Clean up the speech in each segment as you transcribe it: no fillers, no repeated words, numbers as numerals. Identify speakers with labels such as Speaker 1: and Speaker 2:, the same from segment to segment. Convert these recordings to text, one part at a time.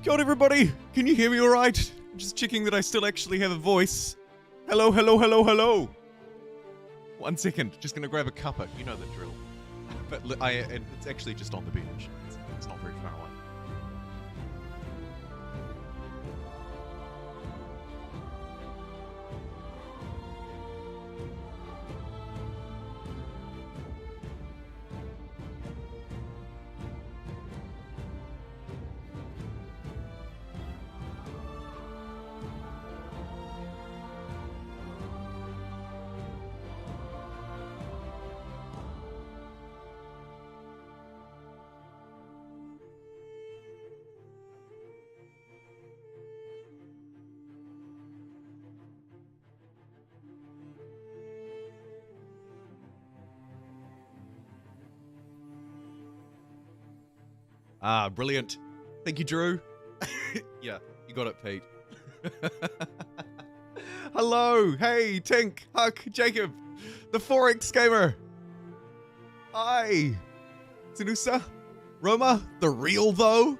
Speaker 1: Kia ora, everybody! Can you hear me alright? Just checking that I still actually have a voice. Hello, hello, hello, hello! 1 second, just gonna grab a cuppa. You know the drill. But it's actually just on the bench. It's not very far away. Ah, brilliant. Thank you, Drew. Yeah, you got it, Pete. Hello. Hey, Tink, Huck, Jacob, the Forex Gamer. Hi. Sinusa, Roma, the real though.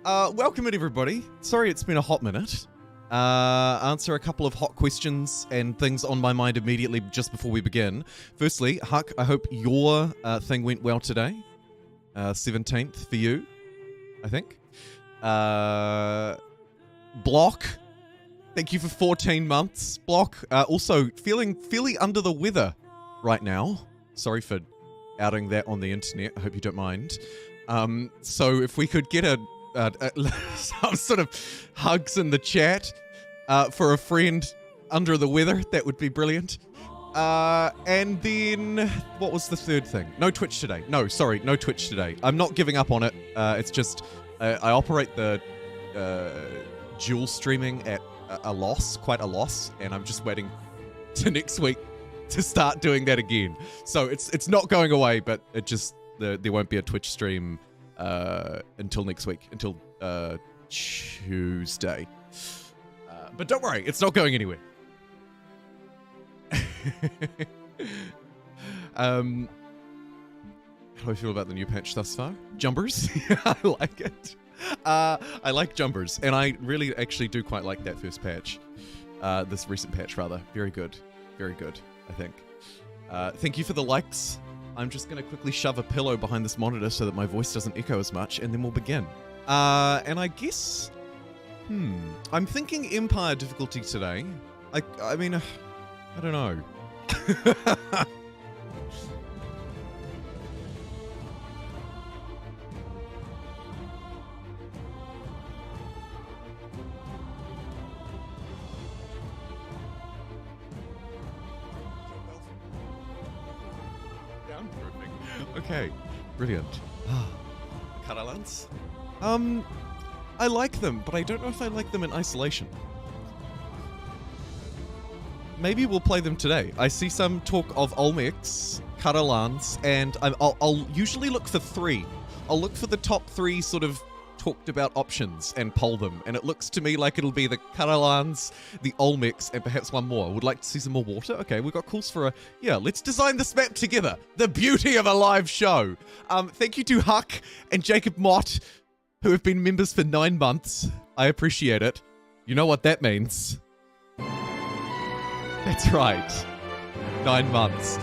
Speaker 1: Welcome in, everybody. Sorry it's been a hot minute. Answer a couple of hot questions and things on my mind immediately just before we begin. Firstly, Huck, I hope your thing went well today. 17th for you, I think. Block, thank you for 14 months. Block, also feeling under the weather right now. Sorry for outing that on the internet. I hope you don't mind. So if we could get some sort of hugs in the chat for a friend under the weather, that would be brilliant. And then, what was the third thing? No Twitch today. No, sorry, no Twitch today. I'm not giving up on it. It's just, I operate the dual streaming at a loss, quite a loss, and I'm just waiting to next week to start doing that again. So it's not going away, but it just, there won't be a Twitch stream until next week, until Tuesday. But don't worry, it's not going anywhere. How do I feel about the new patch thus far? Jumpers? I like it. I like jumpers, and I really actually do quite like that first patch. This recent patch, rather. Very good. Very good, I think. Thank you for the likes. I'm just going to quickly shove a pillow behind this monitor so that my voice doesn't echo as much, and then we'll begin. And I guess... I'm thinking Empire difficulty today. I mean, I don't know. Okay, brilliant. Caralans? I like them, but I don't know if I like them in isolation. Maybe we'll play them today. I see some talk of Olmecs, Caralans, and I'll usually look for 3. I'll look for the top 3 sort of talked about options and poll them, and it looks to me like it'll be the Caralans, the Olmecs, and perhaps one more. Would like to see some more water? Okay, we've got calls for a... Yeah, let's design this map together. The beauty of a live show. Thank you to Huck and Jacob Mott, who have been members for 9 months. I appreciate it. You know what that means. That's right. 9 months.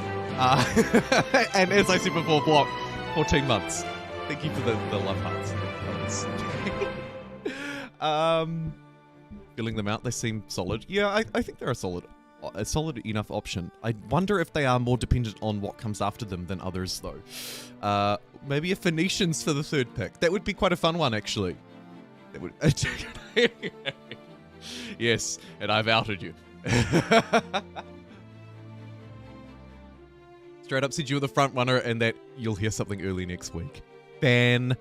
Speaker 1: And as I said before, Block, 14 months. Thank you for the love hearts. Filling them out, they seem solid. Yeah, I think they're a solid enough option. I wonder if they are more dependent on what comes after them than others, though. Maybe a Phoenicians for the 3rd pick. That would be quite a fun one, actually. That would... Yes, and I've outed you. Straight up said you were the front runner and that you'll hear something early next week. Fan-tastic.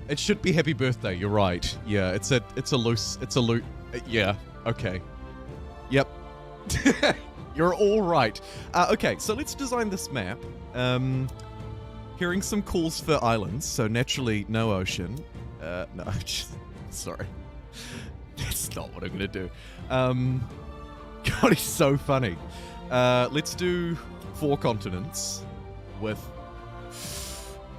Speaker 1: It should be happy birthday, you're right. Yeah, it's a loot. Yeah, okay. Yep. You're all right. Okay, so let's design this map. Hearing some calls for islands, so naturally no ocean. No, sorry. That's not what I'm gonna do. God, he's so funny. Let's do 4 continents with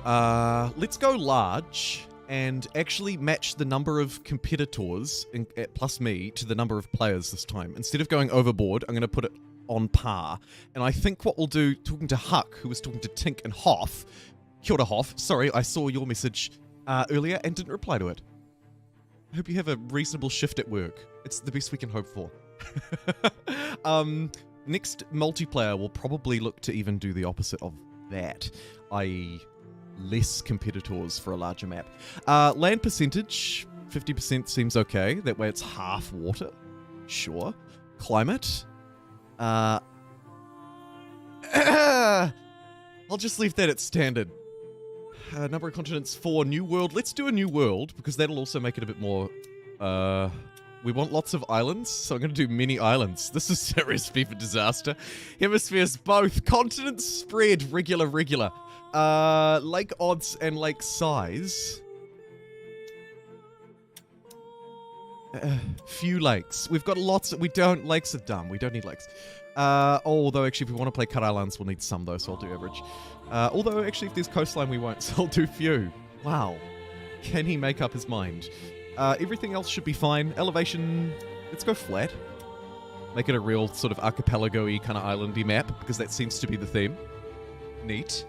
Speaker 1: Let's go large and actually match the number of competitors, plus me, to the number of players this time. Instead of going overboard, I'm going to put it on par. And I think what we'll do, talking to Huck, who was talking to Tink and Hoff, kia ora Hoff, sorry, I saw your message earlier and didn't reply to it. I hope you have a reasonable shift at work. It's the best we can hope for. Next multiplayer will probably look to even do the opposite of that, i.e. less competitors for a larger map. Land percentage, 50% seems okay. That way it's half water. Sure. Climate. I'll just leave that at standard. Number of continents 4. New world. Let's do a new world, because that'll also make it a bit more... we want lots of islands, so I'm going to do many islands. This is a recipe for disaster. Hemispheres both. Continents spread. Regular. Lake odds and lake size. Few lakes. We've got lots. Lakes are dumb. We don't need lakes. Although actually if we want to play Caralans, we'll need some though, so I'll do average. Although actually if there's coastline we won't, so I'll do few. Wow. Can he make up his mind? Everything else should be fine. Elevation, let's go flat. Make it a real sort of archipelago-y kind of islandy map, because that seems to be the theme. Neat.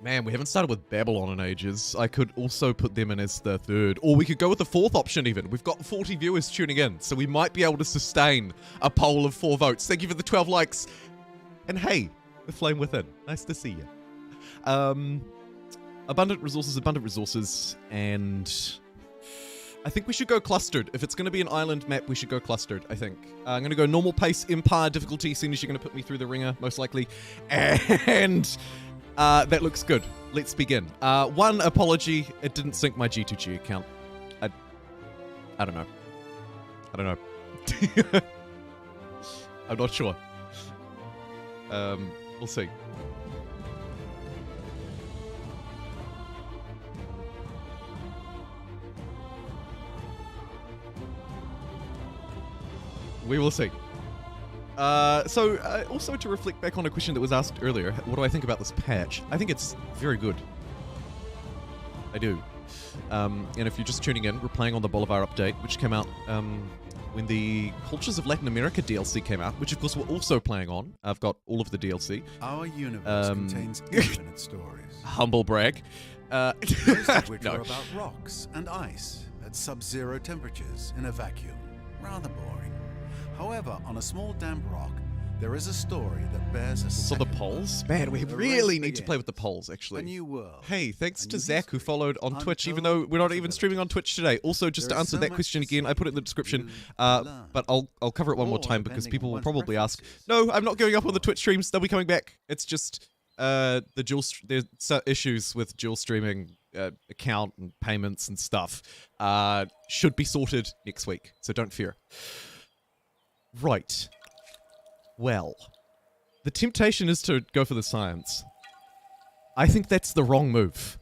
Speaker 1: Man, we haven't started with Babylon in ages. I could also put them in as the third. Or we could go with the fourth option even. We've got 40 viewers tuning in, so we might be able to sustain a poll of 4 votes. Thank you for the 12 likes. And hey, the flame within. Nice to see you. Abundant resources, and I think we should go clustered. If it's going to be an island map, we should go clustered, I think. I'm going to go normal pace, empire difficulty, seeing as you're going to put me through the ringer, most likely. And that looks good. Let's begin. One apology, it didn't sync my G2G account. I don't know. I'm not sure. We'll see. We will see. Also to reflect back on a question that was asked earlier, what do I think about this patch? I think it's very good. I do. And if you're just tuning in, we're playing on the Bolivar update, which came out when the Cultures of Latin America DLC came out, which of course we're also playing on. I've got all of the DLC.
Speaker 2: Our universe contains infinite stories.
Speaker 1: Humble brag.
Speaker 2: Most of which are about rocks and ice at sub-zero temperatures in a vacuum. Rather boring. However, on a small damp rock, there is a story that bears a
Speaker 1: So the polls? Man, we really need to play with the polls, actually.
Speaker 2: A new world.
Speaker 1: Hey, thanks to Zach, who followed on Twitch, even though we're not even streaming on Twitch today. Also, just to answer that question again, I put it in the description, but I'll cover it one more time because people will probably ask, no, I'm not going up on the Twitch streams, they'll be coming back. It's just there's issues with dual streaming account and payments and stuff. Should be sorted next week, so don't fear. Right. Well, the temptation is to go for the science. I think that's the wrong move.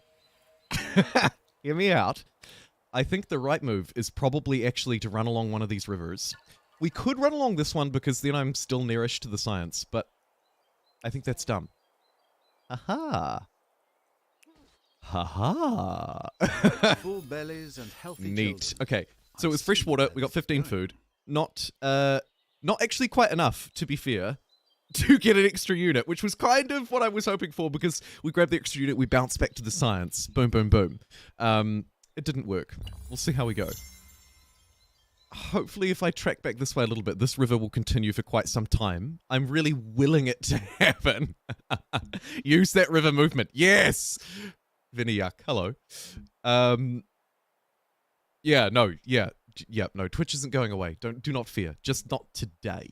Speaker 1: Hear me out. I think the right move is probably actually to run along one of these rivers. We could run along this one because then I'm still nearish to the science, but I think that's dumb. Aha. Haha.
Speaker 2: Full bellies and healthy
Speaker 1: Neat.
Speaker 2: children.
Speaker 1: Okay, so it was fresh water. We got 15 food. Not actually quite enough, to be fair, to get an extra unit, which was kind of what I was hoping for, because we grabbed the extra unit, we bounced back to the science. Boom, boom, boom. It didn't work. We'll see how we go. Hopefully, if I track back this way a little bit, this river will continue for quite some time. I'm really willing it to happen. Use that river movement. Yes! Vinny Yuck, hello. No, Twitch isn't going away. Do not fear. Just not today.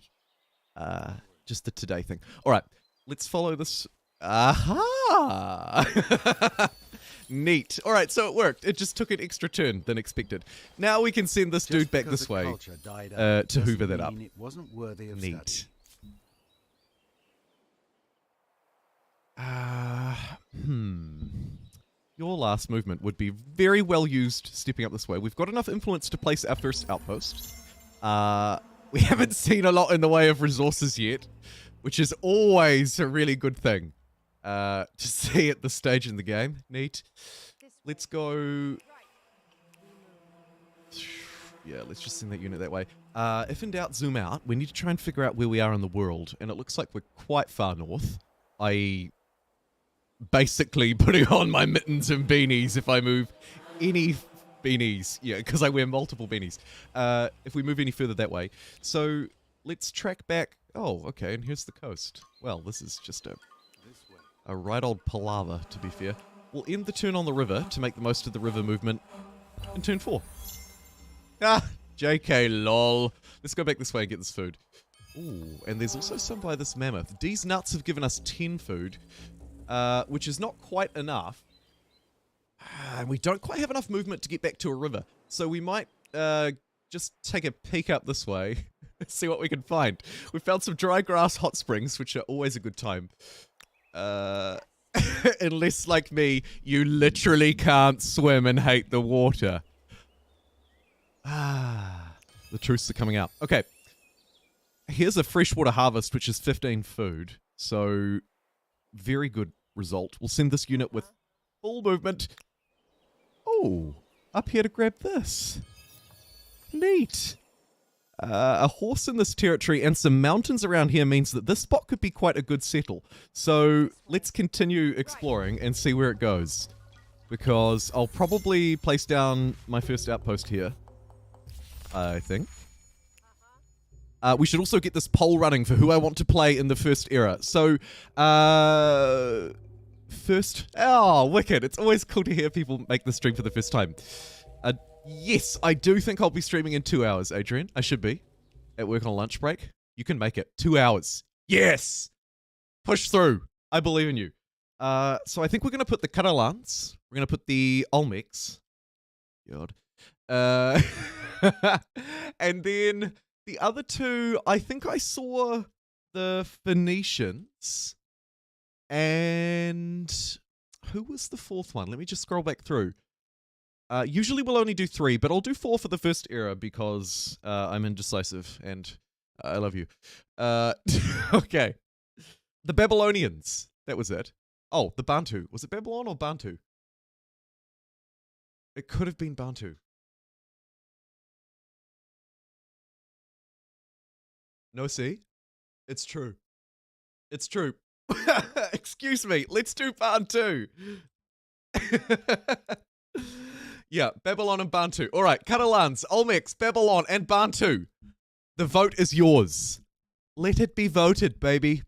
Speaker 1: Just the today thing. All right, let's follow this. Aha! Neat. All right, so it worked. It just took an extra turn than expected. Now we can send this dude back this way to hoover that up.
Speaker 2: It wasn't worthy of
Speaker 1: Neat. Your last movement would be very well used stepping up this way. We've got enough influence to place our first outpost. We haven't seen a lot in the way of resources yet, which is always a really good thing. to see at this stage in the game. Neat. Let's go... Yeah, let's just send that unit that way. If in doubt, zoom out. We need to try and figure out where we are in the world, and it looks like we're quite far north. I basically putting on my mittens and beanies if I move any beanies. Yeah, because I wear multiple beanies. If we move any further that way. So let's track back. Oh, okay, and here's the coast. Well, this is just a right old palaver, to be fair. We'll end the turn on the river to make the most of the river movement in turn 4. Ah, JK, lol. Let's go back this way and get this food. Ooh, and there's also some by this mammoth. These nuts have given us 10 food, which is not quite enough. And we don't quite have enough movement to get back to a river. So we might just take a peek up this way, see what we can find. We found some dry grass hot springs, which are always a good time. Unless, like me, you literally can't swim and hate the water. Ah, the truths are coming out. Okay. Here's a freshwater harvest, which is 15 food. So, very good result. We'll send this unit with full movement. Oh, up here to grab this. Neat. A horse in this territory and some mountains around here means that this spot could be quite a good settle. So, let's continue exploring and see where it goes. Because I'll probably place down my first outpost here. I think. We should also get this poll running for who I want to play in the first era. So, first... Oh, wicked. It's always cool to hear people make the stream for the first time. Yes, I do think I'll be streaming in 2 hours, Adrian. I should be. At work on lunch break. You can make it. 2 hours. Yes! Push through. I believe in you. So I think we're going to put the Caralans. We're going to put the Olmecs. God. And then the other two, I think I saw the Phoenicians. And who was the fourth one? Let me just scroll back through. Usually we'll only do 3, but I'll do 4 for the first era because I'm indecisive and I love you. Okay. The Babylonians. That was it. Oh, the Bantu. Was it Babylon or Bantu? It could have been Bantu. No, see? It's true. It's true. Excuse me. Let's do Bantu. Yeah, Babylon and Bantu. All right, Caralans, Olmecs, Babylon, and Bantu. The vote is yours. Let it be voted, baby.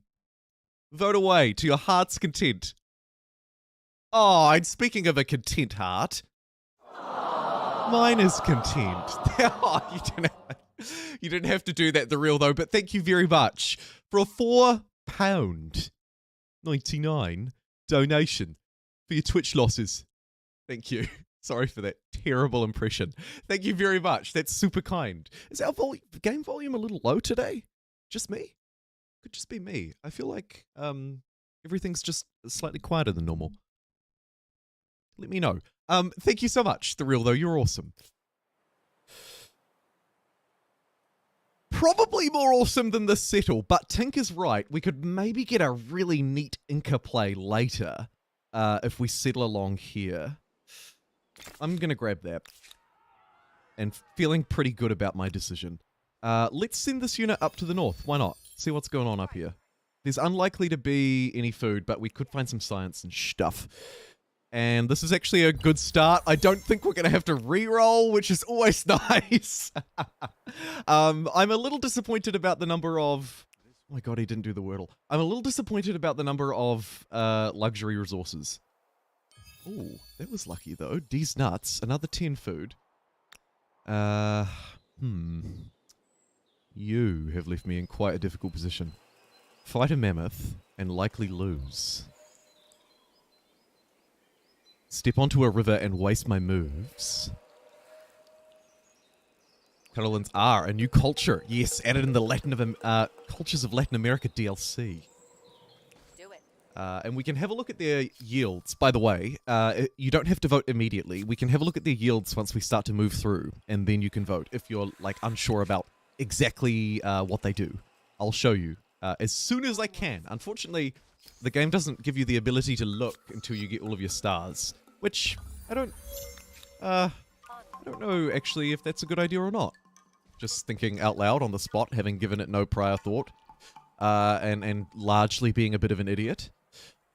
Speaker 1: Vote away to your heart's content. Oh, and speaking of a content heart, mine is content. Oh, you didn't have to do that, the real though, but thank you very much for a £4.99 donation for your Twitch losses. Thank you. Sorry for that terrible impression. Thank you very much. That's super kind. Is our game volume a little low today? Just me? Could just be me. I feel like everything's just slightly quieter than normal. Let me know. Thank you so much, The Real Though. You're awesome. Probably more awesome than the settle, but Tink is right. We could maybe get a really neat Inca play later if we settle along here. I'm going to grab that. And feeling pretty good about my decision. Let's send this unit up to the north. Why not? See what's going on up here. There's unlikely to be any food, but we could find some science and stuff. And this is actually a good start. I don't think we're going to have to re-roll, which is always nice. I'm a little disappointed about the number of... Oh my god, he didn't do the wordle. I'm a little disappointed about the number of luxury resources. Ooh, that was lucky though. These nuts, another 10 food. You have left me in quite a difficult position. Fight a mammoth and likely lose. Step onto a river and waste my moves. Caralans are a new culture. Yes, added in the Cultures of Latin America DLC. And we can have a look at their yields. By the way, you don't have to vote immediately. We can have a look at their yields once we start to move through, and then you can vote if you're like unsure about exactly what they do. I'll show you as soon as I can. Unfortunately, the game doesn't give you the ability to look until you get all of your stars, which I don't know actually if that's a good idea or not. Just thinking out loud on the spot, having given it no prior thought, and largely being a bit of an idiot.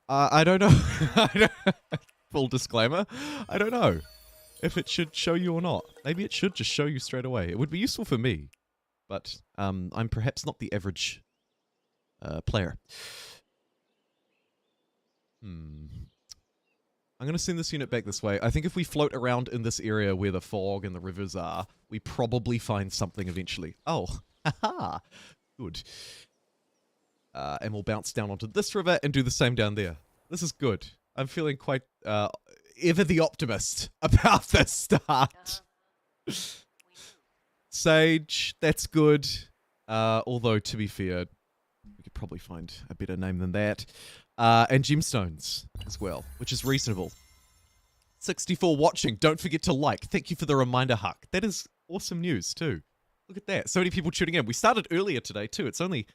Speaker 1: I don't know. Full disclaimer, I don't know if it should show you or not. Maybe it should just show you straight away. It would be useful for me, but I'm perhaps not the average player. I'm going to send this unit back this way. I think if we float around in this area where the fog and the rivers are, we probably find something eventually. Oh, haha, good. And we'll bounce down onto this river and do the same down there. This is good. I'm feeling quite ever the optimist about the start. Sage, that's good. Although, to be fair, we could probably find a better name than that. And gemstones as well, which is reasonable. 64 watching. Don't forget to like. Thank you for the reminder, Huck. That is awesome news, too. Look at that. So many people tuning in. We started earlier today, too. It's only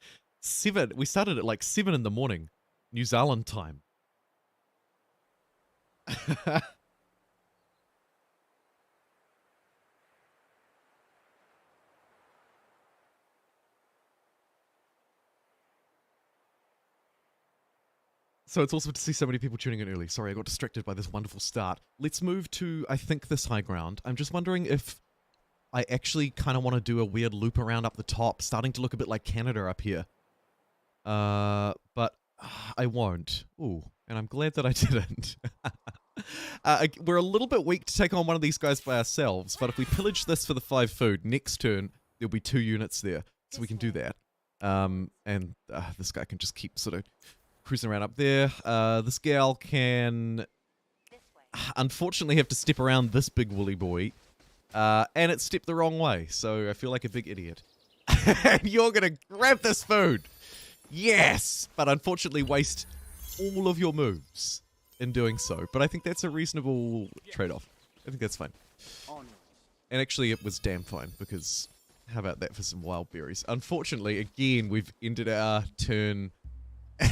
Speaker 1: 7. We started at like 7 in the morning, New Zealand time. So it's awesome to see so many people tuning in early. Sorry, I got distracted by this wonderful start. Let's move to, I think, this high ground. I'm just wondering if I actually kind of want to do a weird loop around up the top, starting to look a bit like Canada up here. But I won't. Ooh, and I'm glad that I didn't. We're a little bit weak to take on one of these guys by ourselves, but if we pillage this for the 5 food, next turn, there'll be 2 units there, so we can do that. And this guy can just keep sort of cruising around up there. This gal can unfortunately have to step around this big woolly boy, and it stepped the wrong way, so I feel like a big idiot. And you're gonna grab this food! Yes! But unfortunately waste all of your moves in doing so. But I think that's a reasonable trade-off. I think that's fine. And actually it was damn fine, because how about that for some wild berries? Unfortunately, again, we've ended our turn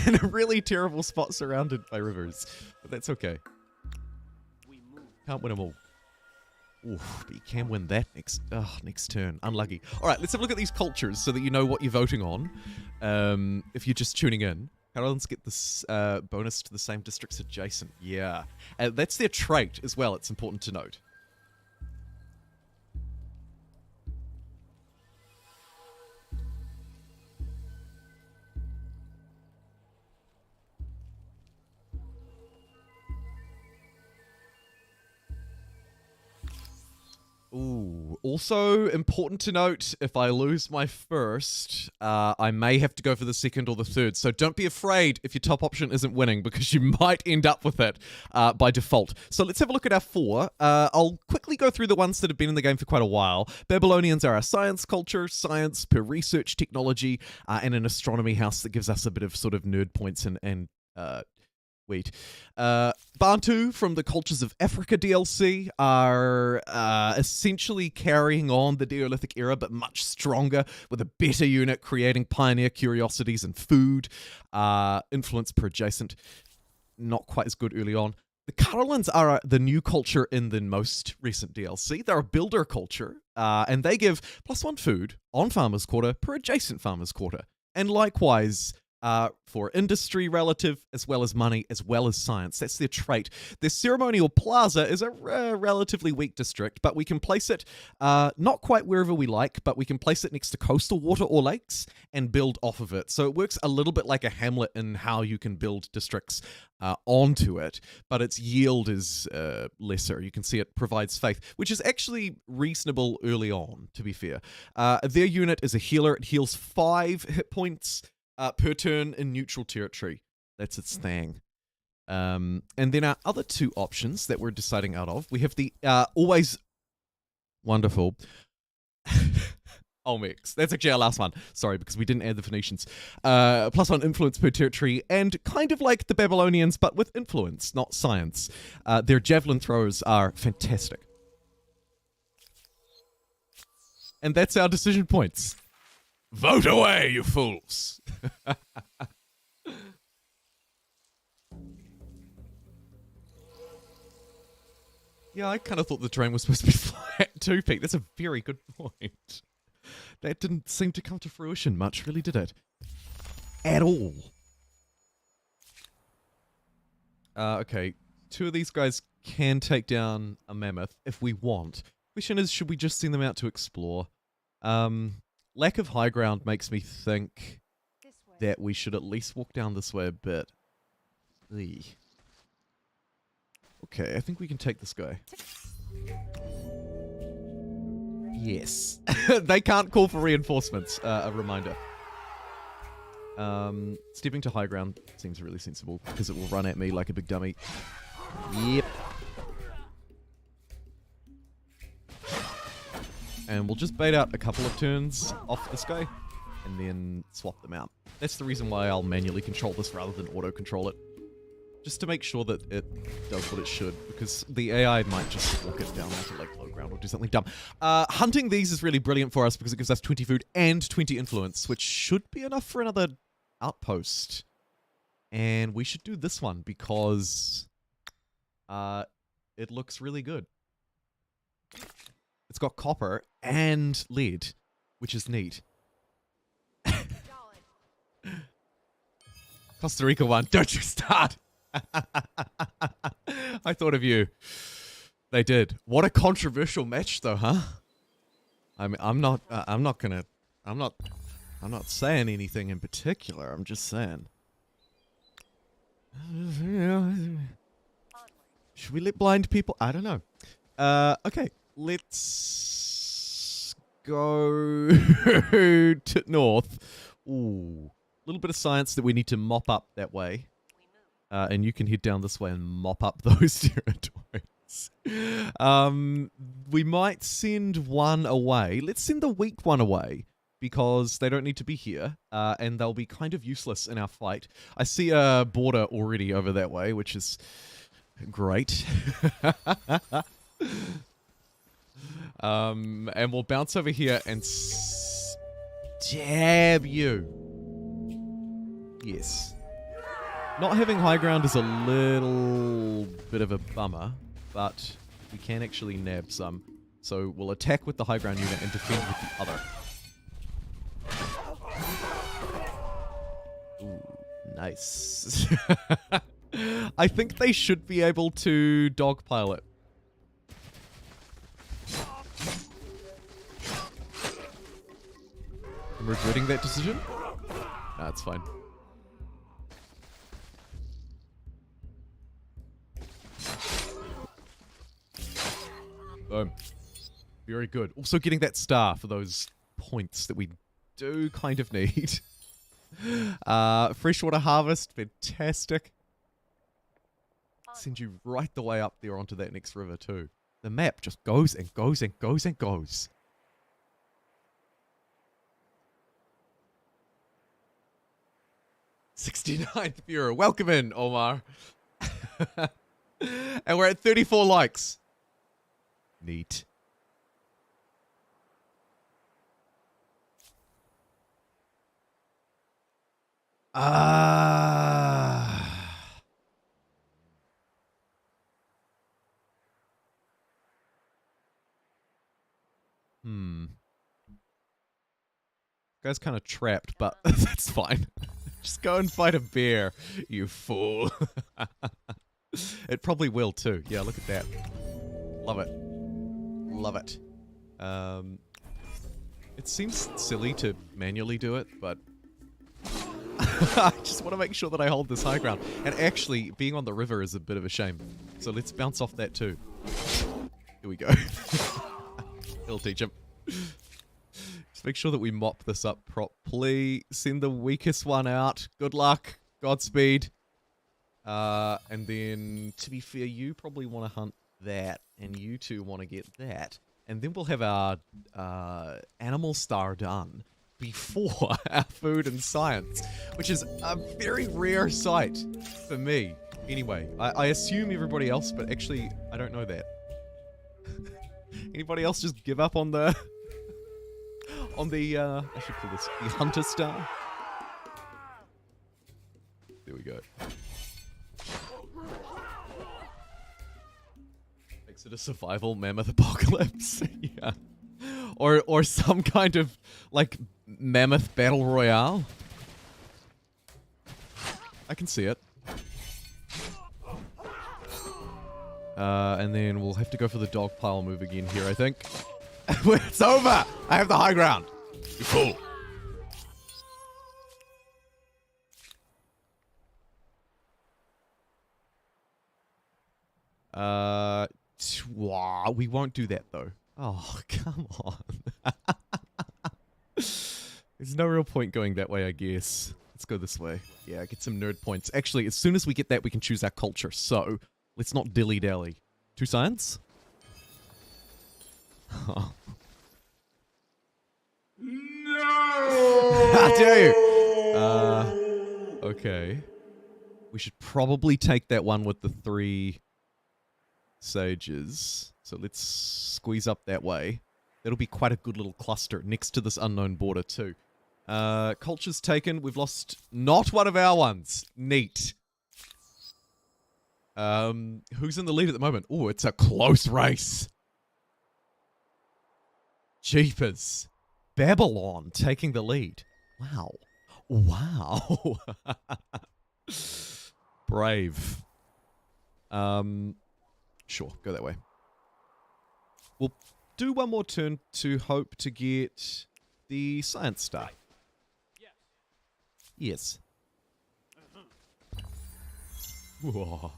Speaker 1: in a really terrible spot surrounded by rivers. But that's okay. Can't win them all. Oof, but you can win that next turn. Unlucky. Alright, let's have a look at these cultures so that you know what you're voting on. If you're just tuning in. Caralans get this bonus to the same districts adjacent. Yeah. That's their trait as well, it's important to note. Ooh, also important to note, if I lose my first, I may have to go for the second or the third, so don't be afraid if your top option isn't winning, because you might end up with it by default. So let's have a look at our 4. I'll quickly go through the ones that have been in the game for quite a while. Babylonians are our science culture, science per research technology, and an astronomy house that gives us a bit of sort of nerd points and wheat. Bantu from the Cultures of Africa DLC are essentially carrying on the Neolithic era, but much stronger, with a better unit, creating pioneer curiosities and food. Influence per adjacent, not quite as good early on. The Caralans are the new culture in the most recent DLC. They're a builder culture, and they give +1 food on Farmer's Quarter per adjacent Farmer's Quarter. And likewise, for industry relative, as well as money, as well as science. That's their trait. Their ceremonial plaza is a relatively weak district, but we can place it not quite wherever we like, but we can place it next to coastal water or lakes and build off of it. So it works a little bit like a hamlet in how you can build districts onto it, but its yield is lesser. You can see it provides faith, which is actually reasonable early on, to be fair. Their unit is a healer. It heals 5 hit points per turn in neutral territory. That's its thing. And then our other 2 options that we're deciding out of, we have the always wonderful Olmecs. That's actually our last one. Sorry, because we didn't add the Phoenicians. +1 influence per territory, and kind of like the Babylonians, but with influence, not science. Their javelin throwers are fantastic. And that's our decision points. Vote away, you fools! Yeah, I kind of thought the terrain was supposed to be flat too, Pete. That's a very good point. That didn't seem to come to fruition much, really, did it? At all. Okay, 2 of these guys can take down a mammoth if we want. Question is, should we just send them out to explore? Lack of high ground makes me think that we should at least walk down this way a bit. Eey. Okay, I think we can take this guy. Yes. They can't call for reinforcements, a reminder. Stepping to high ground seems really sensible because it will run at me like a big dummy. Yep. And we'll just bait out a couple of turns off this guy and then swap them out. That's the reason why I'll manually control this rather than auto-control it. Just to make sure that it does what it should, because the AI might just walk it down onto like low ground or do something dumb. Hunting these is really brilliant for us because it gives us 20 food and 20 influence, which should be enough for another outpost. And we should do this one because it looks really good. It's got copper and lead, which is neat. Costa Rica one, don't you start! I thought of you. They did. What a controversial match, though, huh? I mean, I'm not saying anything in particular. I'm just saying. Should we let blind people? I don't know. Okay, let's go to north. Ooh, a little bit of science that we need to mop up that way. And you can head down this way and mop up those territories. We might send one away. Let's send the weak one away, because they don't need to be here, and they'll be kind of useless in our fight. I see a border already over that way, which is great. And we'll bounce over here and stab you. Yes. Not having high ground is a little bit of a bummer, but we can actually nab some. So we'll attack with the high ground unit and defend with the other. Ooh, nice. I think they should be able to dogpile it. I'm regretting that decision. Nah, it's fine. Boom. Very good. Also getting that star for those points that we do kind of need. Freshwater harvest, fantastic. Send you right the way up there onto that next river too. The map just goes and goes and goes and goes. '69th viewer. Welcome in, Omar. And we're at 34 likes. Neat. Guy's kind of trapped, but that's fine. Just go and fight a bear, you fool. It probably will too. Yeah, look at that. Love it. Love it. It seems silly to manually do it, but I just want to make sure that I hold this high ground. And actually, being on the river is a bit of a shame. So let's bounce off that too. Here we go. It'll teach him. Just make sure that we mop this up properly. Send the weakest one out. Good luck. Godspeed. And then, to be fair, you probably want to hunt that, and you two want to get that. And then we'll have our animal star done before our food and science, which is a very rare sight for me. Anyway, I assume everybody else, but actually, I don't know that. Anybody else just give up on the... I should call this the Hunter Star? There we go. Makes it a survival mammoth apocalypse? Yeah. Or some kind of, like, mammoth battle royale? I can see it. And then we'll have to go for the dog pile move again here, I think. It's over! I have the high ground! You fool! We won't do that, though. Oh, come on. There's no real point going that way, I guess. Let's go this way. Yeah, get some nerd points. Actually, as soon as we get that, we can choose our culture. So, let's not dilly-dally. 2 science? Oh. No! How dare you? Okay. We should probably take that one with the 3 sages. So let's squeeze up that way. That'll be quite a good little cluster next to this unknown border too. Culture's taken. We've lost not one of our ones. Neat. Who's in the lead at the moment? Oh, it's a close race. Jeepers. Babylon taking the lead. Wow. Wow. Brave. Sure, go that way. We'll do one more turn to hope to get the science star. Yes. Whoa.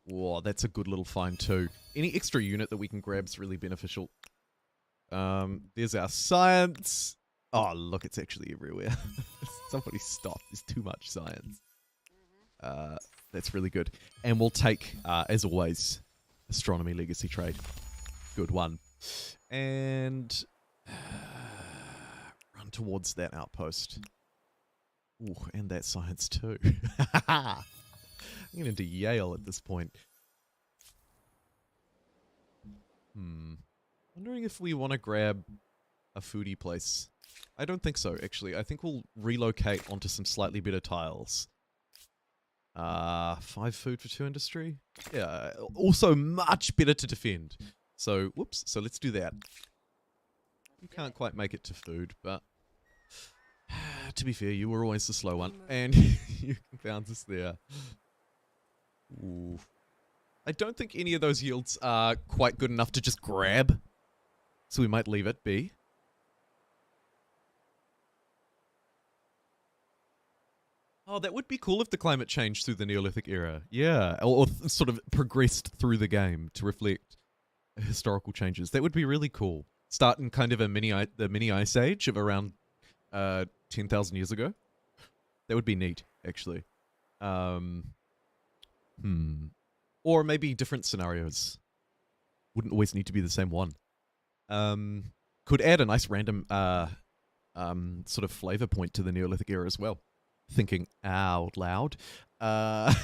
Speaker 1: Whoa, that's a good little find too. Any extra unit that we can grab is really beneficial. There's our science. Oh, look, it's actually everywhere. Somebody stop. There's too much science. That's really good. And we'll take, as always, astronomy legacy trade. Good one. And run towards that outpost. Ooh, and that science too. I'm going into Yale at this point. Wondering if we want to grab a foodie place. I don't think so, actually. I think we'll relocate onto some slightly better tiles. 5 food for 2 industry? Yeah, also much better to defend. So, whoops, so let's do that. You can't quite make it to food, but to be fair, you were always the slow one, and you found us there. Ooh. I don't think any of those yields are quite good enough to just grab, so we might leave it be. Oh, that would be cool if the climate changed through the Neolithic era. Yeah, or sort of progressed through the game to reflect historical changes. That would be really cool. Start in kind of a the mini ice age of around 10,000 years ago. That would be neat, actually. Or maybe different scenarios. Wouldn't always need to be the same one. Could add a nice random sort of flavor point to the Neolithic era as well. Thinking out loud. That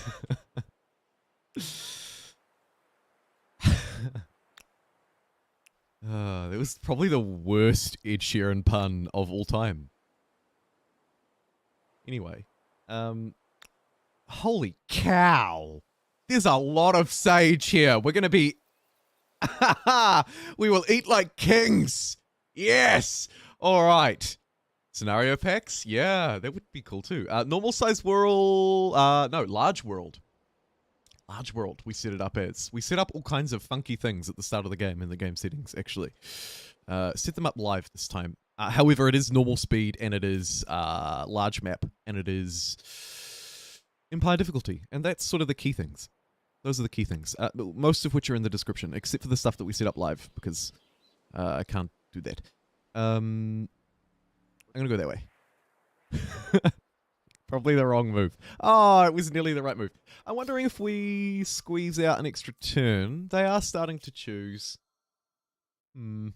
Speaker 1: was probably the worst Ed Sheeran pun of all time. Anyway, holy cow! There's a lot of sage here. We're gonna be, we will eat like kings. Yes. All right. Scenario packs? Yeah, that would be cool too. Normal size world, no, large world. Large world, we set it up as. We set up all kinds of funky things at the start of the game in the game settings, actually. Set them up live this time. However, it is normal speed, and it is large map, and it is Empire difficulty. And that's sort of the key things. Those are the key things. Most of which are in the description, except for the stuff that we set up live, because I can't do that. I'm going to go that way. Probably the wrong move. Oh, it was nearly the right move. I'm wondering if we squeeze out an extra turn. They are starting to choose. No,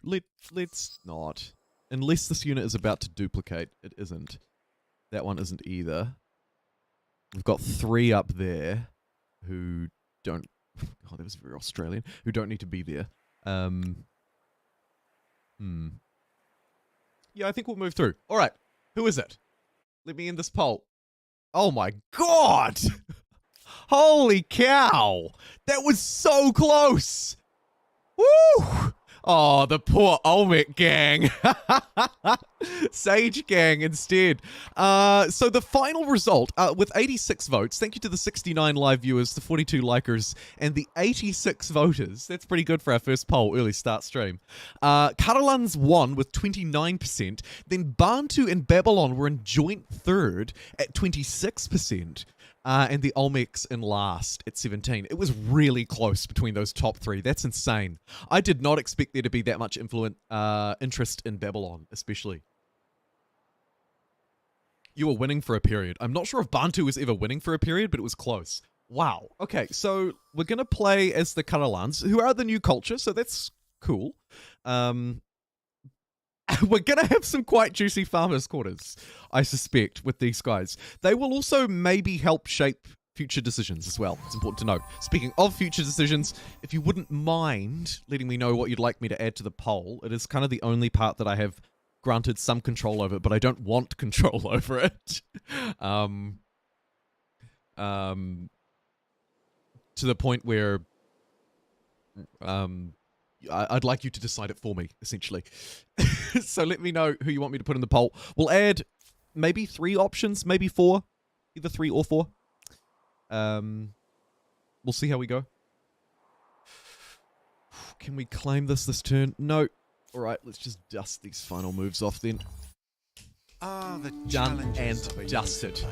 Speaker 1: let's not. Unless this unit is about to duplicate, it isn't. That one isn't either. We've got 3 up there who don't... Oh, that was very Australian. Who don't need to be there. Yeah, I think we'll move through. All right. Who is it? Let me end this poll. Oh my god! Holy cow! That was so close! Woo! Oh, the poor Olmec gang. Sage gang instead. So the final result, with 86 votes, thank you to the 69 live viewers, the 42 likers, and the 86 voters. That's pretty good for our first poll, early start stream. Caralans won with 29%. Then Bantu and Babylon were in joint third at 26%. And the Olmecs in last at 17. It was really close between those top three. That's insane. I did not expect there to be that much interest in Babylon, especially. You were winning for a period. I'm not sure if Bantu was ever winning for a period, but it was close. Wow. Okay, so we're going to play as the Caralans, who are the new culture, so that's cool. We're going to have some quite juicy farmers' quarters, I suspect, with these guys. They will also maybe help shape future decisions as well. It's important to note. Speaking of future decisions, if you wouldn't mind letting me know what you'd like me to add to the poll, it is kind of the only part that I have granted some control over, but I don't want control over it. To the point where I'd like you to decide it for me, essentially. So let me know who you want me to put in the poll. We'll add maybe 3 options, maybe 4. Either 3 or 4. We'll see how we go. Can we claim this turn? No. Alright, let's just dust these final moves off then.
Speaker 2: The
Speaker 1: Done and dusted.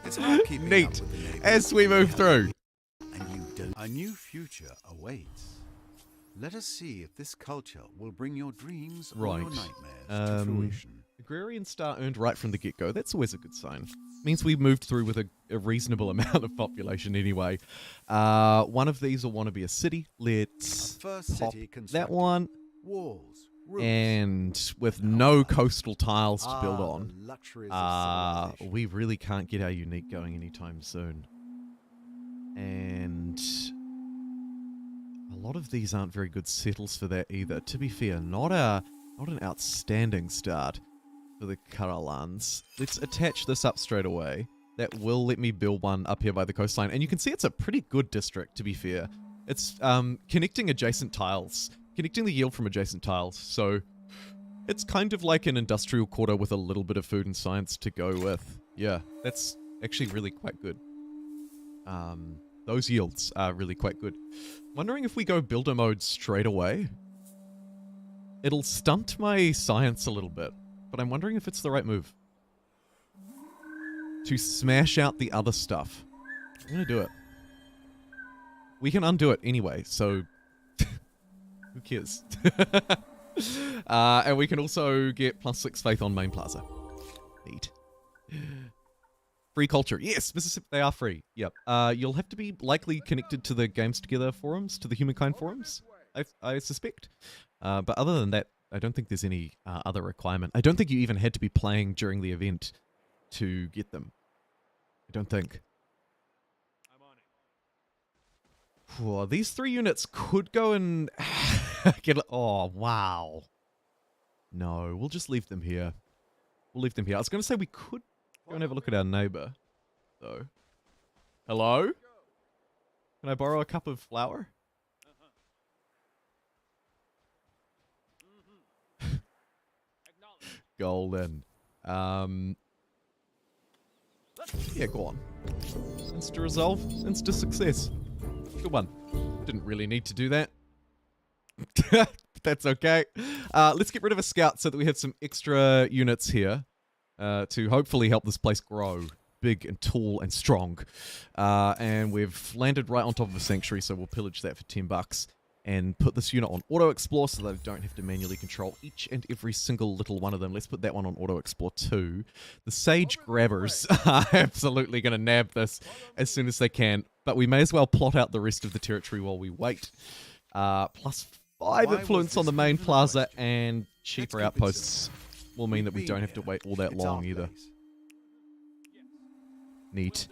Speaker 2: It's hard keeping
Speaker 1: Neat.
Speaker 2: up with the neighbors.
Speaker 1: As we move through.
Speaker 2: A new future awaits. Let us see if this culture will bring your dreams or your nightmares to fruition.
Speaker 1: Agrarian star earned right from the get-go. That's always a good sign. Means we moved through with a reasonable amount of population anyway. One of these will want to be a city. Let's pop that one.
Speaker 2: Walls, roofs,
Speaker 1: and with no coastal tiles to build on,
Speaker 2: the luxuries of civilization.
Speaker 1: we really can't get our unique going anytime soon. And a lot of these aren't very good settles for that either. To be fair, not an outstanding start for the Caralans. Let's attach this up straight away. That will let me build one up here by the coastline. And you can see it's a pretty good district, to be fair. It's connecting adjacent tiles. Connecting the yield from adjacent tiles. So it's kind of like an industrial quarter with a little bit of food and science to go with. Yeah, that's actually really quite good. Those yields are really quite good. Wondering if we go builder mode straight away. It'll stunt my science a little bit, but I'm wondering if it's the right move. To smash out the other stuff. I'm gonna do it. We can undo it anyway, so who cares? And we can also get +6 faith on main plaza. Neat. Free culture. Yes, Mississippi, they are free. Yep. You'll have to be likely connected to the Games Together forums, to the Humankind forums, I suspect. But other than that, I don't think there's any other requirement. I don't think you even had to be playing during the event to get them. I don't think.
Speaker 3: I'm on it.
Speaker 1: Whoa, these 3 units could go and get... Oh, wow. No, we'll just leave them here. We'll leave them here. I was going to say we could go and have a look at our neighbor, though. Hello? Can I borrow a cup of flour? Golden. Yeah, go on. Insta resolve, insta success. Good one. Didn't really need to do that. That's okay. Let's get rid of a scout so that we have some extra units here to hopefully help this place grow big and tall and strong. And we've landed right on top of a sanctuary, so we'll pillage that for $10 and put this unit on auto explore so that I don't have to manually control each and every single little one of them. Let's put that one on auto explore too. The sage grabbers are absolutely going to nab this as soon as they can, but we may as well plot out the rest of the territory while we wait. +5 influence on the main plaza and cheaper outposts will mean that we don't have to wait all that long either. Neat.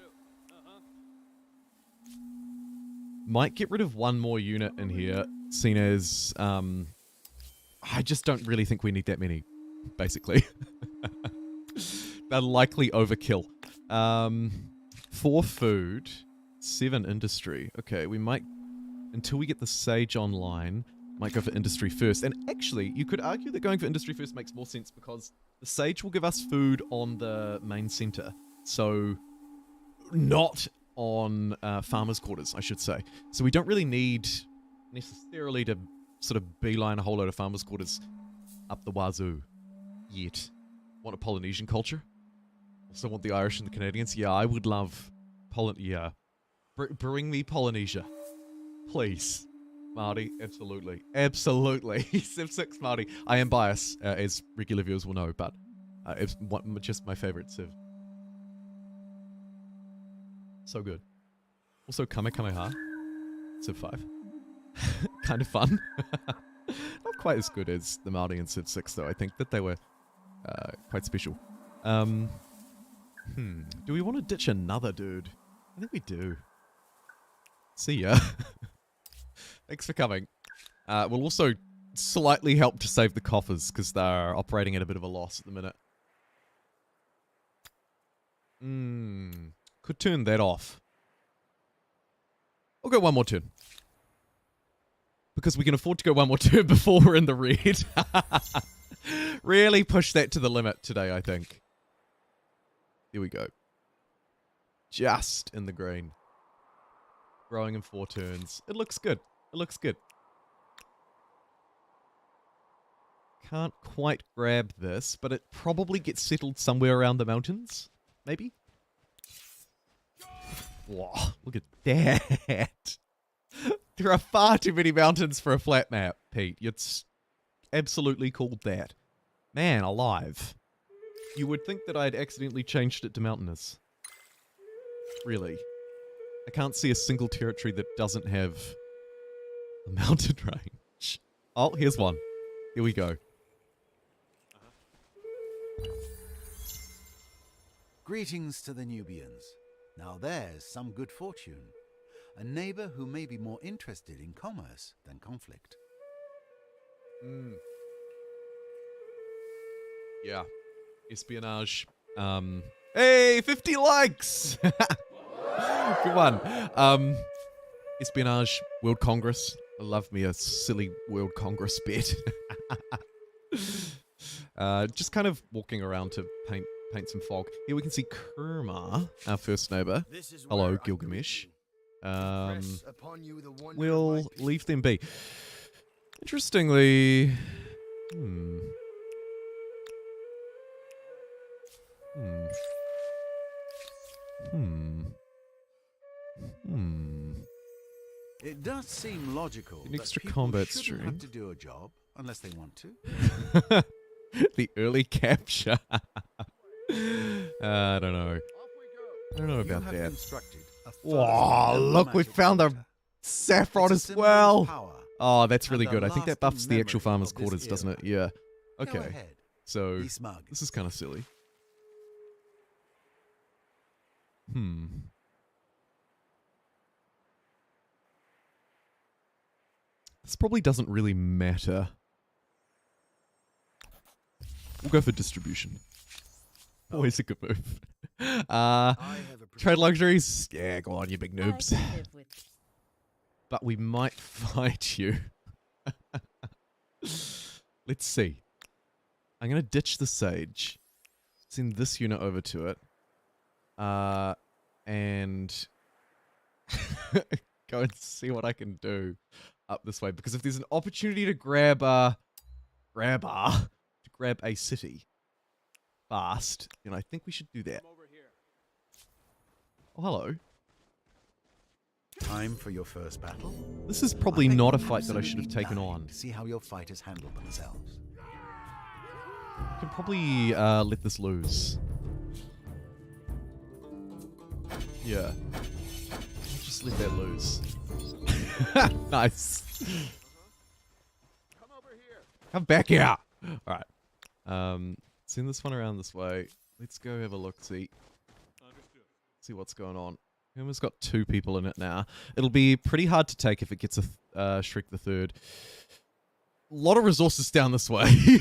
Speaker 1: Might get rid of one more unit in here, seen as I just don't really think we need that many. basically. They're likely overkill. 4 food, 7 industry. Okay, we might, until we get the sage online, might go for industry first. And actually, you could argue that going for industry first makes more sense because the sage will give us food on the main center. So, not on farmers' quarters, I should say. So we don't really need necessarily to sort of beeline a whole load of farmers' quarters up the wazoo yet. Want a Polynesian culture? Also want the Irish and the Canadians? Yeah, I would love yeah. Bring me Polynesia. Please. Māori, absolutely. Absolutely. Civ 6 Māori. I am biased, as regular viewers will know, but it's just my favorite Civ. So good. Also, Kamehameha. Civ 5. Kind of fun. Not quite as good as the Māori in Civ 6, though. I think that they were quite special. Do we want to ditch another dude? I think we do. See ya. Thanks for coming. We'll also slightly help to save the coffers, because they're operating at a bit of a loss at the minute. Could turn that off. We'll go one more turn. Because we can afford to go one more turn before we're in the red. Really push that to the limit today, I think. Here we go. Just in the green. Growing in 4 turns. It looks good. It looks good. Can't quite grab this, but it probably gets settled somewhere around the mountains. Maybe? Whoa, look at that. There are far too many mountains for a flat map, Pete. It's absolutely called that. Man alive. You would think that I'd accidentally changed it to mountainous. Really. I can't see a single territory that doesn't have a mountain range. Oh, here's one. Here we go.
Speaker 2: Greetings to the Nubians. Now there's some good fortune. A neighbor who may be more interested in commerce than conflict.
Speaker 1: Yeah. Espionage. Hey, 50 likes! Good one. Espionage, World Congress. I love me a silly World Congress bit. Just kind of walking around to paint some fog. Here we can see Kurma, our first neighbor. Hello, Gilgamesh. We'll leave them be. Interestingly...
Speaker 2: It does seem logical
Speaker 1: An
Speaker 2: that
Speaker 1: extra
Speaker 2: people
Speaker 1: combat
Speaker 2: shouldn't
Speaker 1: stream.
Speaker 2: have to do a job unless they want to.
Speaker 1: The early capture. I don't know. I don't know about that. Oh, look, we found the saffron as well. Oh, that's really good. I think that buffs the actual farmer's quarters, doesn't it? Yeah. Okay. So, this is kind of silly. This probably doesn't really matter. We'll go for distribution. Always a good move. Trade luxuries? Yeah, go on, you big noobs. But we might fight you. Let's see. I'm going to ditch the sage. Send this unit over to it. And go and see what I can do up this way. Because if there's an opportunity to grab a city fast, then I think we should do that. Oh, hello.
Speaker 2: Time for your first battle.
Speaker 1: This is probably not a fight that I should have taken on.
Speaker 2: To see how your fighters handle themselves.
Speaker 1: I can probably let this lose. Yeah. I'll just let that lose. Nice. Come back here. Alright. Send this one around this way. Let's go have a look-see. See what's going on. Huma's got 2 people in it now. It'll be pretty hard to take if it gets a Shriek the Third. A lot of resources down this way.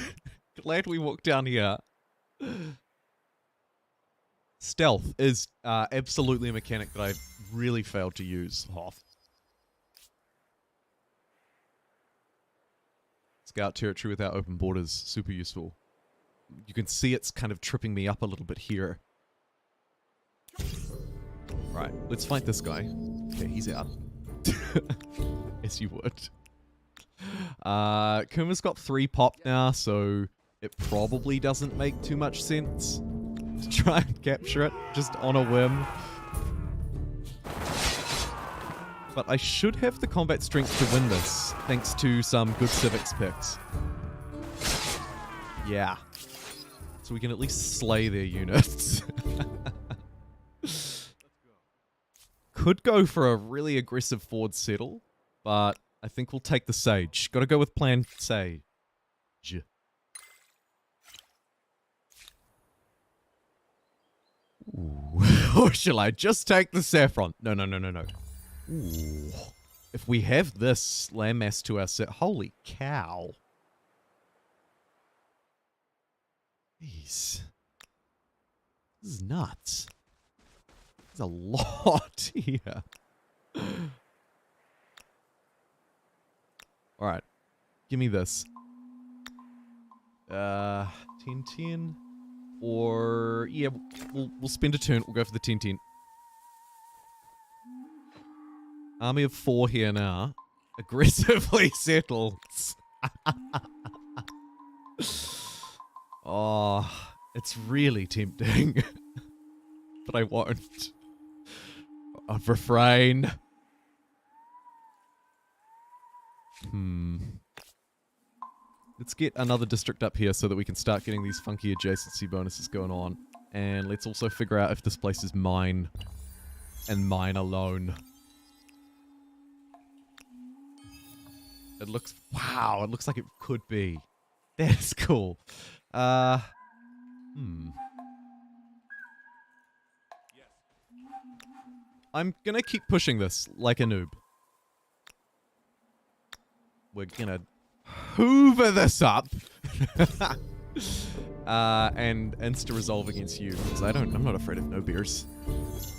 Speaker 1: Glad we walked down here. Stealth is absolutely a mechanic that I've really failed to use. Scout territory without open borders. Super useful. You can see it's kind of tripping me up a little bit here. Right, let's fight this guy. Okay, he's out. As you would. Kuma's got 3 pop now, so it probably doesn't make too much sense to try and capture it just on a whim. But I should have the combat strength to win this, thanks to some good civics picks. Yeah. So we can at least slay their units. Could go for a really aggressive forward settle, but I think we'll take the sage. Gotta go with plan sage. Ooh. Or shall I just take the saffron? No. Ooh. If we have this landmass to our set, holy cow. Jeez. This is nuts. There's a lot here. Alright. Give me this. 10-10. Or, yeah, we'll spend a turn. We'll go for the 10-10. Army of 4 here now. Aggressively settles. Oh, it's really tempting. But I won't. I'll refrain. Let's get another district up here so that we can start getting these funky adjacency bonuses going on. And let's also figure out if this place is mine. And mine alone. It looks... Wow, it looks like it could be. That is cool. I'm gonna keep pushing this like a noob. We're gonna hoover this up. And insta-resolve against you, because I'm not afraid of no bears.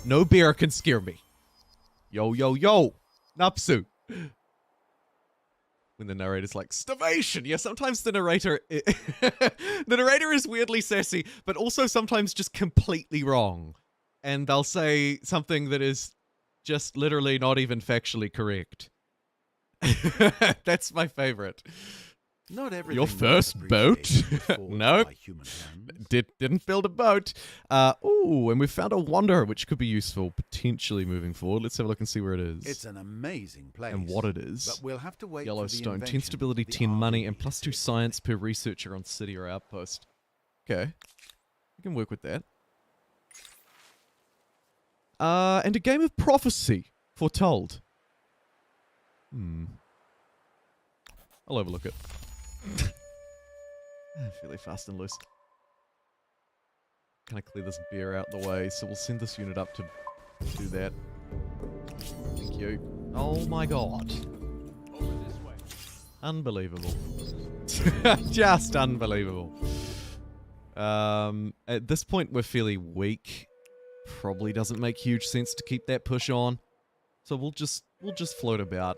Speaker 1: No bear can scare me. Yo, Napsu. When the narrator's like, starvation! Yeah, sometimes the narrator... the narrator is weirdly sassy, but also sometimes just completely wrong. And they'll say something that is just literally not even factually correct. That's my favorite.
Speaker 2: Not everything.
Speaker 1: Your first boat? Nope. Didn't build a boat. Ooh, and we found a wanderer, which could be useful potentially moving forward. Let's have a look and see where it is.
Speaker 2: It's an amazing place.
Speaker 1: And what it is.
Speaker 2: But we'll have to wait
Speaker 1: Yellowstone.
Speaker 2: for the
Speaker 1: 10 stability,
Speaker 2: of the
Speaker 1: 10 money,
Speaker 2: army
Speaker 1: and +2 science per researcher on city or outpost. Okay. We can work with that. And a game of prophecy. Foretold. I'll overlook it. Fairly fast and loose. Kind of clear this bear out the way, so we'll send this unit up to do that. Thank you. Oh my god.
Speaker 3: Over this way.
Speaker 1: Unbelievable. Just unbelievable. At this point, we're fairly weak. Probably doesn't make huge sense to keep that push on. So we'll just float about.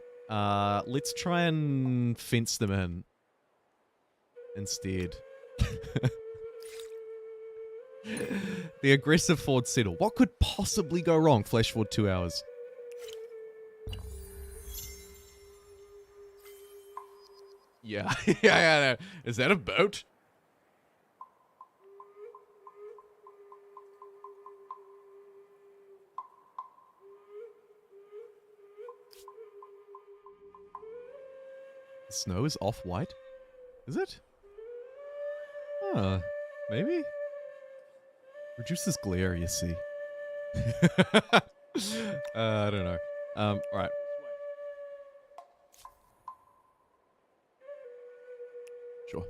Speaker 1: Let's try and fence them in instead. The aggressive forward settle. What could possibly go wrong? Flash forward 2 hours. Yeah. Yeah. Is that a boat? The snow is off-white? Is it? Maybe? Reduces glare, you see. I don't know. Alright. Sure.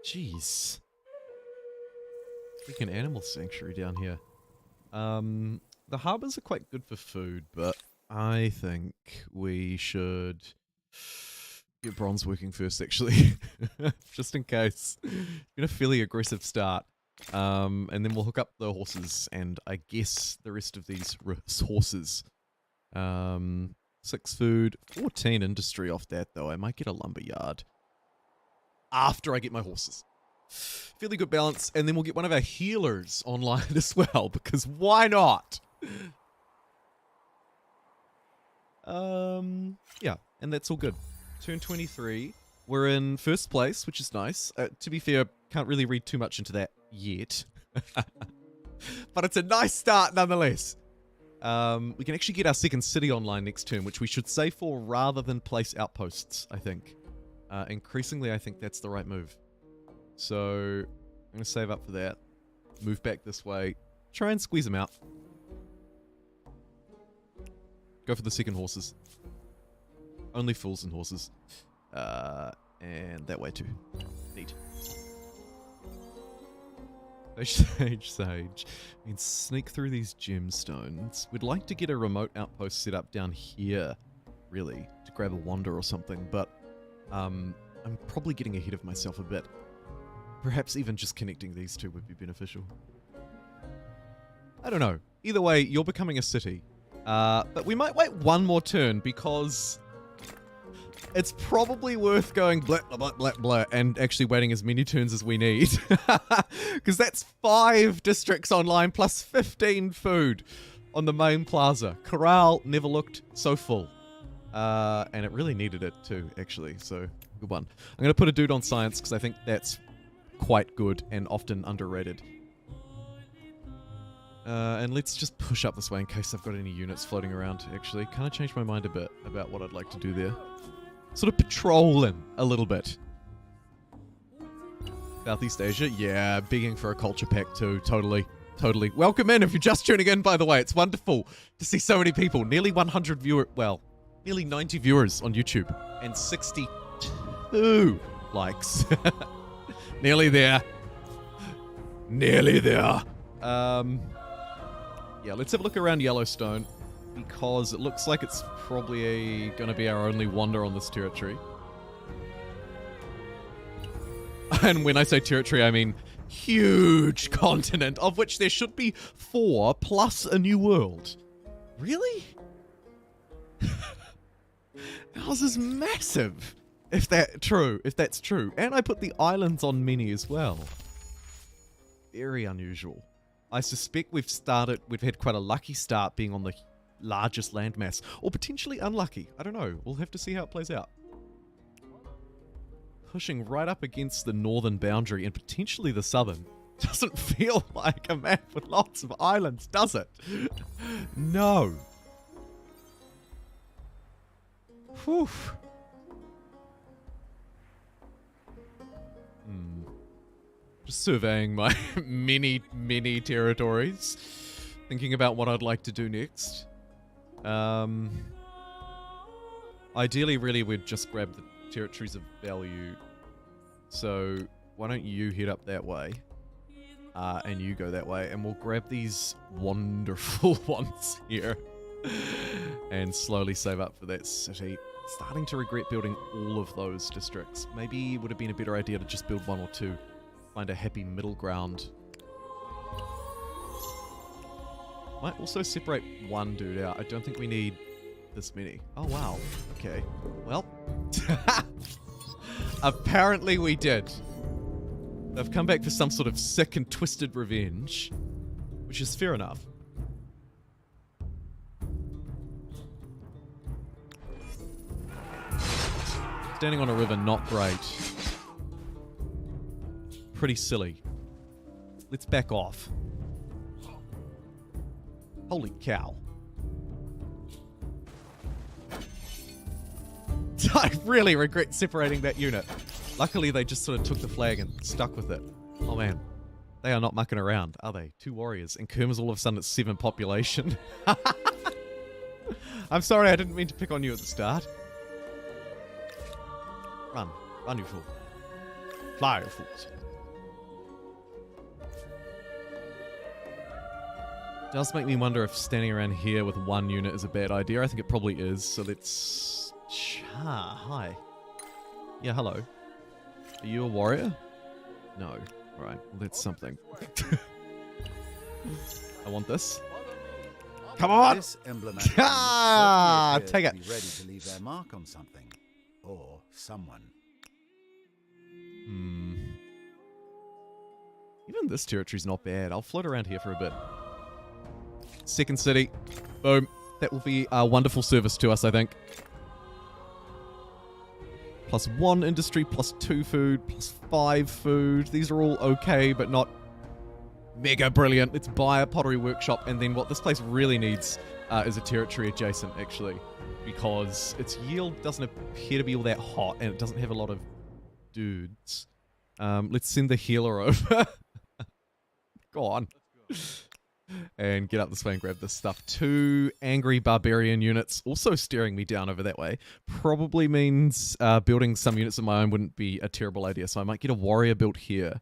Speaker 1: Jeez. Freaking animal sanctuary down here. The harbors are quite good for food, but I think we should get bronze working first, actually. Just in case. Been a fairly aggressive start. And then we'll hook up the horses, and I guess the rest of these horses. 6 food, 14 industry off that, though. I might get a lumber yard after I get my horses. Fairly good balance, and then we'll get one of our healers online as well, because why not? Yeah, and that's all good. Turn 23. We're in first place, which is nice. To be fair, can't really read too much into that yet. But it's a nice start nonetheless. We can actually get our second city online next turn, which we should save for rather than place outposts, I think. Increasingly, I think that's the right move. So, I'm going to save up for that. Move back this way. Try and squeeze them out. Go for the second horses. Only fools and horses. And that way too. Neat. Sage. We can sneak through these gemstones. We'd like to get a remote outpost set up down here, really, to grab a wander or something, but I'm probably getting ahead of myself a bit. Perhaps even just connecting these two would be beneficial. I don't know. Either way, you're becoming a city. But we might wait one more turn because it's probably worth going blah, blah, blah, blah, blah, and actually waiting as many turns as we need. Because that's 5 districts online plus 15 food on the main plaza. Corral never looked so full. And it really needed it too, actually. So, good one. I'm going to put a dude on science because I think that's quite good and often underrated. And let's just push up this way in case I've got any units floating around, actually. Kind of changed my mind a bit about what I'd like to do there. Sort of patrolling a little bit. Southeast Asia, yeah, begging for a culture pack too, totally. Welcome in if you're just tuning in, by the way. It's wonderful to see so many people. Nearly 100 viewers, well, nearly 90 viewers on YouTube. And 62 likes. Nearly there. Yeah, let's have a look around Yellowstone, because it looks like it's probably going to be our only wander on this territory. And when I say territory, I mean huge continent, of which there should be 4 plus a new world. Really? Ours is massive, if that's true. And I put the islands on many as well. Very unusual. I suspect we've had quite a lucky start being on the largest landmass, or potentially unlucky. I don't know. We'll have to see how it plays out. Pushing right up against the northern boundary and potentially the southern. Doesn't feel like a map with lots of islands, does it? No. Whew. Just surveying my many territories. Thinking about what I'd like to do next. Ideally, really, we'd just grab the territories of value. So, why don't you head up that way? And you go that way. And we'll grab these wonderful ones here. And slowly save up for that city. Starting to regret building all of those districts. Maybe it would have been a better idea to just build 1 or 2. Find a happy middle ground. Might also separate 1 dude out. I don't think we need this many. Oh, wow. Okay. Well. Apparently we did. They've come back for some sort of sick and twisted revenge. Which is fair enough. Standing on a river, not great. Pretty silly. Let's back off. Holy cow. I really regret separating that unit. Luckily, they just sort of took the flag and stuck with it. Oh man. They are not mucking around, are they? 2 warriors. And Kerma's all of a sudden at 7 population. I'm sorry, I didn't mean to pick on you at the start. Run. Run, you fool. Fly, you fools. Does make me wonder if standing around here with 1 unit is a bad idea. I think it probably is. So let's... Hi. Yeah, hello. Are you a warrior? No. Alright, well, that's something. I want this. Come on!
Speaker 2: This emblematic
Speaker 1: Ah,
Speaker 2: certainly
Speaker 1: take
Speaker 2: appears
Speaker 1: it.
Speaker 2: to be ready to leave their mark on something. Or someone.
Speaker 1: Even this territory's not bad. I'll float around here for a bit. Second city. Boom. That will be a wonderful service to us, I think. +1 industry, +2 food, +5 food. These are all okay, but not mega brilliant. Let's buy a pottery workshop, and then what this place really needs is a territory adjacent, actually, because its yield doesn't appear to be all that hot, and it doesn't have a lot of dudes. Let's send the healer over. Go on. And get up this way and grab this stuff. 2 angry barbarian units also staring me down over that way. Probably means building some units of my own wouldn't be a terrible idea. So I might get a warrior built here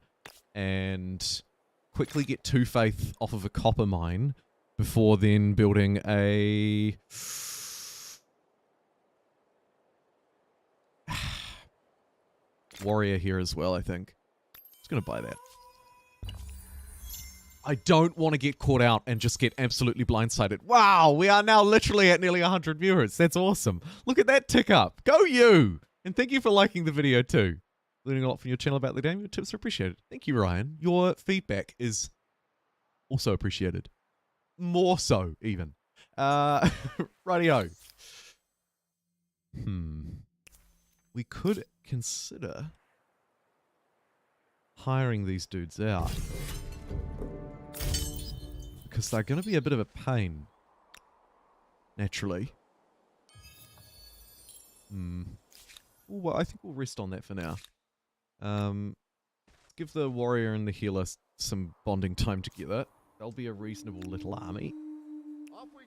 Speaker 1: and quickly get 2 faith off of a copper mine before then building a... warrior here as well, I think. Just going to buy that. I don't want to get caught out and just get absolutely blindsided. Wow, we are now literally at nearly 100 viewers. That's awesome. Look at that tick up. Go you! And thank you for liking the video too. Learning a lot from your channel about the game. Your tips are appreciated. Thank you, Ryan. Your feedback is also appreciated. More so, even. Rightio. We could consider hiring these dudes out. Because they're going to be a bit of a pain. Naturally. Well, I think we'll rest on that for now. Give the warrior and the healer some bonding time together. They'll be a reasonable little army.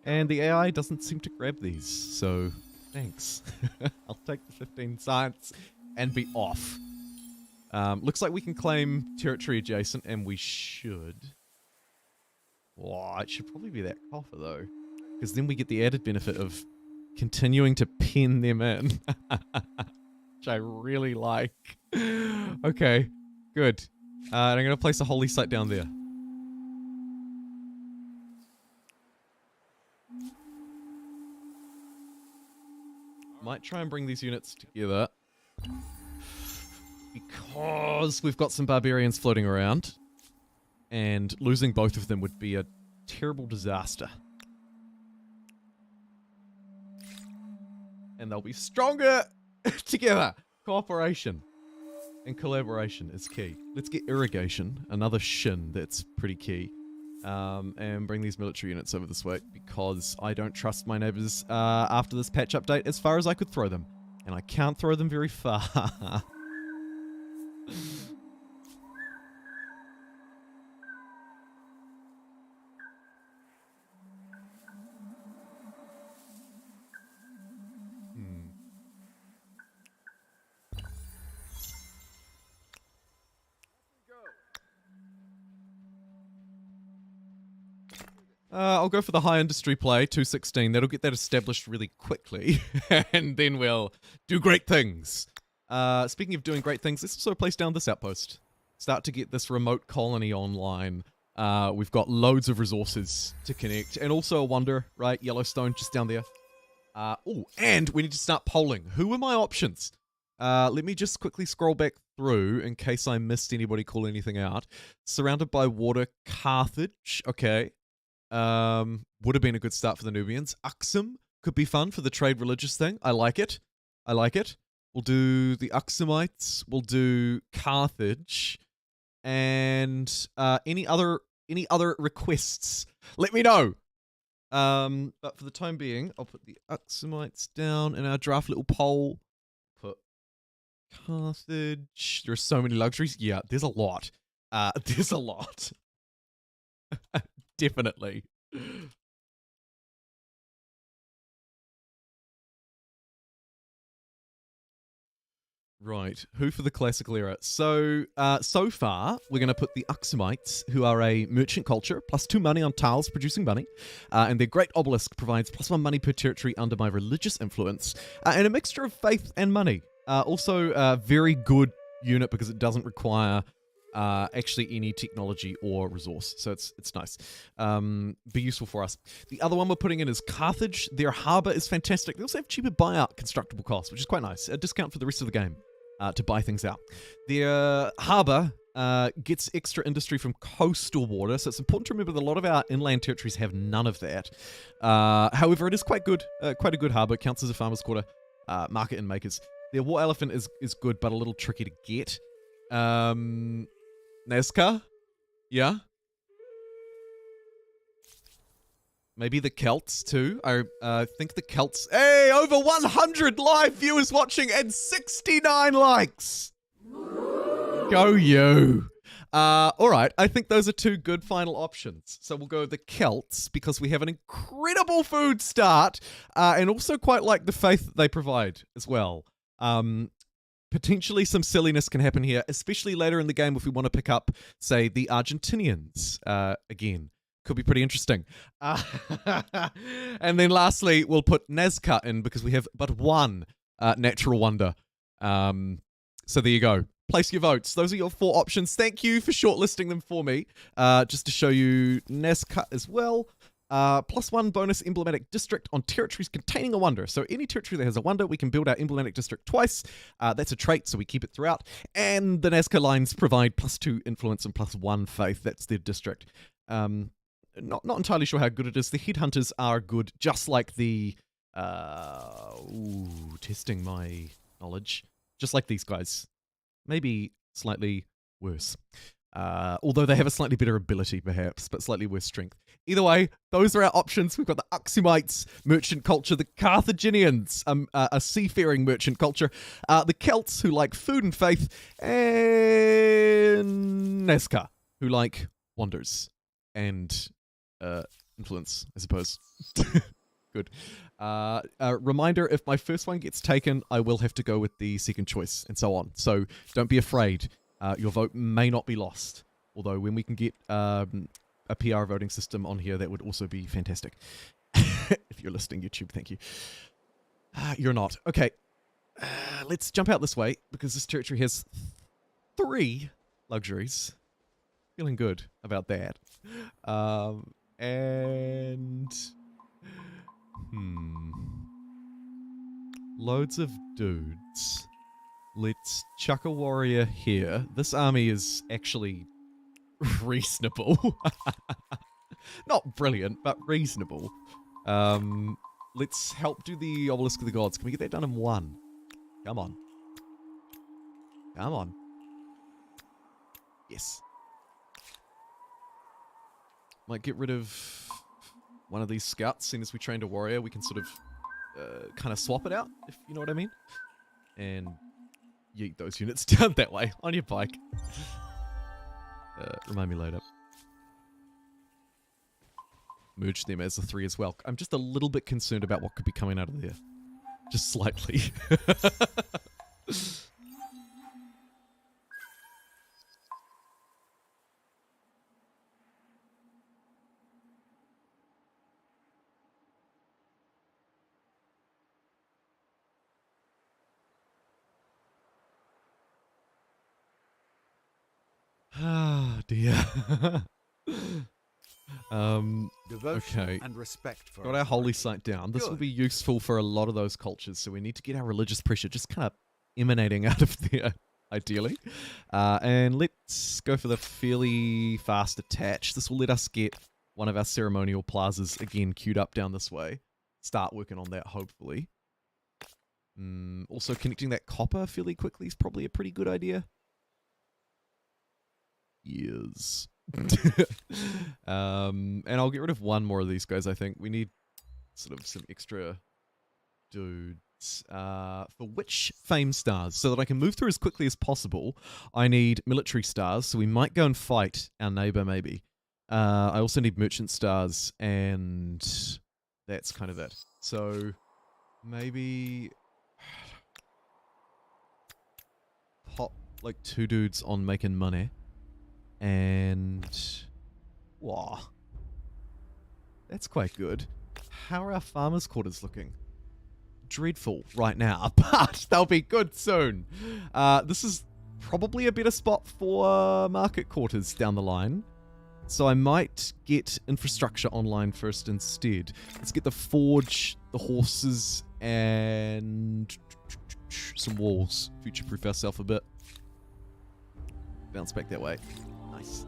Speaker 1: And the AI doesn't seem to grab these, so thanks. I'll take the 15 science and be off. Looks like we can claim territory adjacent, and we should. Oh, it should probably be that coffer, though. Because then we get the added benefit of continuing to pin them in. Which I really like. Okay, good. And I'm going to place a holy site down there. Might try and bring these units together. Because we've got some barbarians floating around. And losing both of them would be a terrible disaster. And they'll be stronger together. Cooperation and collaboration is key. Let's get irrigation, another shin that's pretty key. And bring these military units over this way because I don't trust my neighbors after this patch update as far as I could throw them. And I can't throw them very far. I'll go for the high industry play, 216. That'll get that established really quickly. And then we'll do great things. Speaking of doing great things, let's also place down this outpost. Start to get this remote colony online. We've got loads of resources to connect. And also a wonder, right? Yellowstone just down there. Oh, and we need to start polling. Who are my options? Let me just quickly scroll back through in case I missed anybody call anything out. Surrounded by water, Carthage. Okay. Would have been a good start for the Nubians. Aksum could be fun for the trade religious thing. I like it. I like it. We'll do the Aksumites. We'll do Carthage. And any other requests, let me know. But for the time being, I'll put the Aksumites down in our draft little poll. Put Carthage. There are so many luxuries. Yeah, there's a lot. There's a lot. Definitely. Right, who for the classical era? So far, we're going to put the Aksumites, who are a merchant culture, +2 money on tiles producing money, and their great obelisk provides +1 money per territory under my religious influence, and a mixture of faith and money. Also, a very good unit because it doesn't require actually any technology or resource. So it's nice. Be useful for us. The other one we're putting in is Carthage. Their harbour is fantastic. They also have cheaper buyout constructible costs, which is quite nice. A discount for the rest of the game to buy things out. Their harbour gets extra industry from coastal water, so it's important to remember that a lot of our inland territories have none of that. However, it is quite good. Quite a good harbour. It counts as a farmer's quarter. Market and makers. Their war elephant is good, but a little tricky to get. Nazca? Yeah? Maybe the Celts too. I think the Celts. Hey, over 100 live viewers watching and 69 likes. Go you. All right, I think those are two good final options. So we'll go with the Celts because we have an incredible food start and also quite like the faith that they provide as well. Potentially some silliness can happen here, especially later in the game if we want to pick up, say, the Argentinians again. Could be pretty interesting. And then lastly, we'll put Nazca in because we have but one natural wonder. So there you go. Place your votes. Those are your 4 options. Thank you for shortlisting them for me. Just to show you Nazca as well. +1 bonus emblematic district on territories containing a wonder. So any territory that has a wonder, we can build our emblematic district twice. That's a trait, so we keep it throughout. And the Nazca lines provide +2 influence and +1 faith. That's their district. Not entirely sure how good it is. The headhunters are good, just like the... testing my knowledge. Just like these guys. Maybe slightly worse. Although they have a slightly better ability, perhaps, but slightly worse strength. Either way, those are our options. We've got the Uxumites, merchant culture, the Carthaginians, a seafaring merchant culture, the Celts, who like food and faith, and Nazca, who like wonders and influence, I suppose. Good. Reminder, if my first one gets taken, I will have to go with the second choice, and so on. So don't be afraid. Your vote may not be lost. Although when we can get a PR voting system on here, that would also be fantastic. If you're listening, YouTube, thank you. You're not. Okay. Let's jump out this way, because this territory has 3 luxuries. Feeling good about that. Loads of dudes. Let's chuck a warrior here. This army is actually reasonable. Not brilliant, but reasonable. Let's help do the Obelisk of the Gods. Can we get that done in 1? Come on. Come on. Yes. Might get rid of one of these scouts. Seeing as we trained a warrior, we can sort of kind of swap it out, if you know what I mean. And yeet those units down that way on your bike. Remind me later. Merge them as the 3 as well. I'm just a little bit concerned about what could be coming out of there. Just slightly. Ah, dear.
Speaker 2: Devotion and respect for
Speaker 1: Got our holy site down. This will be useful for a lot of those cultures, so we need to get our religious pressure just kind of emanating out of there, ideally. And let's go for the fairly fast attach. This will let us get one of our ceremonial plazas again queued up down this way. Start working on that, hopefully. Also, connecting that copper fairly quickly is probably a pretty good idea. Yes. And I'll get rid of one more of these guys, I think. We need sort of some extra dudes. For which fame stars? So that I can move through as quickly as possible, I need military stars, so we might go and fight our neighbor, maybe. I also need merchant stars, and that's kind of it. So, maybe pop, like, 2 dudes on making money. And wow, that's quite good. How are our farmers' quarters looking? dreadful right now, but they'll be good soon. This is probably a better spot for market quarters down the line. So I might get infrastructure online first instead. Let's get the forge, the horses, and some walls. Future-proof ourselves a bit. Bounce back that way. Nice.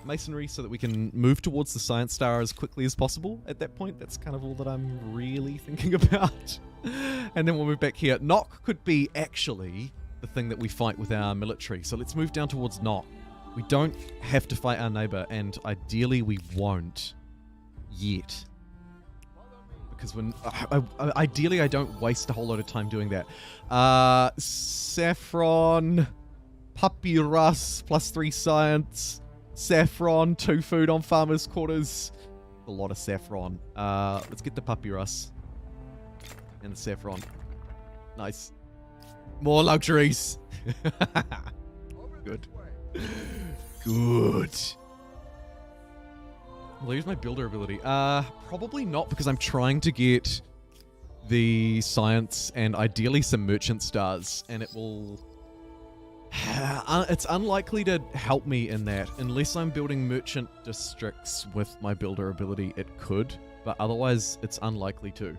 Speaker 1: Masonry so that we can move towards the Science Star as quickly as possible at that point. That's kind of all that I'm really thinking about. And then we'll move back here. Knock could be actually the thing that we fight with our military. So let's move down towards Knock. We don't have to fight our neighbor, and ideally we won't yet. Because when ideally I don't waste a whole lot of time doing that. Saffron, papyrus, +3 science, saffron, 2 food on farmers' quarters. A lot of saffron. Let's get the papyrus and the saffron. Nice. More luxuries. Good. Good. Will I use my builder ability? Probably not, because I'm trying to get the science and ideally some merchant stars, and it will... it's unlikely to help me in that. Unless I'm building merchant districts with my builder ability, it could, but otherwise it's unlikely to.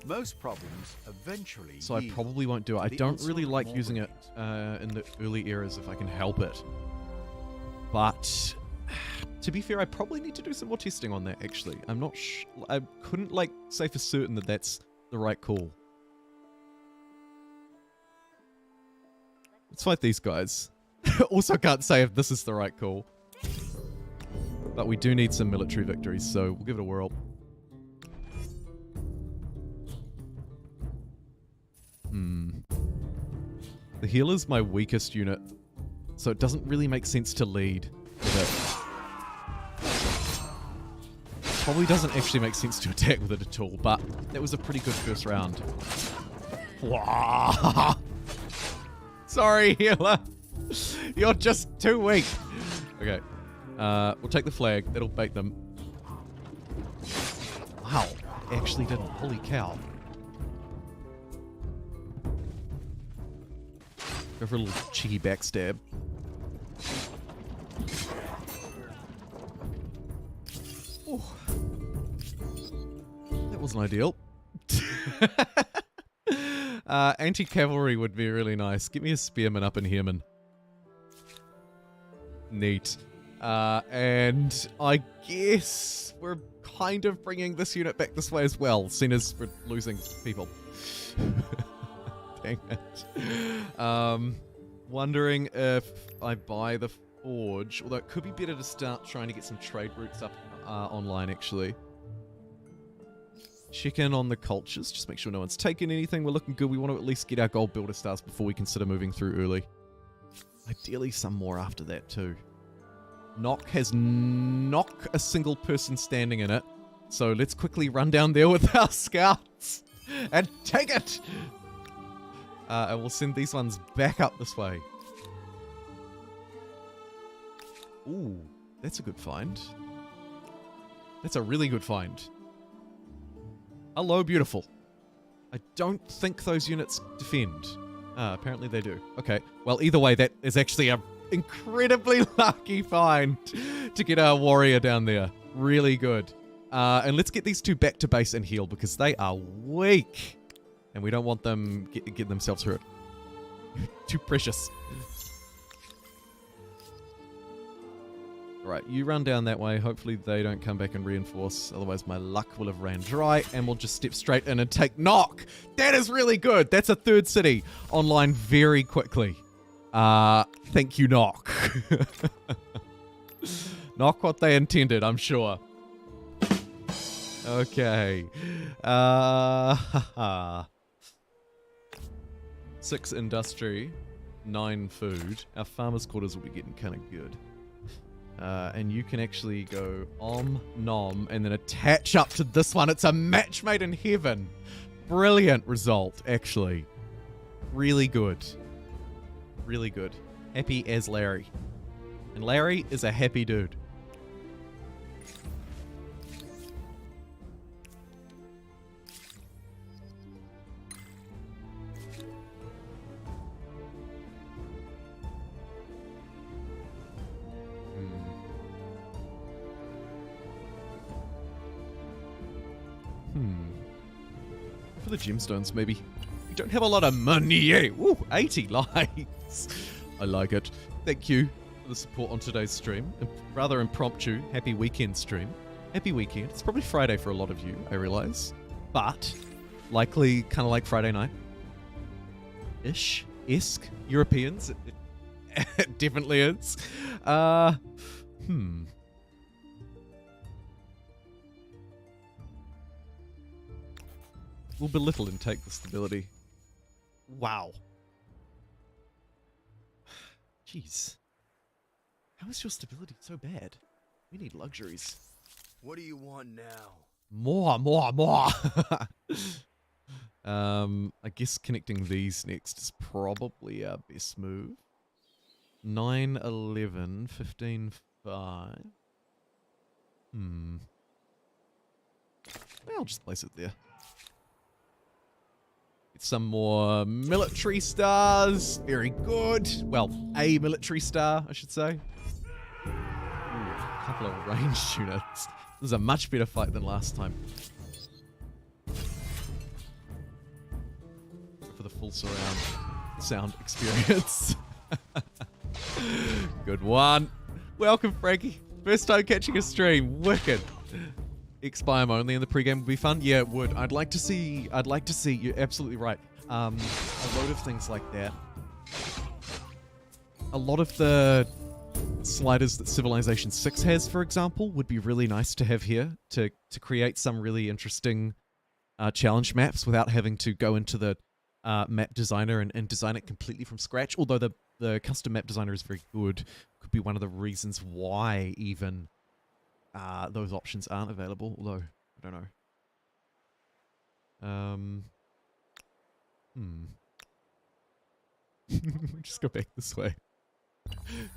Speaker 2: Most problems eventually
Speaker 1: So I probably won't do it. I don't really like using it in the early eras if I can help it. But to be fair, I probably need to do some more testing on that, actually. I'm not I couldn't, like, say for certain that that's the right call. Let's fight these guys. Also can't say if this is the right call. But we do need some military victories, so we'll give it a whirl. The healer's my weakest unit, so it doesn't really make sense to lead with it. Probably doesn't actually make sense to attack with it at all, but that was a pretty good first round. Wow. Sorry, healer. You're just too weak. Okay. We'll take the flag. That'll bait them. Wow. Actually didn't. Holy cow. Go for a little cheeky backstab. Ooh. That wasn't ideal. Anti-cavalry would be really nice. Get me a spearman up in here, man. Neat. And I guess we're kind of bringing this unit back this way as well, seeing as we're losing people. Dang it. Wondering if I buy the forge, although it could be better to start trying to get some trade routes up online, actually. Check in on the cultures, just make sure no one's taken anything. We're looking good. We want to at least get our gold builder stars before we consider moving through early. Ideally some more after that too. Knock has not a single person standing in it, so let's quickly run down there with our scouts and take it! And we'll send these ones back up this way. Ooh, that's a good find. That's a really good find. Hello, beautiful. I don't think those units defend. Apparently they do. Okay, well, either way, that is actually a incredibly lucky find to get our warrior down there. Really good. And let's get these two back to base and heal, because they are weak. And we don't want them get themselves hurt. Too precious. Right, you run down that way. Hopefully they don't come back and reinforce. Otherwise my luck will have ran dry. And we'll just step straight in and take Knock. That is really good. That's a third city online very quickly. Thank you, Knock. Not what they intended, I'm sure. Okay. 6 industry, 9 food. Our farmers' quarters will be getting kind of good. And you can actually go nom, and then attach up to this one. It's a match made in heaven. Brilliant result, actually. Really good. Really good. Happy as Larry. And Larry is a happy dude. for the gemstones, maybe. We don't have a lot of money. Ooh, 80 likes. I like it. Thank you for the support on today's stream. Rather impromptu, happy weekend stream. Happy weekend. It's probably Friday for a lot of you, I realize. But likely kind of like Friday night. Ish-esque Europeans. It definitely is. We'll belittle and take the stability. Wow. Jeez. How is your stability so bad? We need luxuries.
Speaker 4: What do you want now?
Speaker 1: More. I guess connecting these next is probably our best move. 9, 11, 15, 5. I'll just place it there. Get some more military stars. Very good. Well, a military star, I should say. Ooh, a couple of ranged units. This is a much better fight than last time. For the full surround sound experience. Good one. Welcome, Frankie. First time catching a stream. Wicked. X-Biome only in the pregame would be fun. Yeah, it would. I'd like to see. You're absolutely right. A load of things like that. A lot of the sliders that Civilization 6 has, for example, would be really nice to have here to create some really interesting challenge maps without having to go into the map designer and design it completely from scratch. Although the custom map designer is very good, could be one of the reasons why even those options aren't available. Although I don't know. Just go back this way.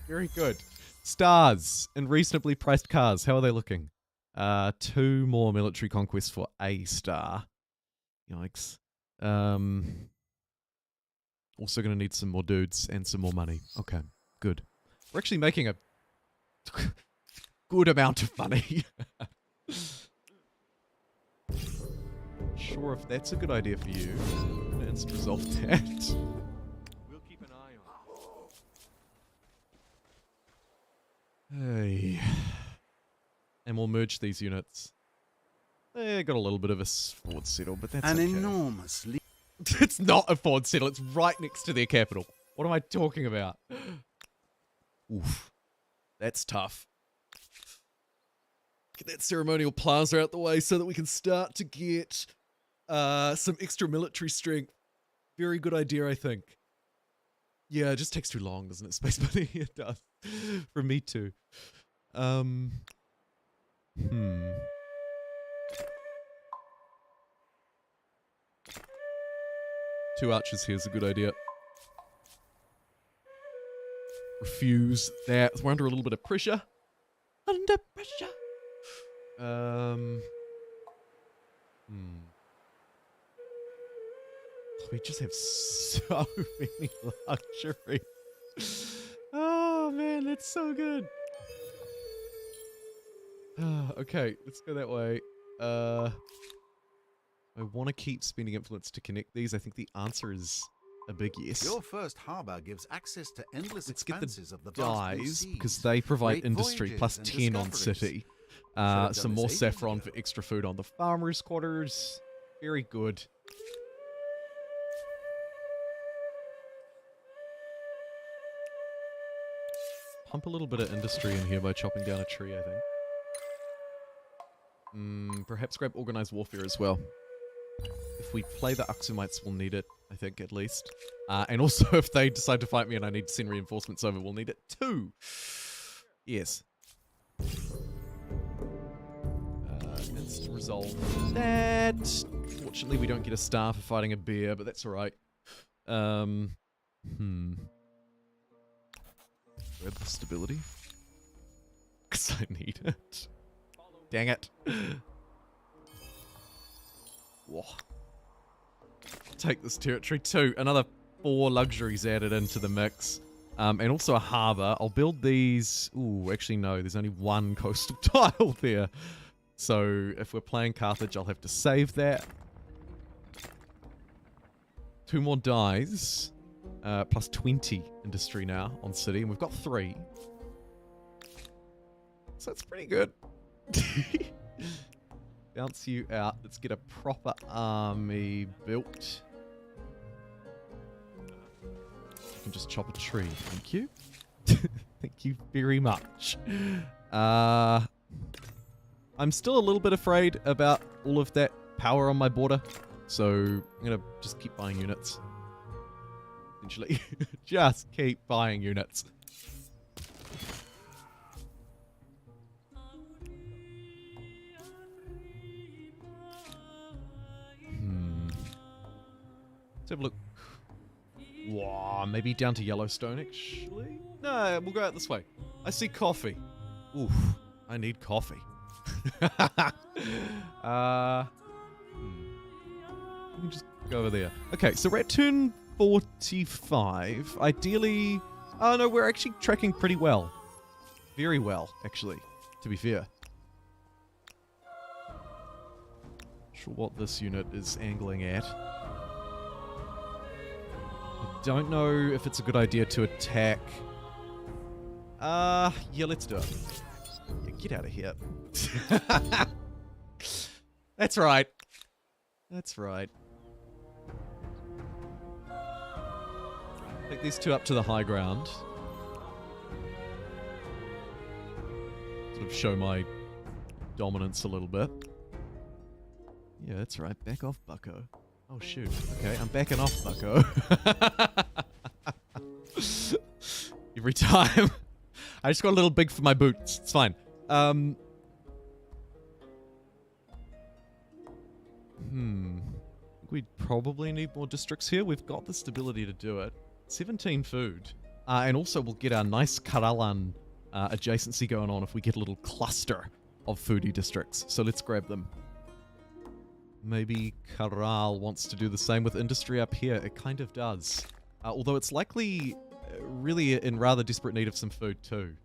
Speaker 1: Very good. Stars and reasonably priced cars. How are they looking? 2 more military conquests for a star. Yikes. Also going to need some more dudes and some more money. Okay, good. We're actually making a good amount of money. Sure if that's a good idea for you. I'm going to instant resolve that.
Speaker 3: We'll keep an eye on it.
Speaker 1: Hey. And we'll merge these units. They got a little bit of a fort settle, but that's
Speaker 2: An
Speaker 1: okay.
Speaker 2: enormous leap.
Speaker 1: It's not a fort settle. It's right next to their capital. What am I talking about? Oof. That's tough. Get that ceremonial plaza out the way so that we can start to get some extra military strength. Very good idea, I think. Yeah, it just takes too long, doesn't it, Space Bunny? It does. For me too. 2 archers here is a good idea. Refuse that. We're under a little bit of pressure. Under pressure. We just have so many luxuries. Oh man, that's so good. Okay, let's go that way. I want to keep spending influence to connect these. I think the answer is a big yes.
Speaker 2: Your first harbour gives access to endless
Speaker 1: Let's get
Speaker 2: expanses
Speaker 1: the
Speaker 2: of the vast blue
Speaker 1: dyes
Speaker 2: seas,
Speaker 1: because they provide
Speaker 2: great
Speaker 1: industry
Speaker 2: voyages
Speaker 1: plus
Speaker 2: and
Speaker 1: 10 on
Speaker 2: discoveries.
Speaker 1: city.
Speaker 2: Should have done
Speaker 1: Some more
Speaker 2: this ages
Speaker 1: saffron
Speaker 2: ago.
Speaker 1: for extra food on the farmers' quarters. Very good. Pump a little bit of industry in here by chopping down a tree, I think. Perhaps grab organized warfare as well. If we play the Aksumites, we'll need it, I think, at least. And also, if they decide to fight me and I need to send reinforcements over, we'll need it too. Yes. Let's resolve that. Fortunately, we don't get a star for fighting a bear, but that's alright. Grab the stability. Because I need it. Dang it. Whoa. Take this territory too. Another 4 luxuries added into the mix. And also a harbour. I'll build these... Ooh, actually no. There's only 1 coastal tile there. So if we're playing Carthage, I'll have to save that. 2 more dies. Plus 20 industry now on city, and we've got 3. So that's pretty good. Bounce you out. Let's get a proper army built. You can just chop a tree. Thank you. Thank you very much. I'm still a little bit afraid about all of that power on my border. So I'm going to just keep buying units. Essentially. Just keep buying units. Let's have a look. Wow, maybe down to Yellowstone, actually? No, we'll go out this way. I see coffee. Oof, I need coffee. We can just go over there. Okay, so we're at turn 45. Ideally... Oh, no, we're actually tracking pretty well. Very well, actually, to be fair. Not sure what this unit is angling at. I don't know if it's a good idea to attack. Yeah, let's do it. Yeah, get out of here. That's right. That's right. Take these 2 up to the high ground. Sort of show my dominance a little bit. Yeah, that's right. Back off, bucko. Oh, shoot. Okay, I'm backing off, bucko. Every time. I just got a little big for my boots. It's fine. We'd probably need more districts here. We've got the stability to do it. 17 food. And also we'll get our nice Caralan adjacency going on if we get a little cluster of foodie districts. So let's grab them. Maybe Caral wants to do the same with industry up here. It kind of does. Although it's likely really in rather desperate need of some food too.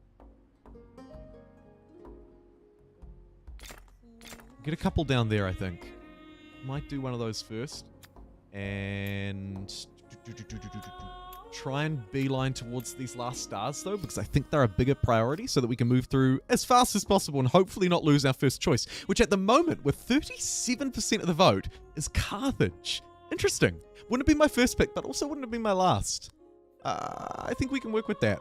Speaker 1: Get a couple down there, I think. Might do one of those first. And try and beeline towards these last stars, though, because I think they're a bigger priority so that we can move through as fast as possible and hopefully not lose our first choice, which at the moment, with 37% of the vote, is Carthage. Interesting. Wouldn't have been my first pick, but also wouldn't have been my last. I think we can work with that.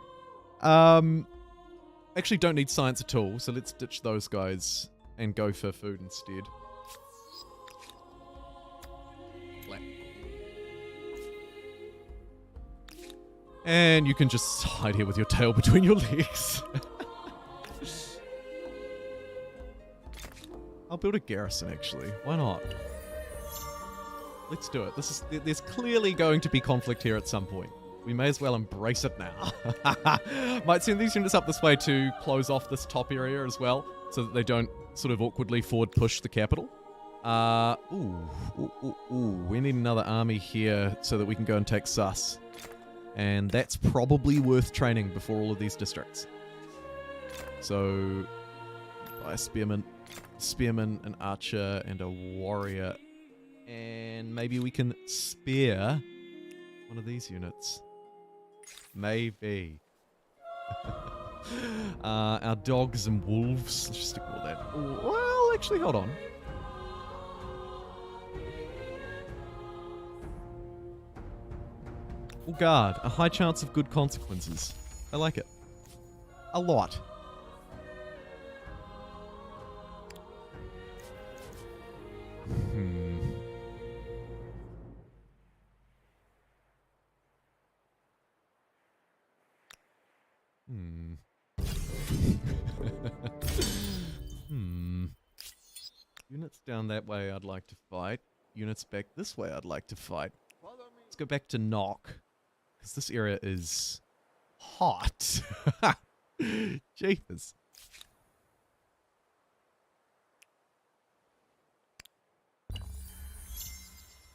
Speaker 1: Actually don't need science at all, so let's ditch those guys and go for food instead. And you can just hide here with your tail between your legs. I'll build a garrison, actually. Why not? Let's do it. There's clearly going to be conflict here at some point. We may as well embrace it now. Might send these units up this way to close off this top area as well, so that they don't sort of awkwardly forward push the capital. We need another army here so that we can go and take Sus. And that's probably worth training before all of these districts. So, buy a spearman, an archer, and a warrior. And maybe we can spare one of these units. Maybe. Our dogs and wolves. Let's just ignore that. Well, actually, hold on. Full guard. A high chance of good consequences. I like it. A lot. Units down that way I'd like to fight. Units back this way I'd like to fight. Let's go back to Knock. Because this area is hot. Jeepers.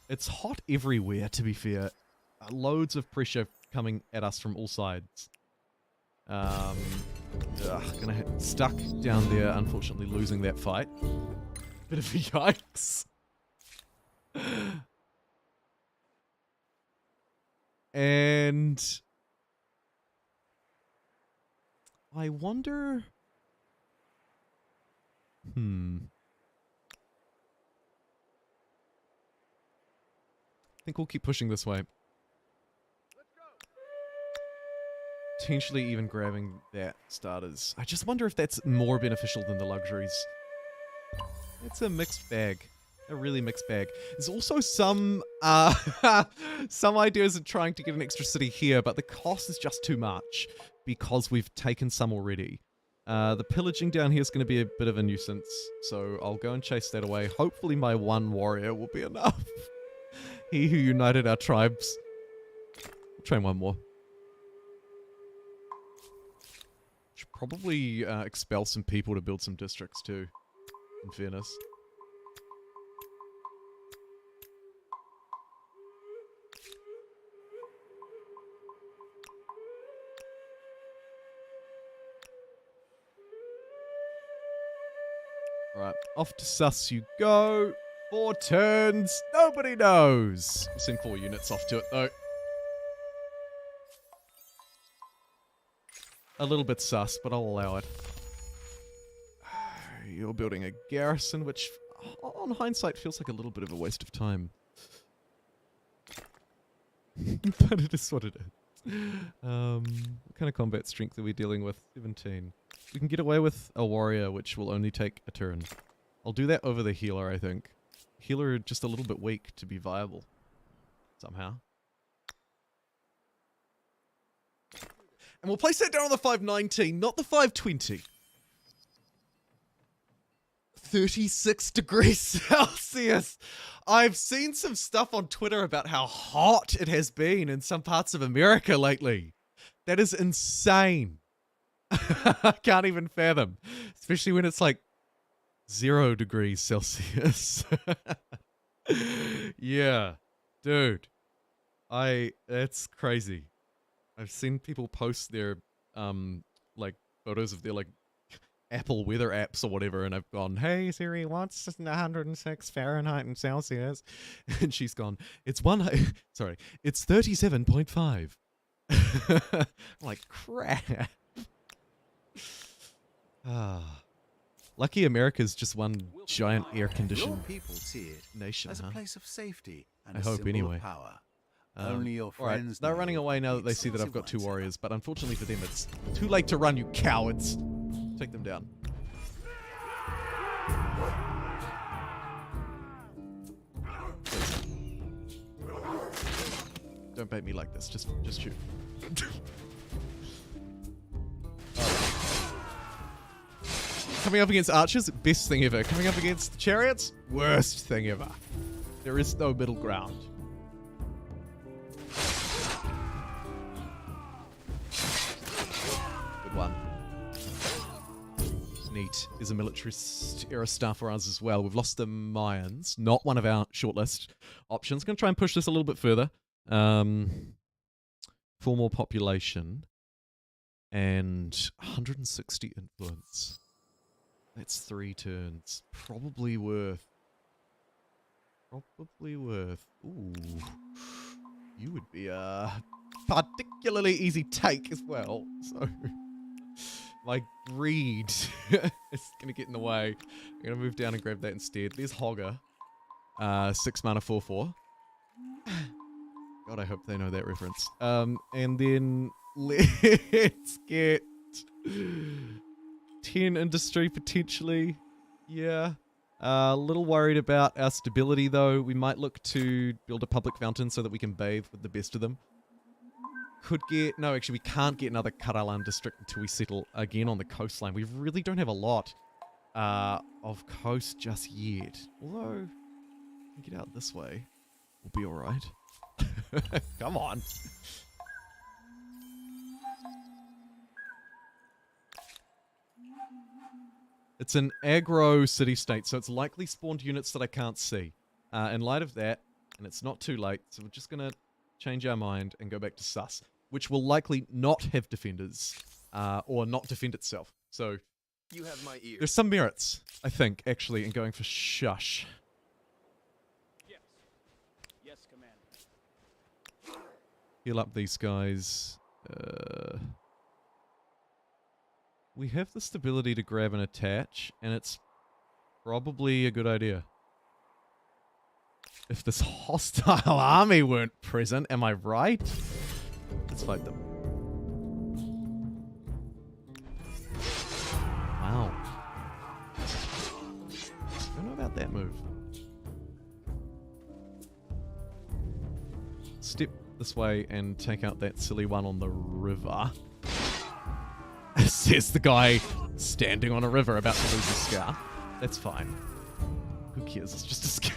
Speaker 1: It's hot everywhere, to be fair. Loads of pressure coming at us from all sides. Gonna get stuck down there, unfortunately losing that fight. Bit of a yikes. And I wonder... I think we'll keep pushing this way. Potentially even grabbing that starters. I just wonder if that's more beneficial than the luxuries. It's a mixed bag. A really mixed bag. There's also some some ideas of trying to get an extra city here, but the cost is just too much because we've taken some already. The pillaging down here is going to be a bit of a nuisance, so I'll go and chase that away. Hopefully my one warrior will be enough. He who united our tribes. We'll train one more. Should probably expel some people to build some districts too, in fairness. Alright, off to sus you go. 4 turns. Nobody knows. We'll send 4 units off to it though. A little bit sus, but I'll allow it. You're building a garrison, which on hindsight feels like a little bit of a waste of time. But it is what it is. What kind of combat strength are we dealing with? 17. We can get away with a warrior, which will only take a turn. I'll do that over the healer, I think. Healer just a little bit weak to be viable. Somehow. And we'll place that down on the 519, not the 520. 36 degrees Celsius. I've seen some stuff on Twitter about how hot it has been in some parts of America lately. That is insane. I can't even fathom. Especially when it's like 0 degrees Celsius. Yeah. Dude. That's crazy. I've seen people post their, like, photos of their, like, Apple weather apps or whatever, and I've gone, hey Siri, what's 106 Fahrenheit and Celsius? And she's gone, it's 37.5. I'm like, crap. Lucky America's just one giant air-conditioned nation,
Speaker 2: as
Speaker 1: huh?
Speaker 2: a place of safety and
Speaker 1: I
Speaker 2: a
Speaker 1: hope
Speaker 2: symbol
Speaker 1: anyway.
Speaker 2: of power. Only your
Speaker 1: Alright,
Speaker 2: friends
Speaker 1: they're
Speaker 2: know
Speaker 1: running away now that they see that I've got 2 warriors, but unfortunately for them it's too late to run, you cowards. Take them down. Don't bait me like this, just shoot. Coming up against archers, best thing ever. Coming up against chariots, worst thing ever. There is no middle ground. Good one. Neat. There's a militarist era staff for us as well. We've lost the Mayans, not one of our shortlist options. Going to try and push this a little bit further. 4 more population and 160 influence. That's 3 turns. Probably worth. Ooh. You would be a particularly easy take as well. So my greed is going to get in the way. I'm going to move down and grab that instead. There's Hogger. 6 mana 4/4. God, I hope they know that reference. And then let's get 10 industry potentially. Yeah. A little worried about our stability though. We might look to build a public fountain so that we can bathe with the best of them. Could get... No, actually we can't get another Caralan district until we settle again on the coastline. We really don't have a lot of coast just yet. Although, if we get out this way, we'll be alright. Come on. It's an aggro city-state, so it's likely spawned units that I can't see. In light of that, and it's not too late, so we're just going to change our mind and go back to sus, which will likely not have defenders, or not defend itself. So,
Speaker 4: You have my ear.
Speaker 1: there's some merits, I think, actually, in going for shush.
Speaker 5: Yes. Yes, Commander.
Speaker 1: heal up these guys. We have the stability to grab and attach, and it's probably a good idea. If this hostile army weren't present, am I right? Let's fight them. Wow. Don't know about that move. Step this way and take out that silly one on the river. Says the guy standing on a river about to lose his scout. That's fine. Who cares? It's just a scout.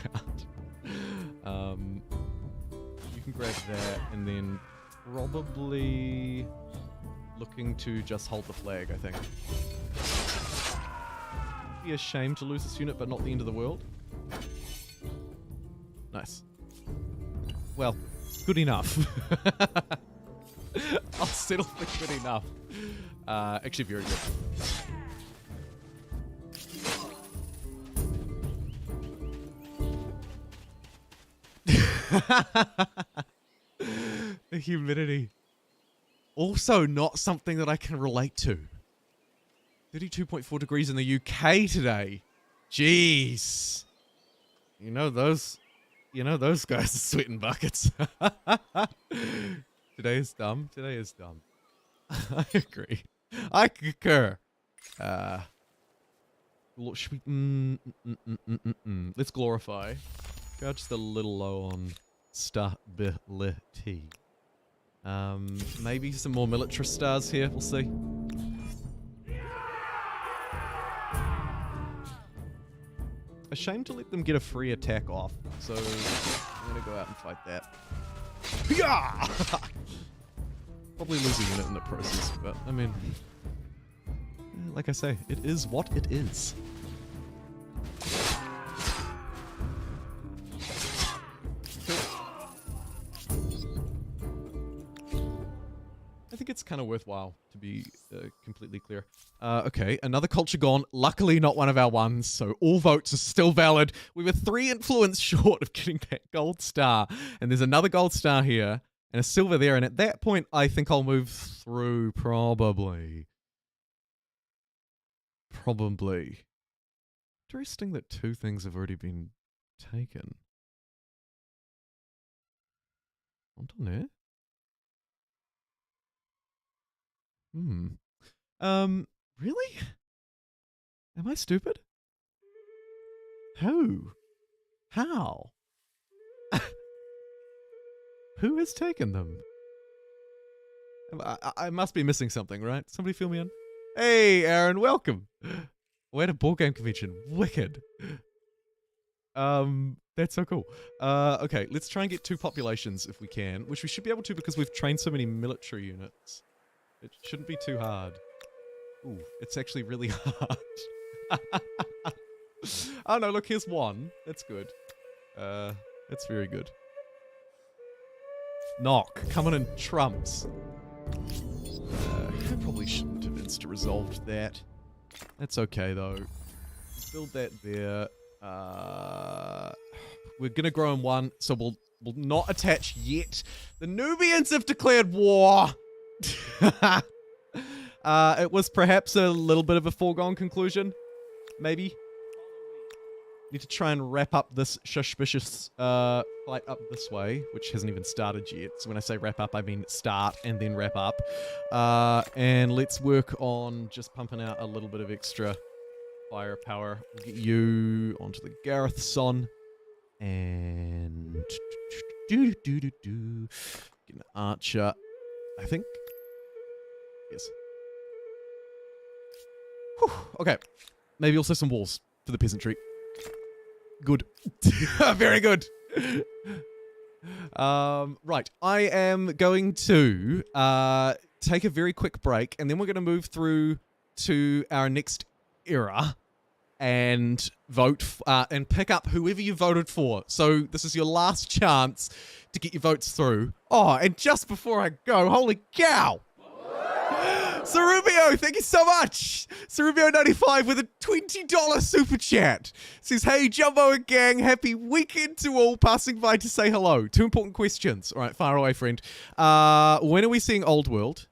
Speaker 1: You can grab that and then probably looking to just hold the flag, I think. It'd be a shame to lose this unit, but not the end of the world. Nice. Well, good enough. I'll settle for good enough. Actually, very good. The humidity. Also not something that I can relate to. 32.4 degrees in the UK today. Jeez. You know those guys are sweating buckets. Today is dumb. Today is dumb. I agree. I concur. Should we, let's glorify. Go just a little low on stability. Maybe some more military stars here. We'll see. A shame to let them get a free attack off. So I'm gonna go out and fight that. Yeah! Probably lose a unit in the process, but I mean, like I say, it is what it is. I think it's kind of worthwhile to be completely clear. Okay, another culture gone. Luckily not one of our ones, so all votes are still valid. We were 3 influence short of getting that gold star. And there's another gold star here, and a silver there, and at that point I think I'll move through, probably. Probably. Interesting that 2 things have already been taken. Hold on there. Really? Am I stupid? Who? How? Who has taken them? I must be missing something, right? Somebody fill me in. Hey, Aaron, welcome. We're at a board game convention. Wicked. That's so cool. Okay, let's try and get 2 populations if we can, which we should be able to because we've trained so many military units. It shouldn't be too hard. Ooh, it's actually really hard. Oh no, look, here's 1. That's good. That's very good. Knock, coming in trumps. I probably shouldn't have insta-resolved that. That's okay though. Build that there. We're gonna grow in 1, so we'll not attach yet. The Nubians have declared war! It was perhaps a little bit of a foregone conclusion. Maybe. Need to try and wrap up this suspicious fight up this way, which hasn't even started yet. So when I say wrap up, I mean start and then wrap up. And let's work on just pumping out a little bit of extra firepower. We'll get you onto the Garethson. And get an archer, I think. Yes. Whew, okay. Maybe also some walls for the peasantry. Good. Very good. Right. I am going to take a very quick break, and then we're going to move through to our next era and vote and pick up whoever you voted for. So this is your last chance to get your votes through. Oh, and just before I go, holy cow! Cerubio, thank you so much. Cerubio95 with a $20 super chat. Says, hey, Jumbo and gang, happy weekend to all. Passing by to say hello. 2 important questions. All right, far away, friend. When are we seeing Old World?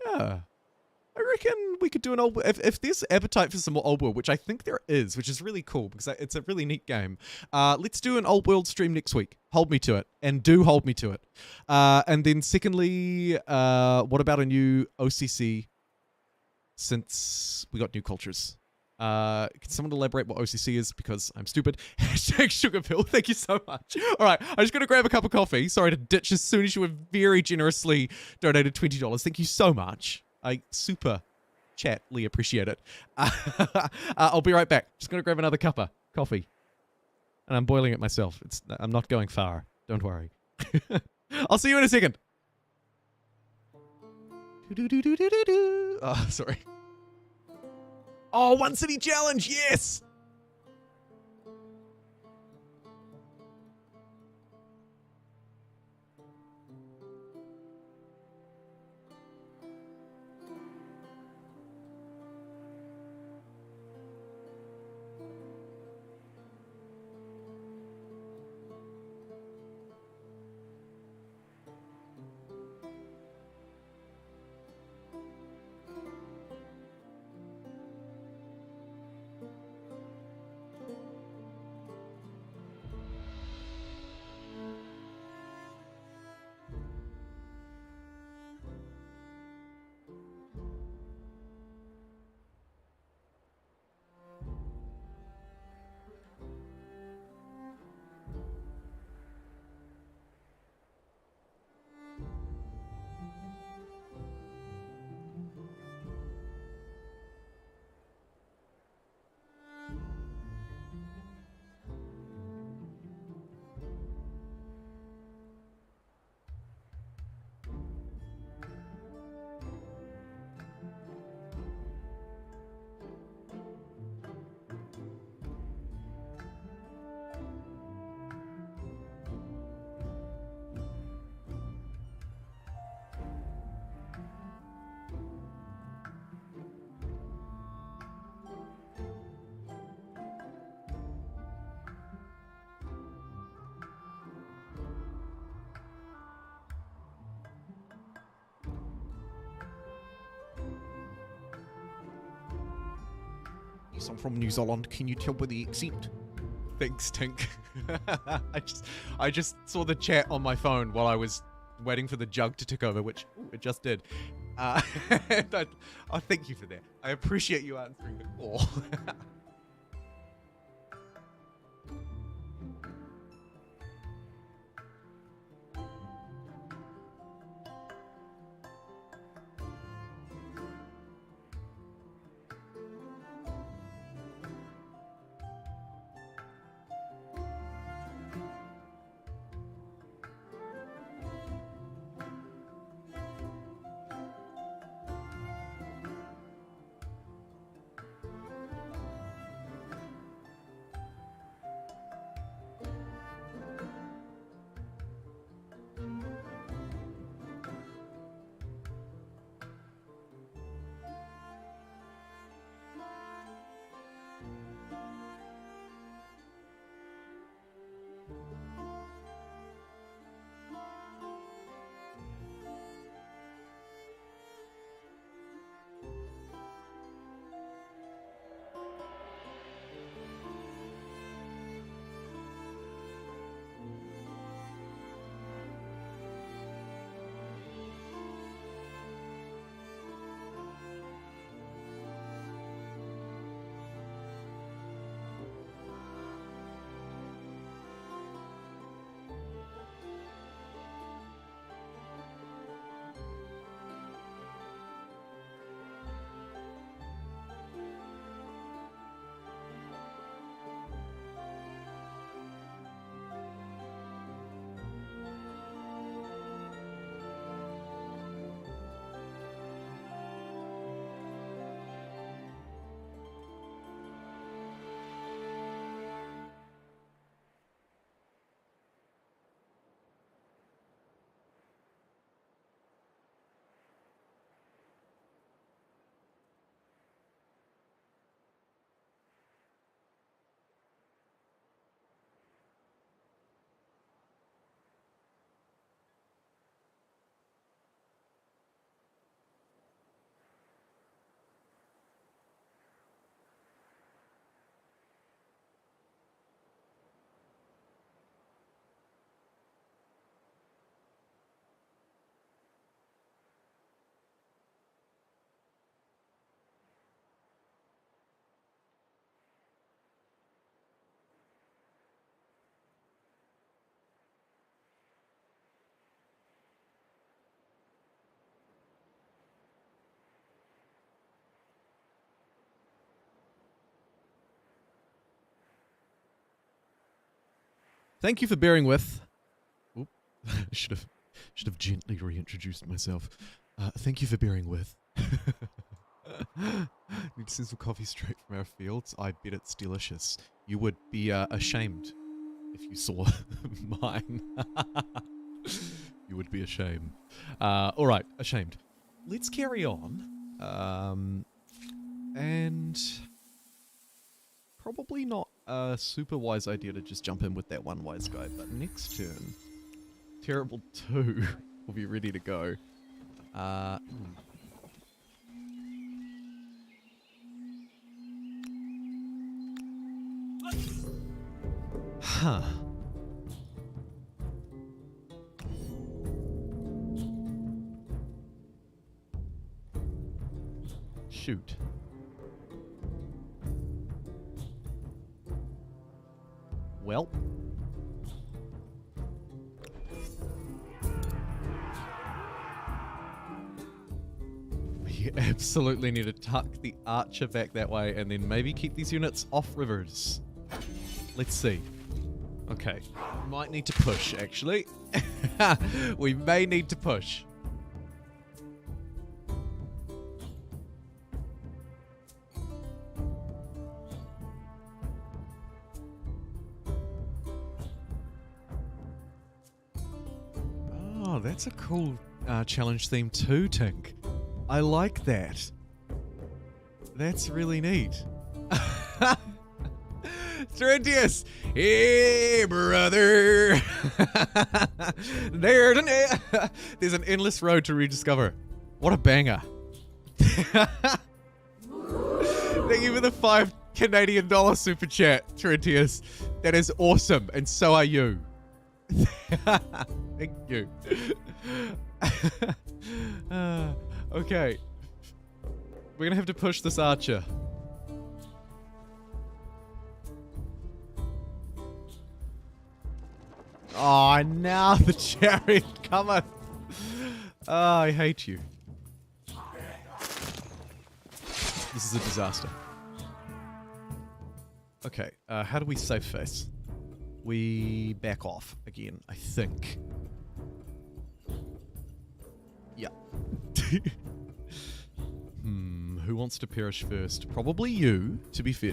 Speaker 1: Yeah. I reckon we could do an old world. If there's appetite for some more old world, which I think there is, which is really cool because it's a really neat game. Let's do an old world stream next week. Hold me to it, and do hold me to it. And then secondly, what about a new OCC? Since we got new cultures, can someone elaborate what OCC is? Because I'm stupid. Hashtag sugar pill. Thank you so much. All right, I just got to grab a cup of coffee. Sorry to ditch as soon as you have very generously donated $20. Thank you so much. I super chatly appreciate it. I'll be right back. Just gonna grab another cup of coffee. And I'm boiling it myself. I'm not going far. Don't worry. I'll see you in a second. Oh, sorry. Oh, one city challenge. Yes. I'm from New Zealand. Can you tell by the accent? Thanks, Tink. I just saw the chat on my phone while I was waiting for the jug to tick over, which it just did. And thank you for that. I appreciate you answering the call. Thank you for bearing with. Oop. should have gently reintroduced myself. Thank you for bearing with. Need to send some coffee straight from our fields. I bet it's delicious. You would be ashamed if you saw mine. You would be ashamed. All right, ashamed. Let's carry on. And probably not a super wise idea to just jump in with that one wise guy, but next turn, Terrible 2 will be ready to go. Huh. Shoot. Well. We absolutely need to tuck the archer back that way and then maybe keep these units off rivers. Let's see. Okay. Might need to push, actually. We may need to push. Oh, that's a cool challenge theme too, Tink. I like that. That's really neat. Terentius! Hey, brother! There's an endless road to rediscover. What a banger. Thank you for the $5 Canadian super chat, Terentius. That is awesome, and so are you. Thank you. Okay. We're gonna have to push this archer. Oh, now the chariot cometh. Oh, I hate you. This is a disaster. Okay, how do we safe face? We back off again, I think. Yeah. Who wants to perish first? Probably you, to be fair.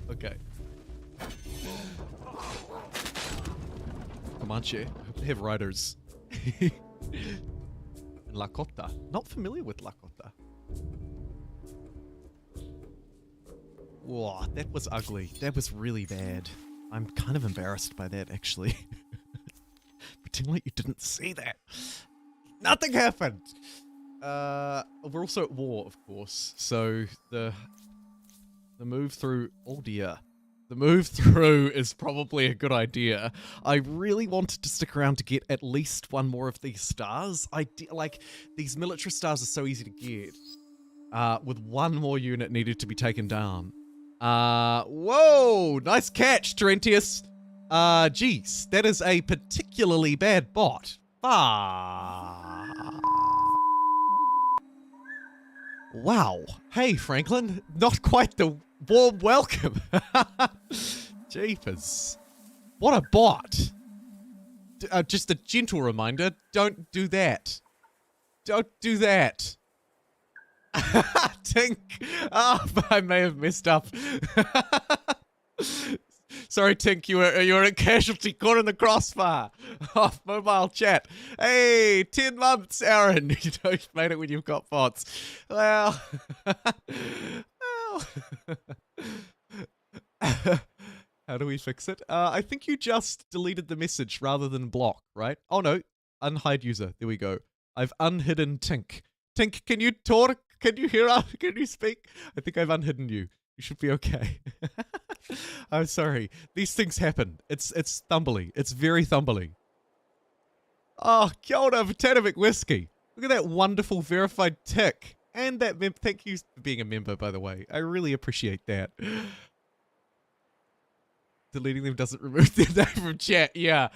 Speaker 1: Okay. Comanche. Have riders. Lakota. Not familiar with Lakota. Whoa, that was ugly. That was really bad. I'm kind of embarrassed by that, actually. Pretend like you didn't see that. Nothing happened! We're also at war, of course. So, the move through... Oh dear. The move through is probably a good idea. I really wanted to stick around to get at least one more of these stars. Like, these military stars are so easy to get. With one more unit needed to be taken down. Whoa! Nice catch, Terentius. Geez, that is a particularly bad bot. Wow. Hey, Franklin. Not quite the warm welcome. Jeepers. What a bot. Just a gentle reminder, don't do that. Don't do that. Tink. Oh, I may have messed up. Sorry, Tink, you were a casualty caught in the crossfire. Off mobile chat. Hey, 10 months, Aaron. You know you've made it when you've got bots. Well. How do we fix it? I think you just deleted the message rather than block, right? Oh no, unhide user. There we go. I've unhidden Tink. Tink, can you talk? Can you hear us? Can you speak? I think I've unhidden you. You should be okay. I'm sorry. These things happen. It's thumbly. It's very thumbly. Oh, kia ora, Botanic Whiskey. Look at that wonderful verified tick. And that thank you for being a member, by the way. I really appreciate that. Deleting them doesn't remove their name from chat. Yeah.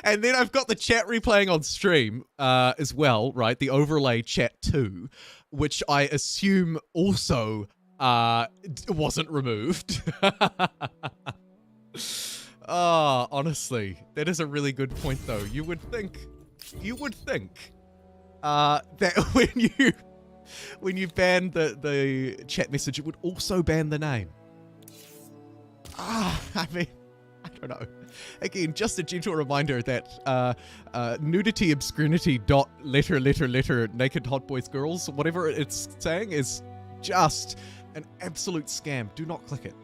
Speaker 1: And then I've got the chat replaying on stream as well, right? The overlay chat 2, which I assume also wasn't removed. Oh, honestly, that is a really good point, though. You would think that when you ban the chat message, it would also ban the name. I mean, I don't know. Again, just a gentle reminder that nudity, obscurity, dot, letter, naked hot boys, girls, whatever it's saying is just an absolute scam. Do not click it.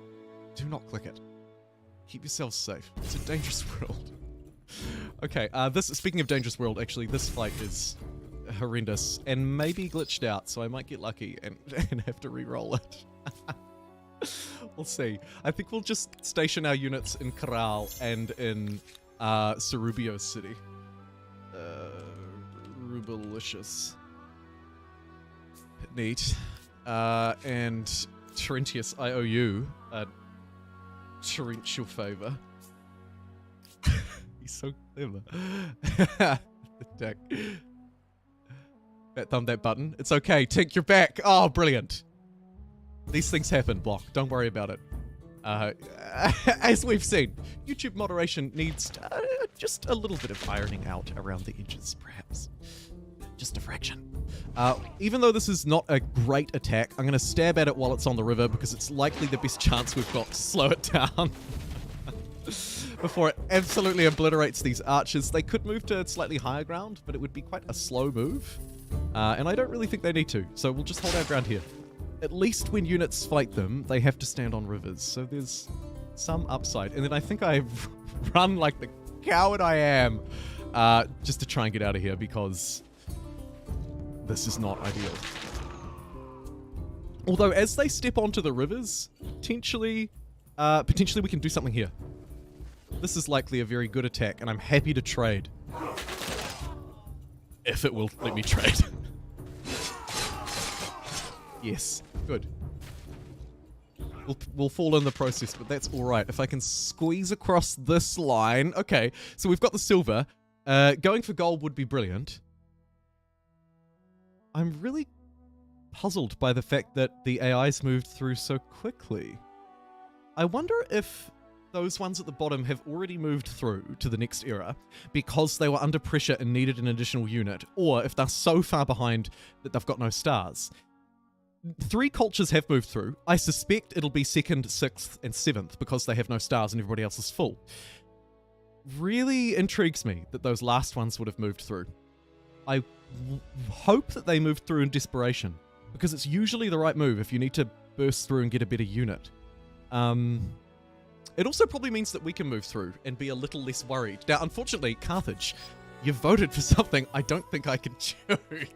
Speaker 1: Do not click it. Keep yourselves safe. It's a dangerous world. Okay, speaking of dangerous world, actually, this fight is horrendous and maybe glitched out, so I might get lucky and have to re-roll it. We'll see. I think we'll just station our units in Caral and in Cerubio City. Rubalicious. Neat. And Terentius IOU. Torrential favor. He's so clever. That thumb, that button. It's okay. Tink, you're back. Oh, brilliant. These things happen, Block. Don't worry about it. As we've seen, YouTube moderation needs just a little bit of ironing out around the edges, perhaps. Just a fraction. Even though this is not a great attack, I'm going to stab at it while it's on the river because it's likely the best chance we've got to slow it down. Before it absolutely obliterates these archers. They could move to slightly higher ground, but it would be quite a slow move. And I don't really think they need to, so we'll just hold our ground here. At least when units fight them, they have to stand on rivers, so there's some upside. And then I think I've run like the coward I am, just to try and get out of here because this is not ideal. Although as they step onto the rivers, potentially we can do something here. This is likely a very good attack, and I'm happy to trade. If it will let me trade. Yes, good. We'll fall in the process, but that's alright. If I can squeeze across this line... Okay, so we've got the silver. Going for gold would be brilliant. I'm really puzzled by the fact that the AI's moved through so quickly. I wonder if those ones at the bottom have already moved through to the next era because they were under pressure and needed an additional unit, or if they're so far behind that they've got no stars. 3 cultures have moved through. I suspect it'll be 2nd, 6th, and 7th because they have no stars and everybody else is full. Really intrigues me that those last ones would have moved through. I hope that they moved through in desperation because it's usually the right move if you need to burst through and get a better unit. It also probably means that we can move through and be a little less worried. Now, unfortunately, Carthage, you voted for something I don't think I can choose.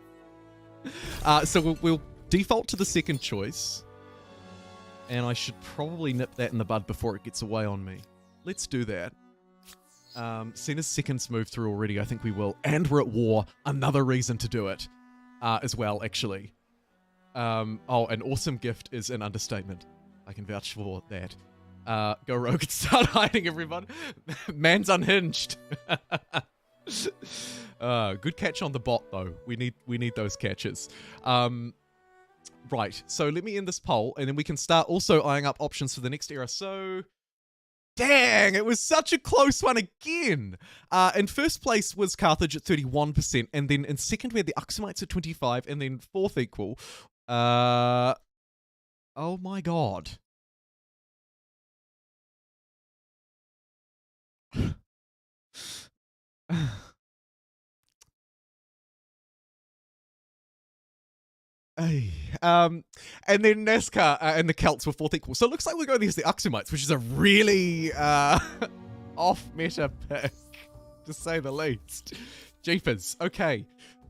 Speaker 1: So we'll default to the second choice. And I should probably nip that in the bud before it gets away on me. Let's do that. Seeing as seconds move through already, I think we will. And we're at war. Another reason to do it as well, actually. Oh, an awesome gift is an understatement. I can vouch for that. Go rogue and start hiding, everyone. Man's unhinged. Good catch on the bot, though. We need those catches. Right, so let me end this poll, and then we can start also eyeing up options for the next era. So, dang, it was such a close one again. In first place was Carthage at 31%, and then in second we had the Axumites at 25%, and then fourth equal. Oh my god. And then Nazca and the Celts were fourth equal. So it looks like we're going against the Axumites, which is a really off-meta pick, to say the least. Jeepers. Okay.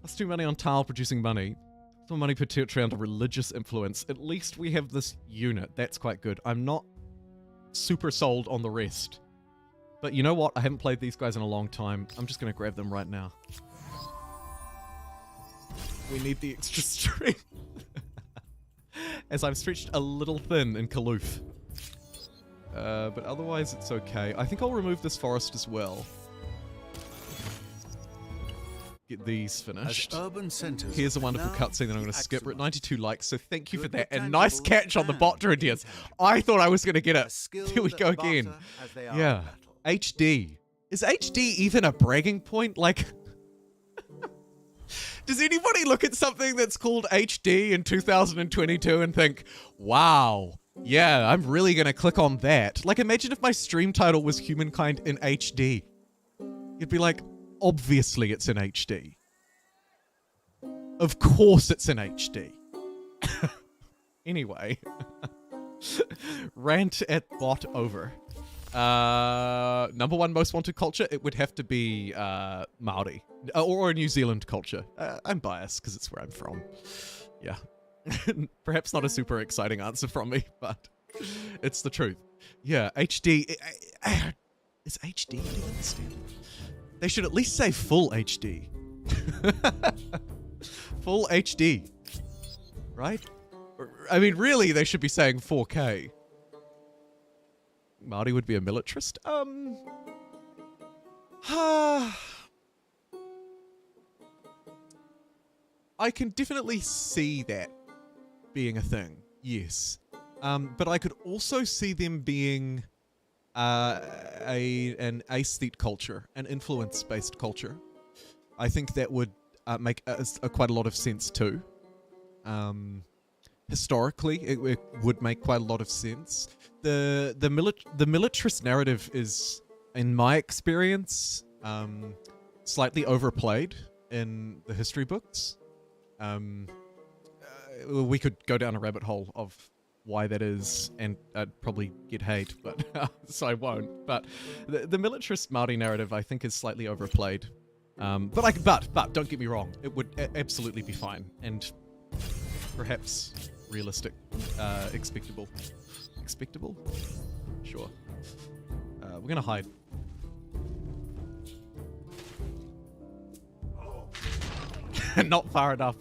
Speaker 1: +2 money on tile producing money. +1 money per territory under religious influence. At least we have this unit. That's quite good. I'm not super sold on the rest. But you know what? I haven't played these guys in a long time. I'm just going to grab them right now. We need the extra strength. As I'm stretched a little thin in Kaloof. But otherwise it's okay. I think I'll remove this forest as well. Get these finished.
Speaker 2: Urban centers
Speaker 1: Here's a wonderful
Speaker 2: now
Speaker 1: cutscene that I'm going to
Speaker 2: the
Speaker 1: skip. We're at 92 likes, so thank you for
Speaker 2: Good
Speaker 1: that. And
Speaker 2: with
Speaker 1: nice
Speaker 2: tangible
Speaker 1: catch on the
Speaker 2: and
Speaker 1: bot, Duridias. I thought I was going to get it.
Speaker 2: skilled
Speaker 1: Here we go
Speaker 2: at
Speaker 1: again.
Speaker 2: barter as they are
Speaker 1: Yeah.
Speaker 2: in battle.
Speaker 1: HD. Is HD even a bragging point? Like, does anybody look at something that's called HD in 2022 and think, wow, yeah, I'm really going to click on that? Like, imagine if my stream title was Humankind in HD. You'd be like, obviously it's in HD. Of course it's in HD. Anyway. Rant at bot over. Number one most wanted culture, it would have to be Maori. Or New Zealand culture. I'm biased because it's where I'm from. Yeah. Perhaps not a super exciting answer from me, but it's the truth. Yeah, HD. Is HD even the standard? They should at least say full HD. Full HD. Right? I mean, really, they should be saying 4K. Māori would be a militarist? I can definitely see that being a thing, yes. But I could also see them being an aesthete culture, an influence-based culture. I think that would make quite a lot of sense too. Historically, it would make quite a lot of sense. The militarist narrative is, in my experience, slightly overplayed in the history books. We could go down a rabbit hole of why that is, and I'd probably get hate, but so I won't. But the militarist Māori narrative, I think, is slightly overplayed. But don't get me wrong, it would absolutely be fine, and perhaps realistic, expectable. Expectable? Sure. We're gonna hide. Not far enough.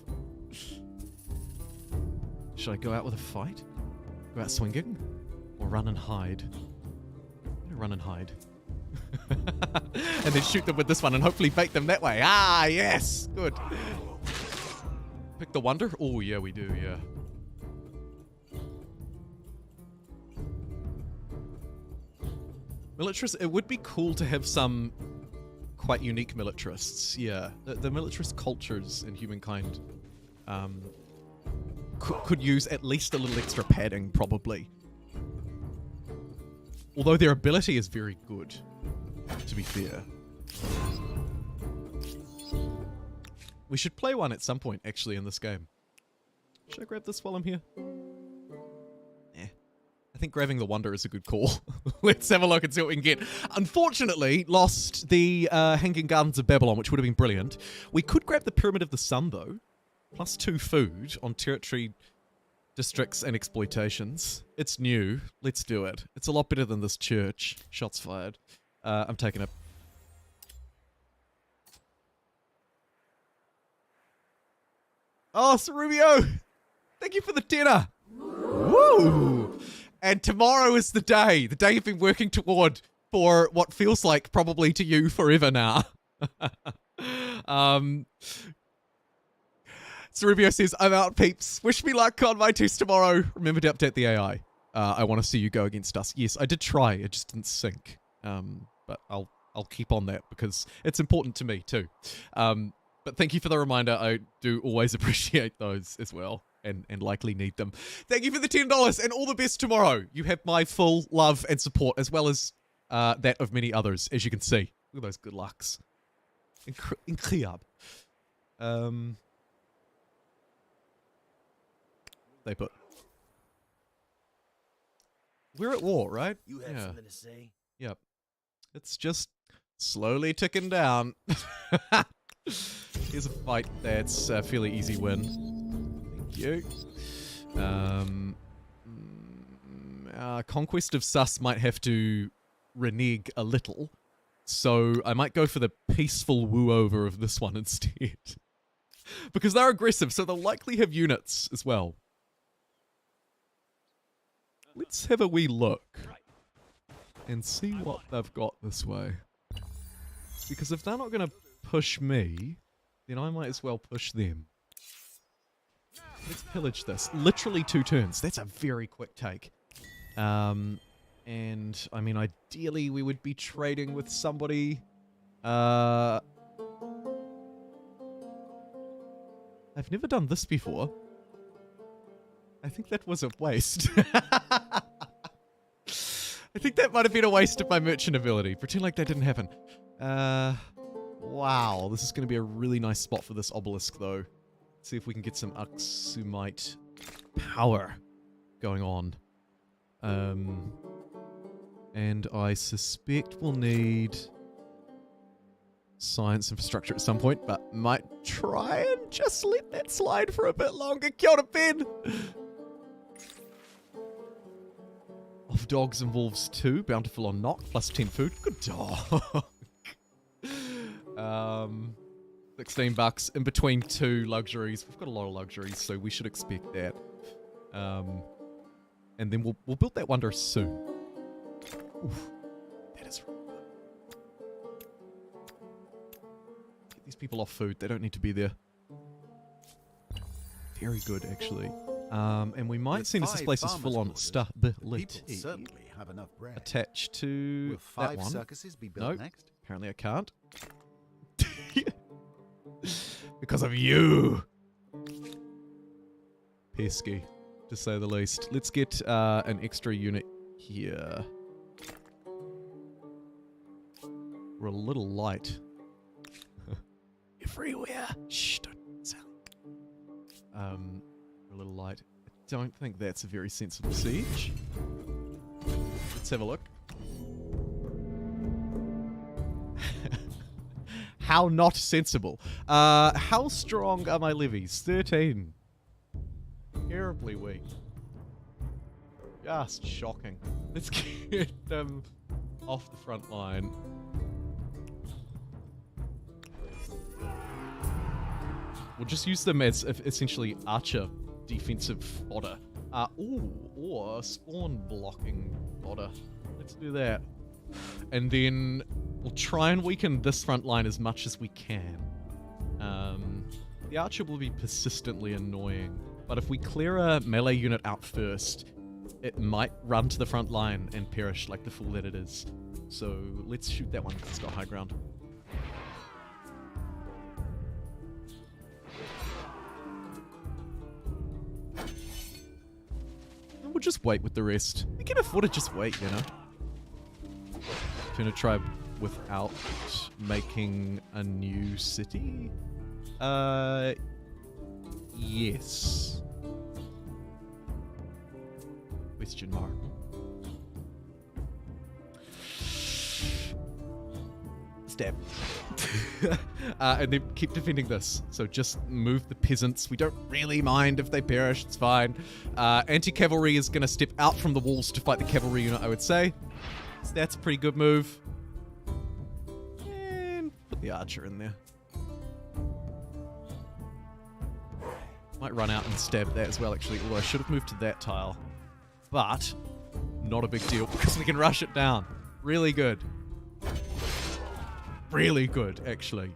Speaker 1: Should I go out with a fight? Go out swinging? Or run and hide? I'm gonna run and hide. And then shoot them with this one and hopefully bait them that way. Ah, yes! Good. Pick the wonder? Oh, yeah, we do, yeah. Militarists, it would be cool to have some quite unique militarists, yeah. The militarist cultures in Humankind could use at least a little extra padding, probably. Although their ability is very good, to be fair. We should play one at some point, actually, in this game. Should I grab this while I'm here? I think grabbing the wonder is a good call. Let's have a look and see what we can get. Unfortunately, lost the Hanging Gardens of Babylon, which would have been brilliant. We could grab the Pyramid of the Sun, though. +2 food on territory, districts, and exploitations. It's new. Let's do it. It's a lot better than this church. Shots fired. I'm taking it. Oh, Cerubio! Thank you for the dinner! Woo! And tomorrow is the day you've been working toward for what feels like probably to you forever now. Cerubio says, I'm out, peeps. Wish me luck on my test tomorrow. Remember to update the AI. I want to see you go against us. Yes, I did try. It just didn't sync. But I'll keep on that because it's important to me too. But thank you for the reminder. I do always appreciate those as well. And likely need them. Thank you for the $10 and all the best tomorrow. You have my full love and support as well as that of many others, as you can see. Look at those good lucks. Incroyable. They put. We're at war, right?
Speaker 4: You have something to say?
Speaker 1: Yep. It's just slowly ticking down. Here's a fight that's a fairly easy win. You. Conquest of Sus might have to renege a little, so I might go for the peaceful woo-over of this one instead. Because they're aggressive, so they'll likely have units as well. Let's have a wee look. and see what they've got this way. Because if they're not going to push me, then I might as well push them. Let's pillage this. Literally 2 turns. That's a very quick take. And, I mean, ideally we would be trading with somebody. I've never done this before. I think that was a waste. I think that might have been a waste of my merchant ability. Pretend like that didn't happen. Wow, this is going to be a really nice spot for this obelisk, though. See if we can get some Aksumite power going on. And I suspect we'll need science infrastructure at some point, but might try and just let that slide for a bit longer. Kia ora, Ben! Of dogs and wolves too, bountiful on knock, plus 10 food. Good dog. 16 bucks in between 2 luxuries. We've got a lot of luxuries, so we should expect that. And then we'll build that wonder soon. Oof, that is really good. Get these people off food. They don't need to be there. Very good, actually. And we might see this place is full on stability.
Speaker 2: Certainly have enough bread.
Speaker 1: Attached to
Speaker 2: Will
Speaker 1: that
Speaker 2: 5
Speaker 1: one.
Speaker 2: circuses be built
Speaker 1: Nope.
Speaker 2: next?
Speaker 1: Apparently I can't. Because of you. Pesky, to say the least. Let's get an extra unit here. We're a little light. Everywhere. Shh, don't sound. We're a little light. I don't think that's a very sensible siege. Let's have a look. How not sensible. How strong are my levies? 13. Terribly weak. Just shocking. Let's get them off the front line. We'll just use them as essentially archer defensive fodder. Or spawn blocking fodder. Let's do that. And then we'll try and weaken this front line as much as we can. The archer will be persistently annoying, but if we clear a melee unit out first, it might run to the front line and perish like the fool that it is. So let's shoot that one because it's got high ground. And we'll just wait with the rest. We can afford to just wait, you know? Turn a tribe without making a new city? Yes. Question mark. Stab. And then keep defending this. So just move the peasants. We don't really mind if they perish, it's fine. Anti-cavalry is going to step out from the walls to fight the cavalry unit, I would say. So that's a pretty good move. And put the archer in there. Might run out and stab that as well, actually. Although I should have moved to that tile. But, not a big deal, because we can rush it down. Really good. Really good, actually.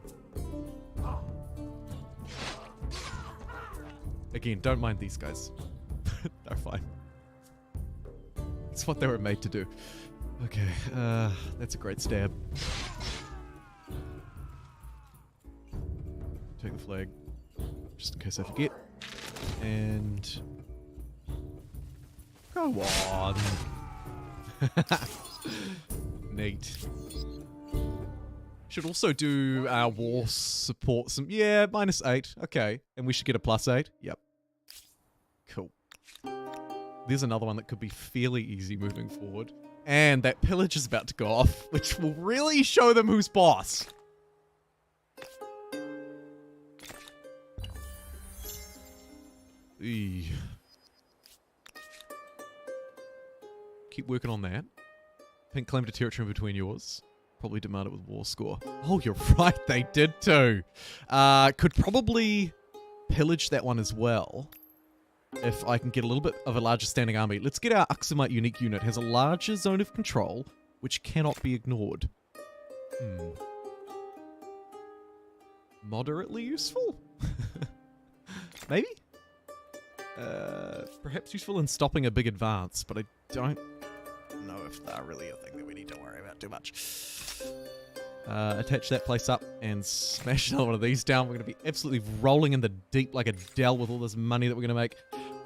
Speaker 1: Again, don't mind these guys. They're fine. It's what they were made to do. Okay, that's a great stab. Take the flag, just in case I forget. And go on. Neat. Should also do our war support. Some -8. Okay, and we should get a +8. Yep. Cool. There's another one that could be fairly easy moving forward. And that pillage is about to go off, which will really show them who's boss. Eey. Keep working on that. Pink claimed a territory in between yours. Probably demand it with war score. Oh, you're right, they did too. Could probably pillage that one as well. If I can get a little bit of a larger standing army. Let's get our Aksumite unique unit. Has a larger zone of control. which cannot be ignored. Moderately useful? Maybe? Perhaps useful in stopping a big advance, but I don't know if they're really a thing that we need to worry about too much. Attach that place up and smash another one of these down. We're going to be absolutely rolling in the deep like a dell with all this money that we're going to make.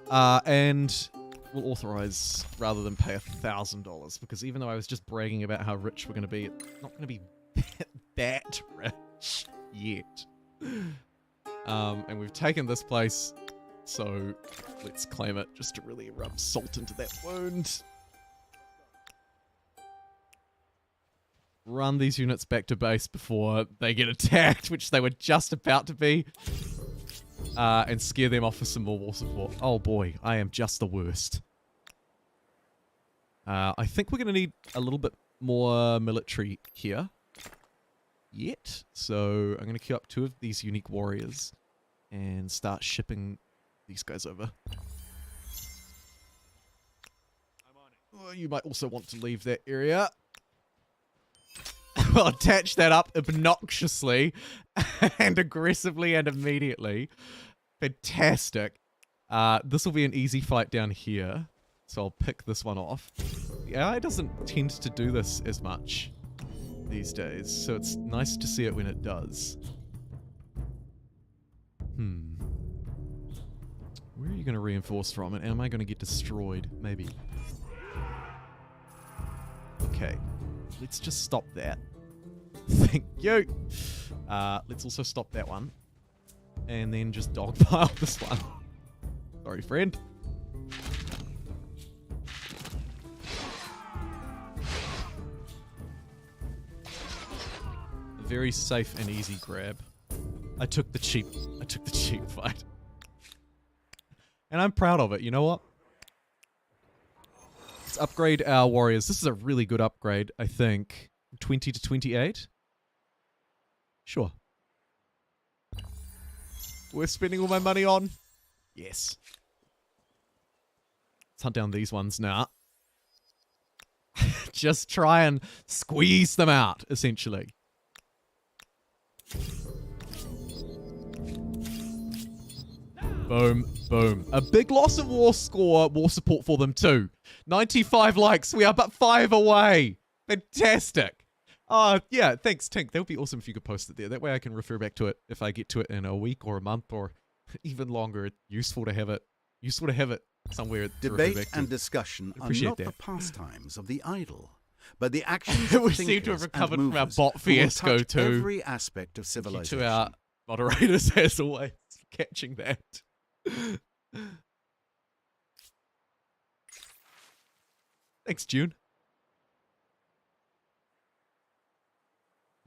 Speaker 1: And we'll authorize rather than pay $1,000, because even though I was just bragging about how rich we're going to be, it's not going to be that rich yet. And we've taken this place, so let's claim it just to really rub salt into that wound. Run these units back to base before they get attacked, which they were just about to be, and scare them off with some more war support. Oh boy, I am just the worst. I think we're going to need a little bit more military here yet, so I'm going to queue up 2 of these unique warriors and start shipping these guys over. Oh, you might also want to leave that area. We'll attach that up obnoxiously and aggressively and immediately. Fantastic. This will be an easy fight down here, so I'll pick this one off. The AI doesn't tend to do this as much these days, so it's nice to see it when it does. Where are you going to reinforce from, and am I going to get destroyed? Maybe. Okay. Let's just stop that. Thank you. Let's also stop that one. And then just dogpile this one. Sorry, friend. A very safe and easy grab. I took the cheap fight. And I'm proud of it, you know what? Let's upgrade our warriors. This is a really good upgrade, I think. 20 to 28? Sure. Worth spending all my money on? Yes. Let's hunt down these ones now. Just try and squeeze them out, essentially. Boom, boom. A big loss of war support for them too. 95 likes. We are but 5 away. Fantastic. Yeah, thanks, Tink. That would be awesome if you could post it there. That way I can refer back to it if I get to it in a week or a month or even longer. It's useful to have it. Useful to have it somewhere to refer back
Speaker 2: Debate
Speaker 1: to.
Speaker 2: and discussion are
Speaker 1: Appreciate
Speaker 2: not
Speaker 1: that.
Speaker 2: the pastimes of the idle, but the actions
Speaker 1: We
Speaker 2: of
Speaker 1: seem to have
Speaker 2: thinkers
Speaker 1: recovered
Speaker 2: and
Speaker 1: from our
Speaker 2: movers
Speaker 1: bot
Speaker 2: who will
Speaker 1: fiasco
Speaker 2: touch
Speaker 1: too.
Speaker 2: every aspect of
Speaker 1: Thank you
Speaker 2: civilization.
Speaker 1: to our moderators, as always, for catching that. Thanks, June.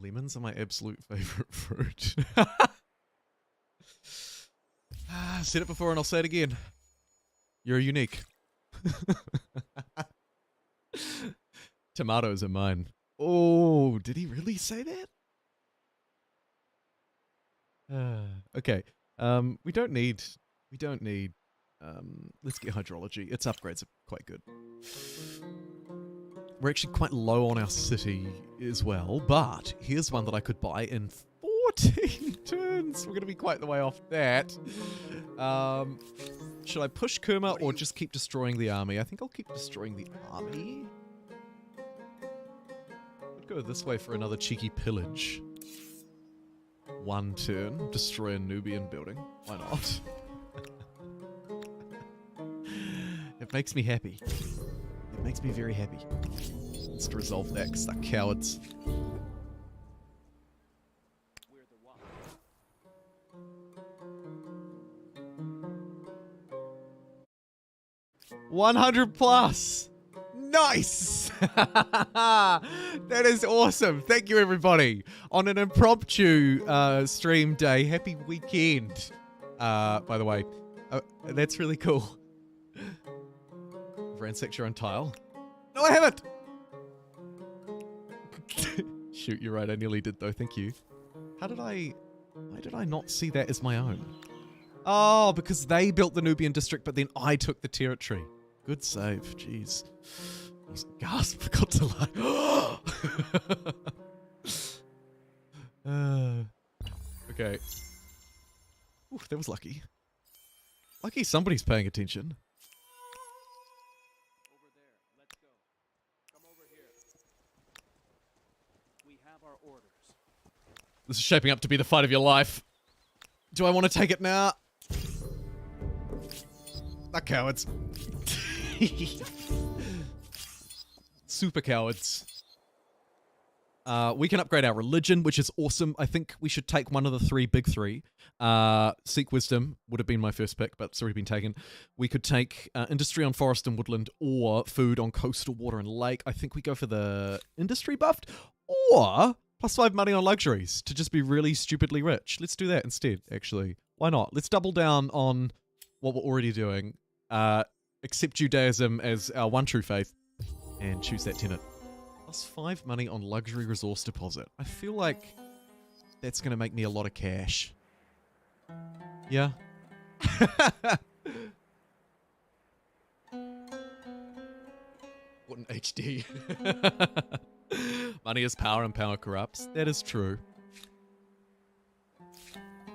Speaker 1: Lemons are my absolute favorite fruit. Said it before and I'll say it again. You're unique. Tomatoes are mine. Oh, did he really say that? Okay. We don't need, let's get hydrology. Its upgrades are quite good. We're actually quite low on our city as well, but here's one that I could buy in 14 turns. We're going to be quite the way off that. Should I push Kerma or just keep destroying the army? I think I'll keep destroying the army. I'd go this way for another cheeky pillage. 1 turn, destroy a Nubian building. Why not? It makes me happy. It makes me very happy. Let's resolve that because they're cowards. 100 plus! Nice! That is awesome. Thank you, everybody. On an impromptu stream day, happy weekend. By the way, that's really cool. Ransacked your own tile. No, I haven't! Shoot, you're right. I nearly did, though. Thank you. Why did I not see that as my own? Oh, because they built the Nubian district, but then I took the territory. Good save. Jeez. Gasp, forgot to lie. Okay. Ooh, that was lucky. Lucky somebody's paying attention.
Speaker 5: Over there. Let's go. Come over here. We have our orders.
Speaker 1: This is shaping up to be the fight of your life. Do I want to take it now? The cowards. Super cowards. We can upgrade our religion, which is awesome. I think we should take one of the big three. Seek wisdom would have been my first pick, but it's already been taken. We could take industry on forest and woodland, or food on coastal water and lake. I think we go for the industry buffed, or +5 money on luxuries to just be really stupidly rich. Let's do that instead, actually. Why not? Let's double down on what we're already doing. Accept Judaism as our one true faith and choose that tenet. +5 money on luxury resource deposit. I feel like that's going to make me a lot of cash. Yeah. What an HD. Money is power and power corrupts. That is true.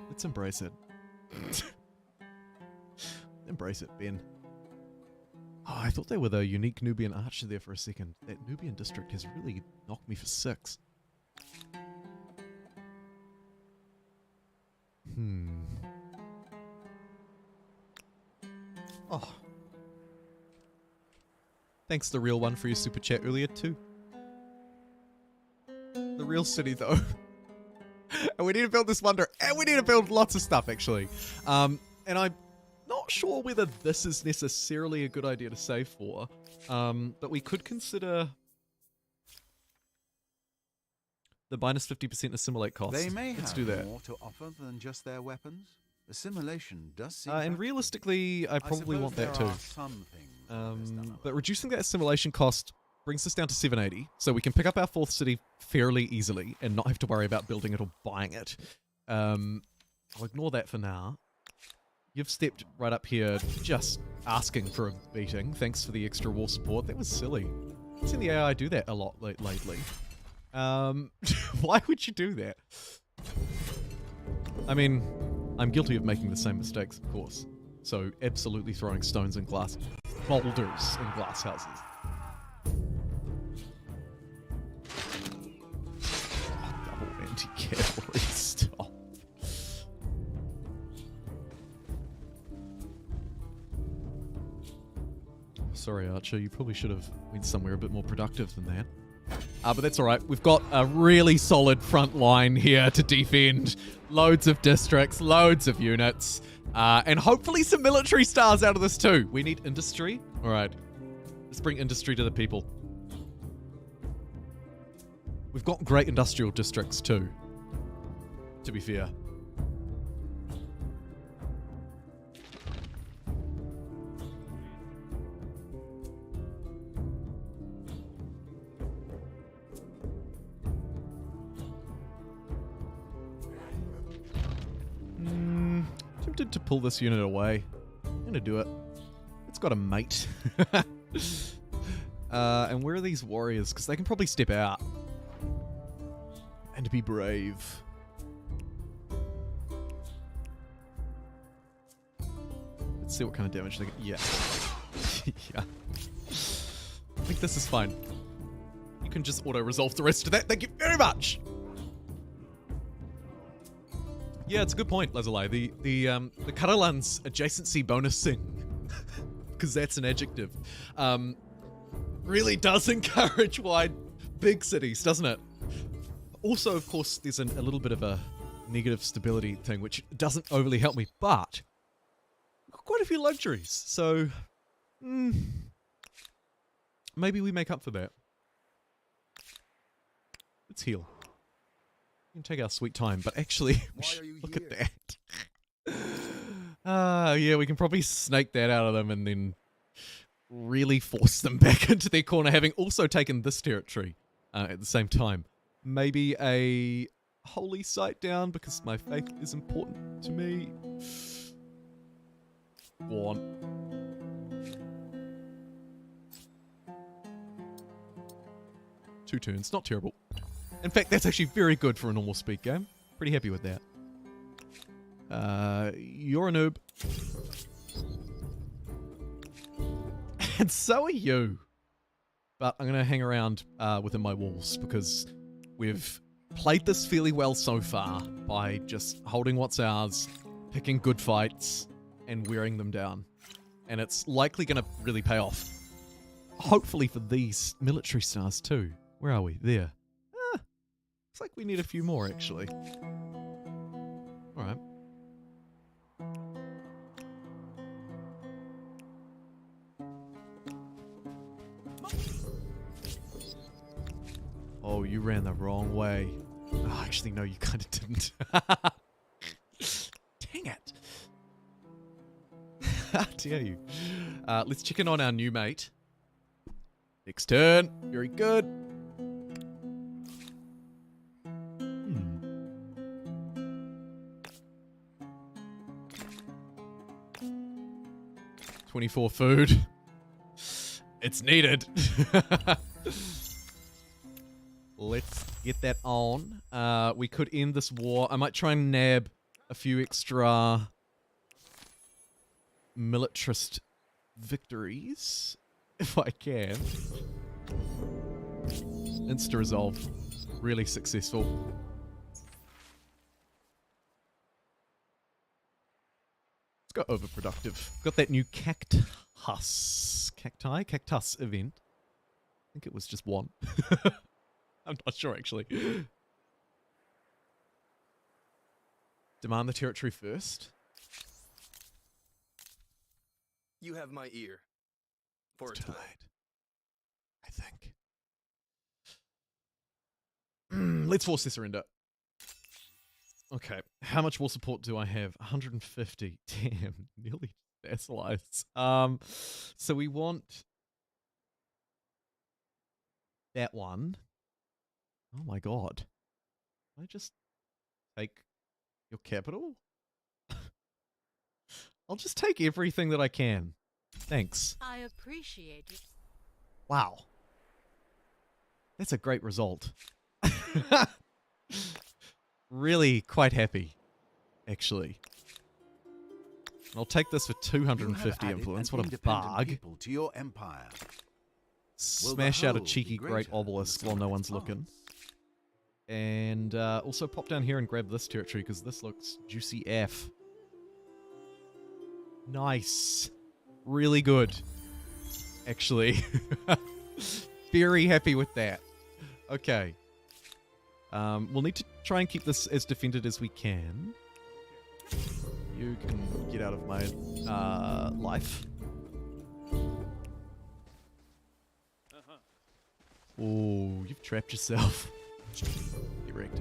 Speaker 1: Let's embrace it. Embrace it, Ben. Oh, I thought they were the unique Nubian archer there for a second. That Nubian district has really knocked me for 6. Oh. Thanks, The Real One, for your super chat earlier, too. The real city, though. And we need to build this wonder. And we need to build lots of stuff, actually. And I'm not sure whether this is necessarily a good idea to save for. But we could consider the minus 50% assimilate cost.
Speaker 2: They may
Speaker 1: Let's
Speaker 2: have
Speaker 1: do that.
Speaker 2: more to offer than just their weapons. Assimilation does seem.
Speaker 1: And realistically, I probably want that too. But reducing that assimilation cost brings us down to 780, so we can pick up our 4th city fairly easily and not have to worry about building it or buying it. I'll ignore that for now. You've stepped right up here just asking for a beating. Thanks for the extra war support. That was silly. I've seen the AI do that a lot lately. Why would you do that? I mean, I'm guilty of making the same mistakes, of course. So absolutely throwing stones and glass boulders in glass houses. Double anti-cavalry, stop. Sorry, Archer, you probably should have went somewhere a bit more productive than that. But that's alright. We've got a really solid front line here to defend. Loads of districts, loads of units, and hopefully some military stars out of this too. We need industry. Alright. Let's bring industry to the people. We've got great industrial districts too, to be fair. Tempted to pull this unit away. I'm gonna do it. It's got a mate. And where are these warriors? Because they can probably step out. And be brave. Let's see what kind of damage they get. Yeah. Yeah. I think this is fine. You can just auto-resolve the rest of that. Thank you very much! Yeah, it's a good point, Lazalai. The Caralans adjacency bonusing, because that's an adjective, really does encourage wide, big cities, doesn't it? Also, of course, there's a little bit of a negative stability thing, which doesn't overly help me, but we've got quite a few luxuries, so maybe we make up for that. Let's heal. We can take our sweet time, but actually, look at that. Yeah, we can probably snake that out of them and then really force them back into their corner, having also taken this territory at the same time. Maybe a holy site down, because my faith is important to me. Go on. 2 turns. Not terrible. In fact, that's actually very good for a normal speed game. Pretty happy with that. You're a noob. And so are you. But I'm going to hang around within my walls because we've played this fairly well so far by just holding what's ours, picking good fights, and wearing them down. And it's likely going to really pay off. Hopefully for these military stars too. Where are we? There. Looks like we need a few more actually. Alright. Oh, you ran the wrong way. Oh, actually, no, you kind of didn't. Dang it. How dare you? Let's check in on our new mate. Next turn. Very good. 24 food. It's needed. Let's get that on. We could end this war. I might try and nab a few extra militarist victories if I can. Insta-resolve. Really successful. Let's go overproductive. Got that new cactus event. I think it was just one. I'm not sure, actually. Demand the territory first.
Speaker 4: You have my ear. For
Speaker 1: It's
Speaker 4: a
Speaker 1: too
Speaker 4: time.
Speaker 1: late, I think. Let's force the surrender. Okay, how much war support do I have? 150. Damn, nearly vassalized. So we want that one. Oh my god. Can I just take your capital? I'll just take everything that I can. Thanks.
Speaker 6: I appreciate it.
Speaker 1: Wow. That's a great result. Really quite happy, actually. I'll take this for 250 influence. What a bug.
Speaker 2: People to your empire.
Speaker 1: Smash out a
Speaker 2: whole be
Speaker 1: cheeky great
Speaker 2: greater than
Speaker 1: obelisk
Speaker 2: the
Speaker 1: while
Speaker 2: sum
Speaker 1: no
Speaker 2: of
Speaker 1: one's
Speaker 2: its
Speaker 1: looking.
Speaker 2: parts?
Speaker 1: And also pop down here and grab this territory because this looks juicy F. Nice. Really good. Actually. Very happy with that. Okay. We'll need to try and keep this as defended as we can. You can get out of my life. Oh, you've trapped yourself. Get wrecked.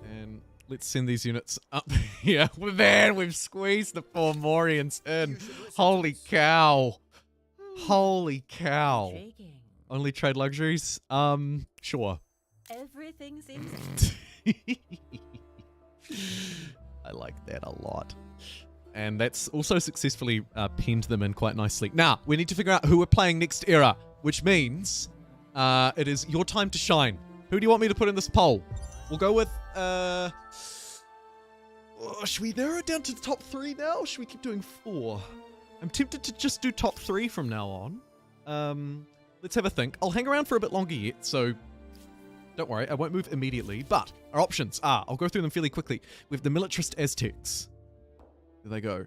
Speaker 1: And let's send these units up here. Man, we've squeezed the poor Morians in. Holy cow. Holy cow.
Speaker 6: Intriguing.
Speaker 1: Only trade luxuries? Sure.
Speaker 6: Everything seems.
Speaker 1: I like that a lot. And that's also successfully pinned them in quite nicely. Now, we need to figure out who we're playing next era, which means it is your time to shine. Who do you want me to put in this poll? We'll go with... should we narrow it down to the top 3 now? Or should we keep doing 4? I'm tempted to just do top 3 from now on. Let's have a think. I'll hang around for a bit longer yet, so don't worry, I won't move immediately. But our options are, I'll go through them fairly quickly. We have the militarist Aztecs. There they go.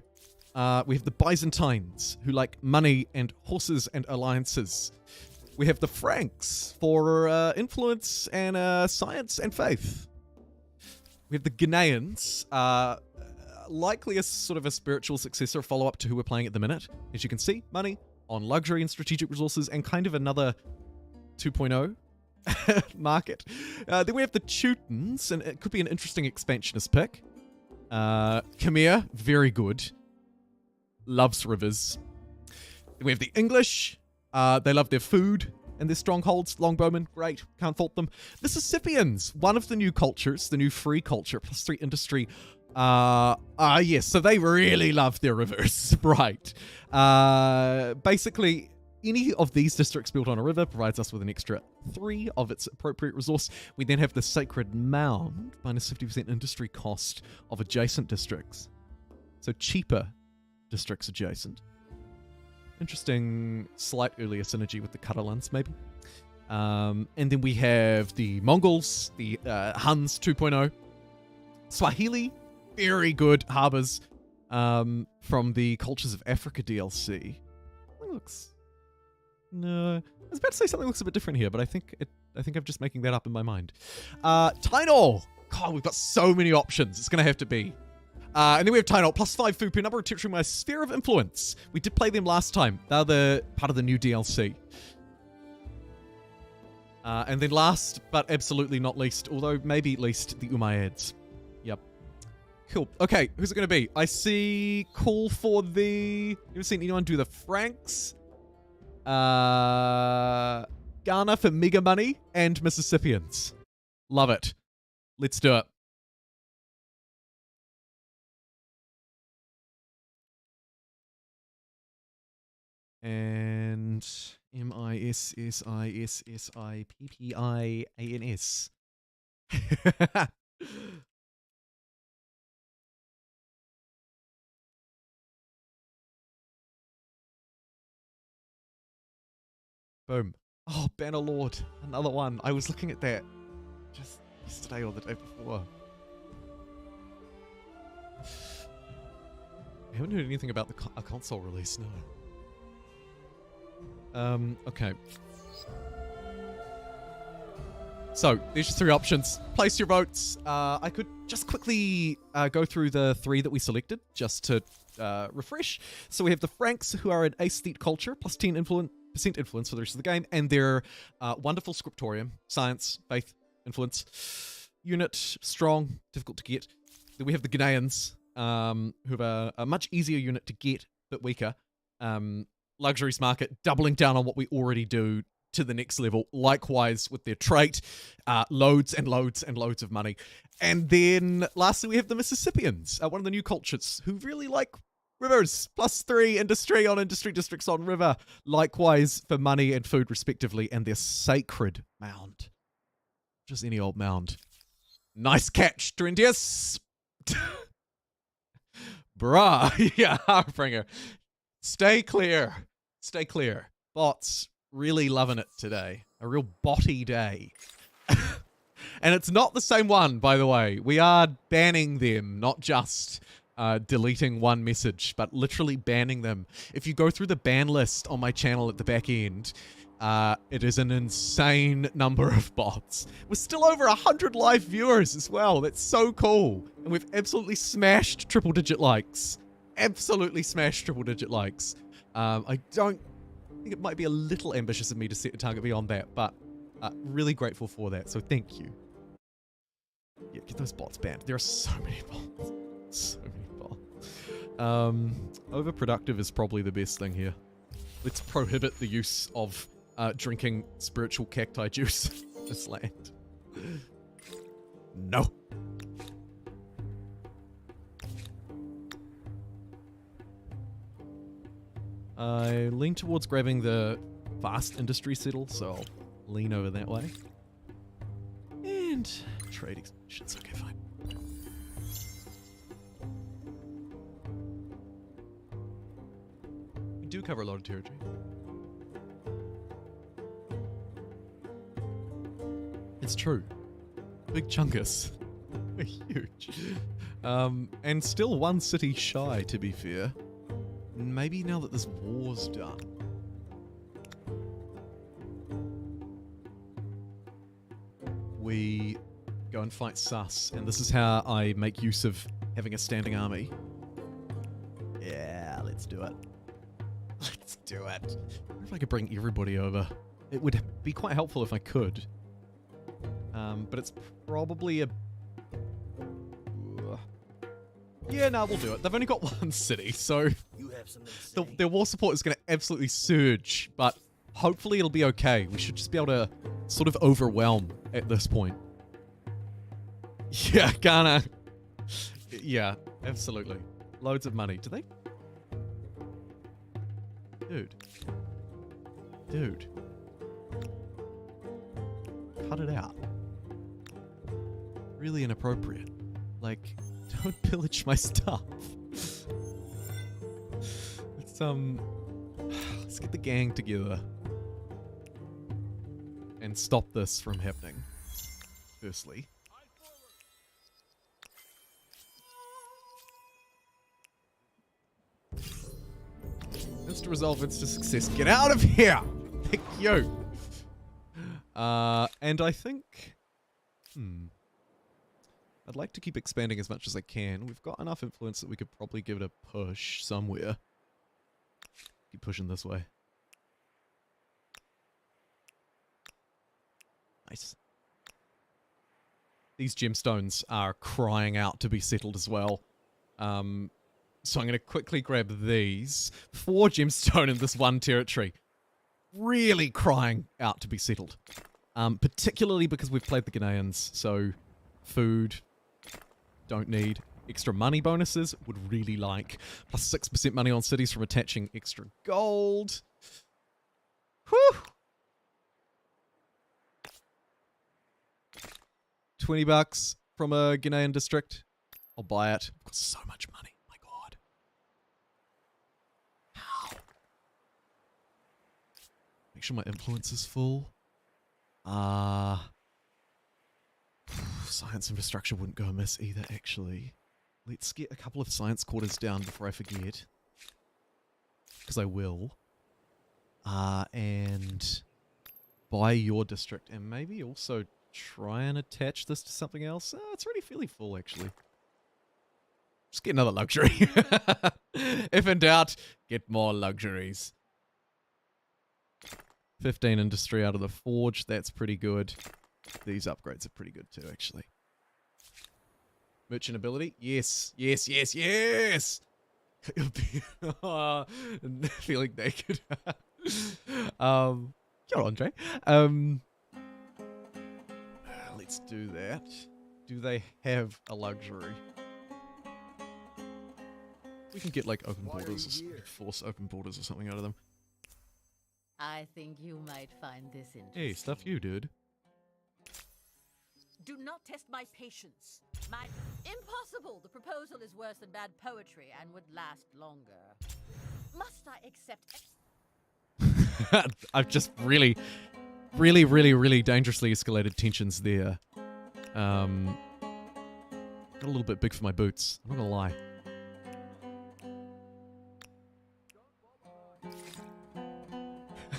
Speaker 1: We have the Byzantines, who like money and horses and alliances. We have the Franks for influence and science and faith. We have the Ghanaians, likely a sort of a spiritual successor, follow-up to who we're playing at the minute. As you can see, money on luxury and strategic resources and kind of another 2.0 market. Then we have the Teutons, and it could be an interesting expansionist pick. Khmer, very good. Loves rivers. Then we have the English. They love their food and their strongholds. Longbowmen, great. Can't fault them. The Sicipians, one of the new cultures, the new free culture, +3 industry. Yes, so they really love their rivers. Right. Basically, any of these districts built on a river provides us with an extra 3 of its appropriate resource. We then have the Sacred Mound, minus 50% industry cost of adjacent districts. So cheaper districts adjacent. Interesting, slight earlier synergy with the Caralans, maybe. And then we have the Mongols, the Huns 2.0. Swahili, very good harbors from the Cultures of Africa DLC. Looks... No, I was about to say something looks a bit different here, but I think I'm just making that up in my mind. Taíno! God, we've got so many options. It's going to have to be. And then we have Taíno, plus 5 food per number of territory in my sphere of influence. We did play them last time. They're the part of the new DLC. And then last, but absolutely not least, although maybe least, the Umayyads. Yep. Cool. Okay, who's it going to be? I see call for the... You ever seen anyone do the Franks? Ghana for mega money and Mississippians. Love it. Let's do it. And MISSISSIPPIANS. Boom. Oh, Bannerlord. Another one. I was looking at that just yesterday or the day before. I haven't heard anything about a console release, no. Okay. So, there's just 3 options. Place your votes. I could just quickly go through the 3 that we selected, just to refresh. So we have the Franks, who are an aesthete culture, plus 10% influence for the rest of the game, and their wonderful scriptorium, science, faith, influence, unit, strong, difficult to get. Then we have the Ghanaians, who have a much easier unit to get, but weaker. Luxuries market, doubling down on what we already do to the next level. Likewise with their trait, loads and loads and loads of money. And then lastly, we have the Mississippians, one of the new cultures who really like rivers. Plus 3 industry on industry districts on river. Likewise for money and food respectively. And their Sacred Mound. Just any old mound. Nice catch, Trendius. Bruh. Yeah, Harbringer. Stay clear. Stay clear. Bots really loving it today. A real botty day. And it's not the same one, by the way. We are banning them, not just deleting one message, but literally banning them. If you go through the ban list on my channel at the back end, it is an insane number of bots. We're still over 100 live viewers as well. That's so cool. And we've absolutely smashed triple-digit likes. Absolutely smashed triple-digit likes. I don't think it might be a little ambitious of me to set a target beyond that, but really grateful for that, so thank you. Yeah, get those bots banned. There are so many bots. So many bots. Overproductive is probably the best thing here. Let's prohibit the use of drinking spiritual cacti juice in this land. No. I lean towards grabbing the fast industry settle, so I'll lean over that way. And trade expansions. Okay, fine. We do cover a lot of territory. It's true. Big chunkus. We're huge. And still one city shy, to be fair. Maybe now that this war's done. We go and fight Sus, and this is how I make use of having a standing army. Yeah, let's do it. Let's do it. I wonder if I could bring everybody over. It would be quite helpful if I could. But it's probably a... Yeah, no, we'll do it. They've only got one city, so their war support is going to absolutely surge, but hopefully it'll be okay. We should just be able to sort of overwhelm at this point. Yeah, Ghana. Yeah, absolutely. Loads of money. Do they? Dude. dude. Cut it out. Really inappropriate. Like, don't pillage my stuff. Let's get the gang together and stop this from happening. Firstly. Insta resolve, insta success. Get out of here! Thank you. And I think... I'd like to keep expanding as much as I can. We've got enough influence that we could probably give it a push somewhere. Keep pushing this way. Nice. These gemstones are crying out to be settled as well. So I'm going to quickly grab these. 4 gemstone in this one territory. Really crying out to be settled. Particularly because we've played the Ghanaians. So, food, don't need. Extra money bonuses, would really like. Plus 6% money on cities from attaching extra gold. Whew! 20 bucks from a Ghanaian district. I'll buy it. I've got so much money. My god. How? Make sure my influence is full. Science infrastructure wouldn't go amiss either, actually. Let's get a couple of science quarters down before I forget. Because I will. And buy your district. And maybe also try and attach this to something else. It's already fairly full, actually. Just get another luxury. If in doubt, get more luxuries. 15 industry out of the forge. That's pretty good. These upgrades are pretty good too, actually. Merchant ability? Yes, yes, yes, yes! Feeling naked. You're Andre. Let's do that. Do they have a luxury? We can get like open borders, force open borders or something out of them.
Speaker 6: I think you might find this interesting.
Speaker 1: Hey, stuff you, dude.
Speaker 6: Do not test my patience. Impossible! The proposal is worse than bad poetry and would last longer. Must I accept...
Speaker 1: I've just really dangerously escalated tensions there. Got a little bit big for my boots. I'm not gonna lie.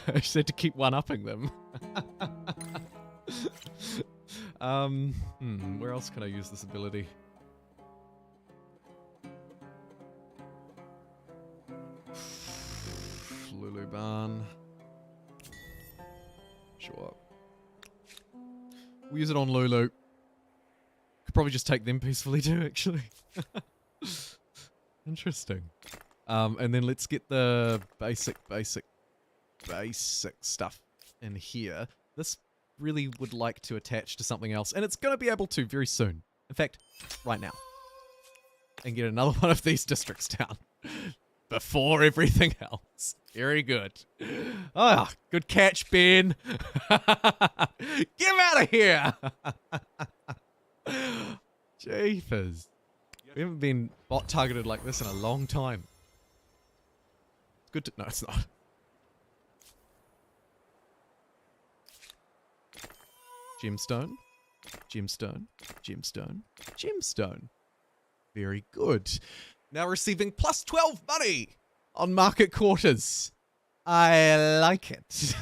Speaker 1: I just had to keep one-upping them. Where else can I use this ability? Lulu Barn. Sure. We'll use it on Lulu. Could probably just take them peacefully too, actually. Interesting. And then let's get the basic stuff in here. This really would like to attach to something else, and it's going to be able to very soon. In fact, right now. And get another one of these districts down. Before everything else. Very good. Ah, good catch, Ben. Get out of here. Jeepers. We haven't been bot targeted like this in a long time. It's good to... No, it's not. Gemstone. Gemstone. Gemstone. Gemstone. Very good. Now receiving plus 12 money on market quarters. I like it.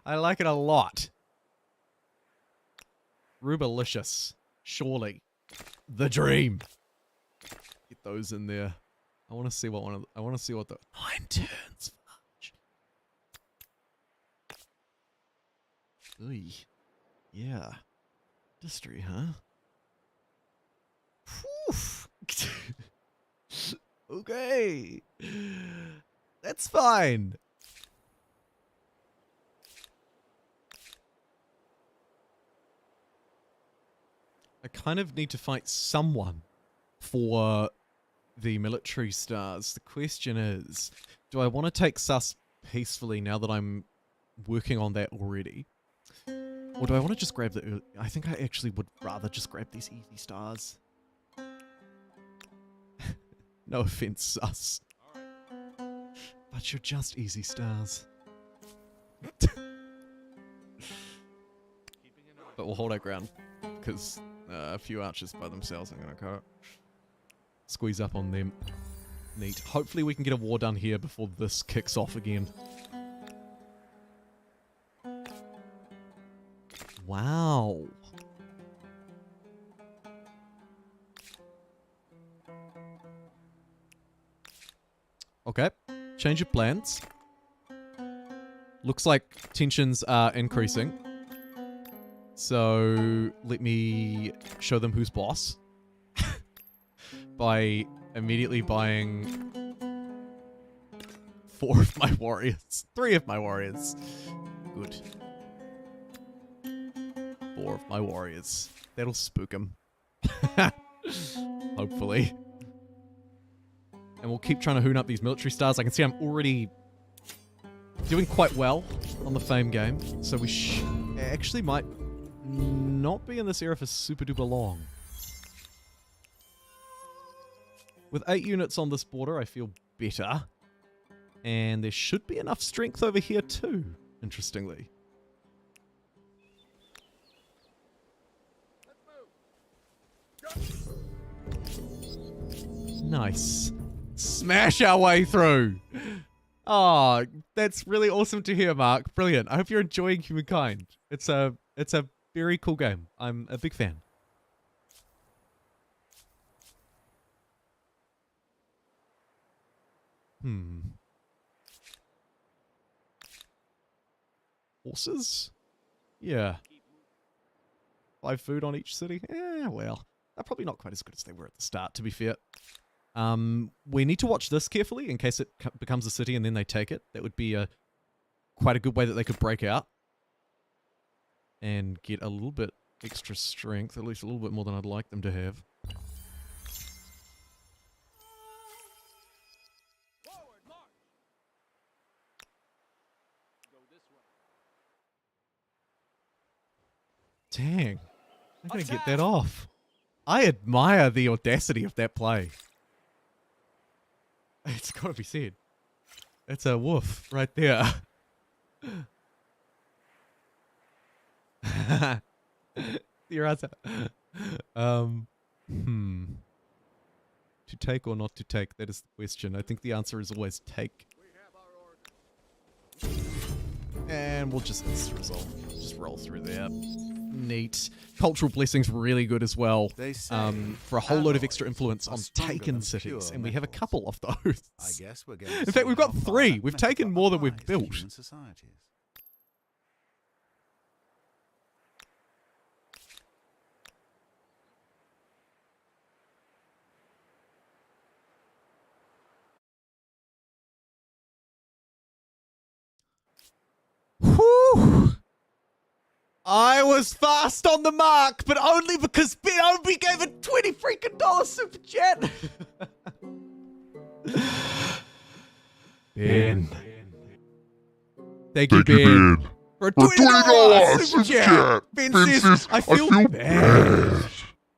Speaker 1: I like it a lot. Rubalicious. Surely. The dream. Get those in there. I want to see what I want to see what the 9 turns. Oy. Yeah. Industry, huh? Okay. That's fine. I kind of need to fight someone for the military stars. The question is, do I want to take sus peacefully now that I'm working on that already. Or do I want to just grab the... I think I actually would rather just grab these easy stars. No offense, sus. But you're just easy stars. But we'll hold our ground. Because a few archers by themselves are going to go squeeze up on them. Neat. Hopefully we can get a war done here before this kicks off again. Wow. Okay. Change of plans. Looks like tensions are increasing. So let me show them who's boss. By immediately buying 4 of my warriors. 3 of my warriors. Good. 4 of my warriors. That'll spook them. Hopefully. And we'll keep trying to hoon up these military stars. I can see I'm already doing quite well on the fame game. So we actually might not be in this era for super duper long. With 8 units on this border, I feel better. And there should be enough strength over here too, interestingly. Nice. Smash our way through. Oh, that's really awesome to hear, Mark. Brilliant. I hope you're enjoying Humankind. It's a very cool game. I'm a big fan. Horses? Yeah. 5 food on each city? Eh, well. They're probably not quite as good as they were at the start, to be fair. We need to watch this carefully in case it becomes a city and then they take it. That would be quite a good way that they could break out. And get a little bit extra strength, at least a little bit more than I'd like them to have.
Speaker 5: Forward, march. Go this way.
Speaker 1: Dang. I'm going to get that off. I admire the audacity of that play. It's got to be said. That's a woof right there. Your answer. To take or not to take, that is the question. I think the answer is always take. And we'll just resolve. Just roll through there. Neat. Cultural blessings really good as well. For a whole load of extra influence on taken cities, and we have a couple of those.
Speaker 2: I guess we're going
Speaker 1: In fact, we've got 3. We've taken more than we've built. Whew. I was fast on the mark, but only because B.O.B. gave a $20 freaking super chat. Ben. Thank you, Ben. For a $20 super chat. Ben says, I feel bad.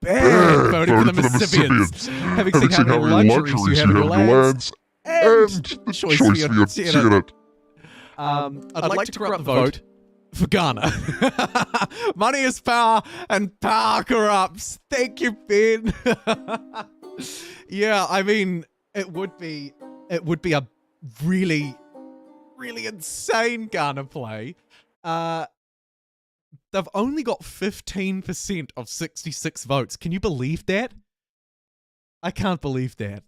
Speaker 1: Bad voting for the Mississippians. Having seen how many luxuries you have in your lands. And the choice for your Senate. I'd like to corrupt the vote for Ghana. Money is power, and power corrupts. Thank you, Ben. Yeah, I mean, it would be a really, really insane Ghana play. They've only got 15% of 66 votes. Can you believe that? I can't believe that.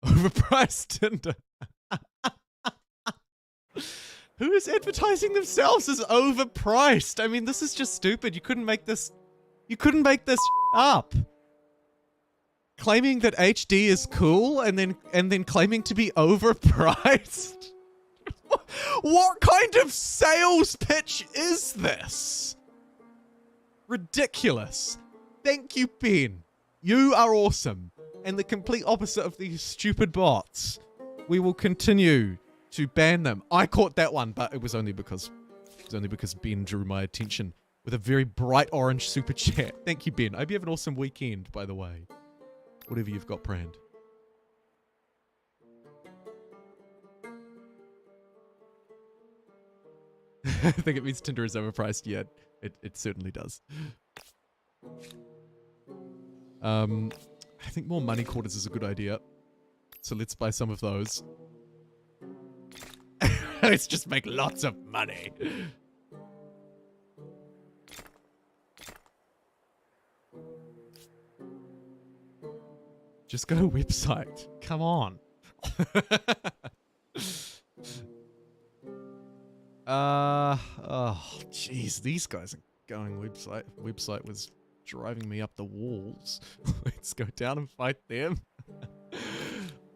Speaker 1: Overpriced Tinder. Who is advertising themselves as overpriced? I mean, this is just stupid. You couldn't make this up. Claiming that HD is cool and then claiming to be overpriced? What kind of sales pitch is this? Ridiculous. Thank you, Ben. You are awesome. And the complete opposite of these stupid bots. We will continue to ban them. I caught that one, but it was only because Ben drew my attention with a very bright orange super chat. Thank you, Ben. I hope you have an awesome weekend, by the way. Whatever you've got planned. I think it means Tinder is overpriced. Yeah, it certainly does. I think more money quarters is a good idea. So let's buy some of those. Let's just make lots of money. Just go to website. Come on. Oh, jeez, these guys are going website. Website was driving me up the walls. Let's go down and fight them.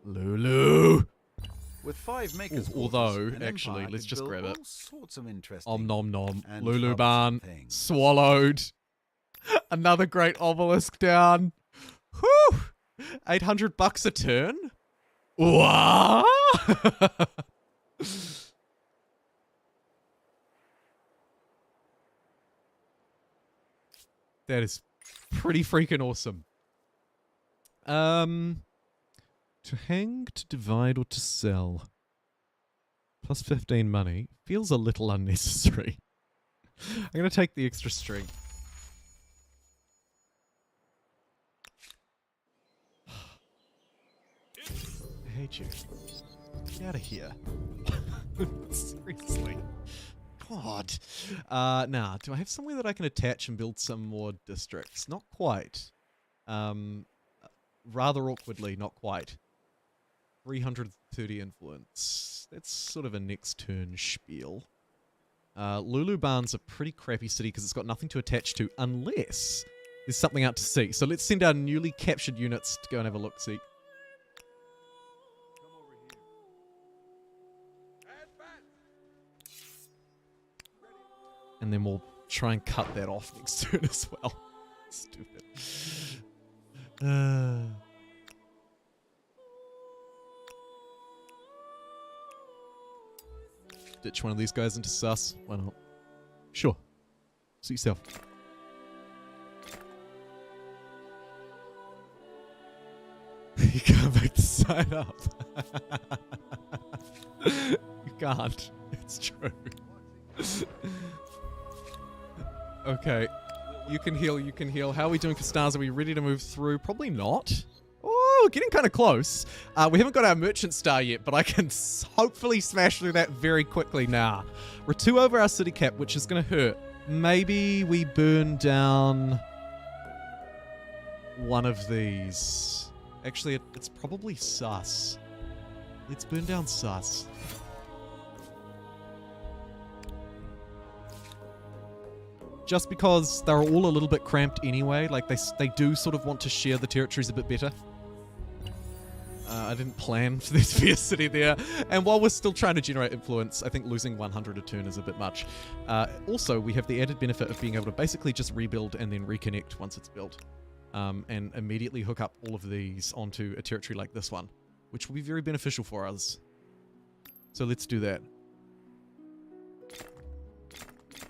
Speaker 1: Lulu.
Speaker 2: With 5 makers,
Speaker 1: Although,
Speaker 2: an
Speaker 1: actually,
Speaker 2: empire
Speaker 1: let's
Speaker 2: could
Speaker 1: just
Speaker 2: build
Speaker 1: grab it.
Speaker 2: all sorts of interesting
Speaker 1: Om nom nom.
Speaker 2: and
Speaker 1: Lulu
Speaker 2: troublesome
Speaker 1: Barn.
Speaker 2: things.
Speaker 1: Swallowed. Another great obelisk down. Whew. $800 a turn? What? That is pretty freaking awesome. To hang, to divide, or to sell. Plus 15 money. Feels a little unnecessary. I'm going to take the extra string. I hate you. Get out of here. Seriously. God. Now, do I have somewhere that I can attach and build some more districts? Not quite. Rather awkwardly, not quite. 330 influence. That's sort of a next turn spiel. Lulu Barn's a pretty crappy city because it's got nothing to attach to unless there's something out to sea. So let's send our newly captured units to go and have a look-see. And then we'll try and cut that off next turn as well. Stupid. Ditch one of these guys into sus. Why not? Sure. Suit yourself. You can't make the sign up. You can't. It's true. Okay. You can heal, you can heal. How are we doing for stars? Are we ready to move through? Probably not. Oh, we're getting kind of close. We haven't got our merchant star yet, but I can hopefully smash through that very quickly now. We're 2 over our city cap, which is going to hurt. Maybe we burn down one of these. Actually, it's probably sus. Let's burn down sus. Just because they're all a little bit cramped anyway, like they do sort of want to share the territories a bit better. I didn't plan for this fierce city there. And while we're still trying to generate influence, I think losing 100 a turn is a bit much. Also, we have the added benefit of being able to basically just rebuild and then reconnect once it's built. And immediately hook up all of these onto a territory like this one, which will be very beneficial for us. So let's do that.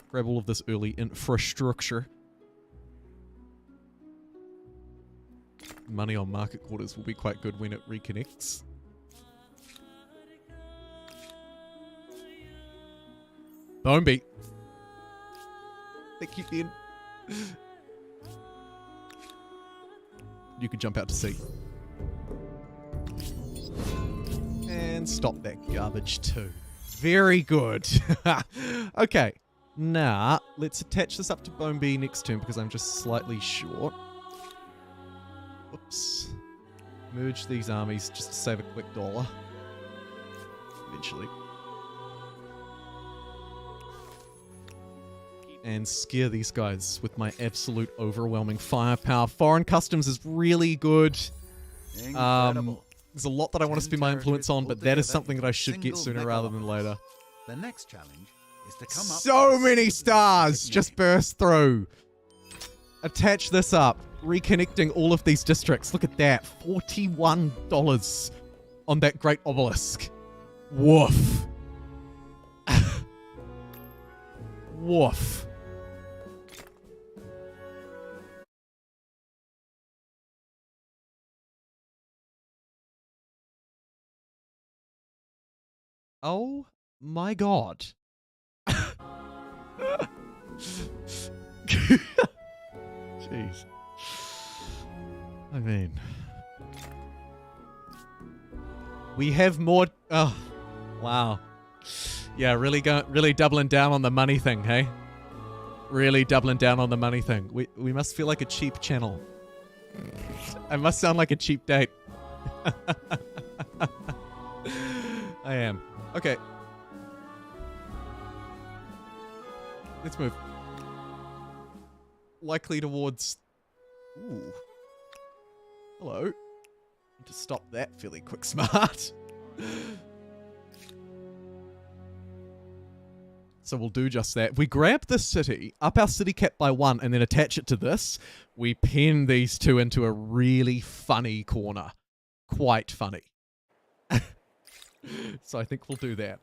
Speaker 1: Grab all of this early infrastructure. Money on market quarters will be quite good when it reconnects. Bombi. Thank you, Ben. You can jump out to sea. And stop that garbage too. Very good. Okay. Now, let's attach this up to Bone B next turn because I'm just slightly short. Oops. Merge these armies just to save a quick $1. Eventually. And scare these guys with my absolute overwhelming firepower. Foreign customs is really good.
Speaker 2: Incredible.
Speaker 1: There's a lot that I want to spend my influence on, but that is something that I should get sooner rather than later.
Speaker 2: The next challenge is to come up
Speaker 1: So
Speaker 2: with
Speaker 1: many
Speaker 2: six
Speaker 1: stars
Speaker 2: specific
Speaker 1: just
Speaker 2: names.
Speaker 1: burst through. Attach this up. Reconnecting all of these districts. Look at that. $41 on that great obelisk. Woof. Woof. Oh my god. Jeez. I mean, we have more. Oh, wow. Yeah, really doubling down on the money thing, hey? Really doubling down on the money thing. We must feel like a cheap channel. I must sound like a cheap date. I am. Okay. Let's move. Likely towards... Ooh. Hello. Need to stop that fairly quick smart. So we'll do just that. If we grab this city, up our city cap by 1, and then attach it to this, we pin these two into a really funny corner. Quite funny. So I think we'll do that.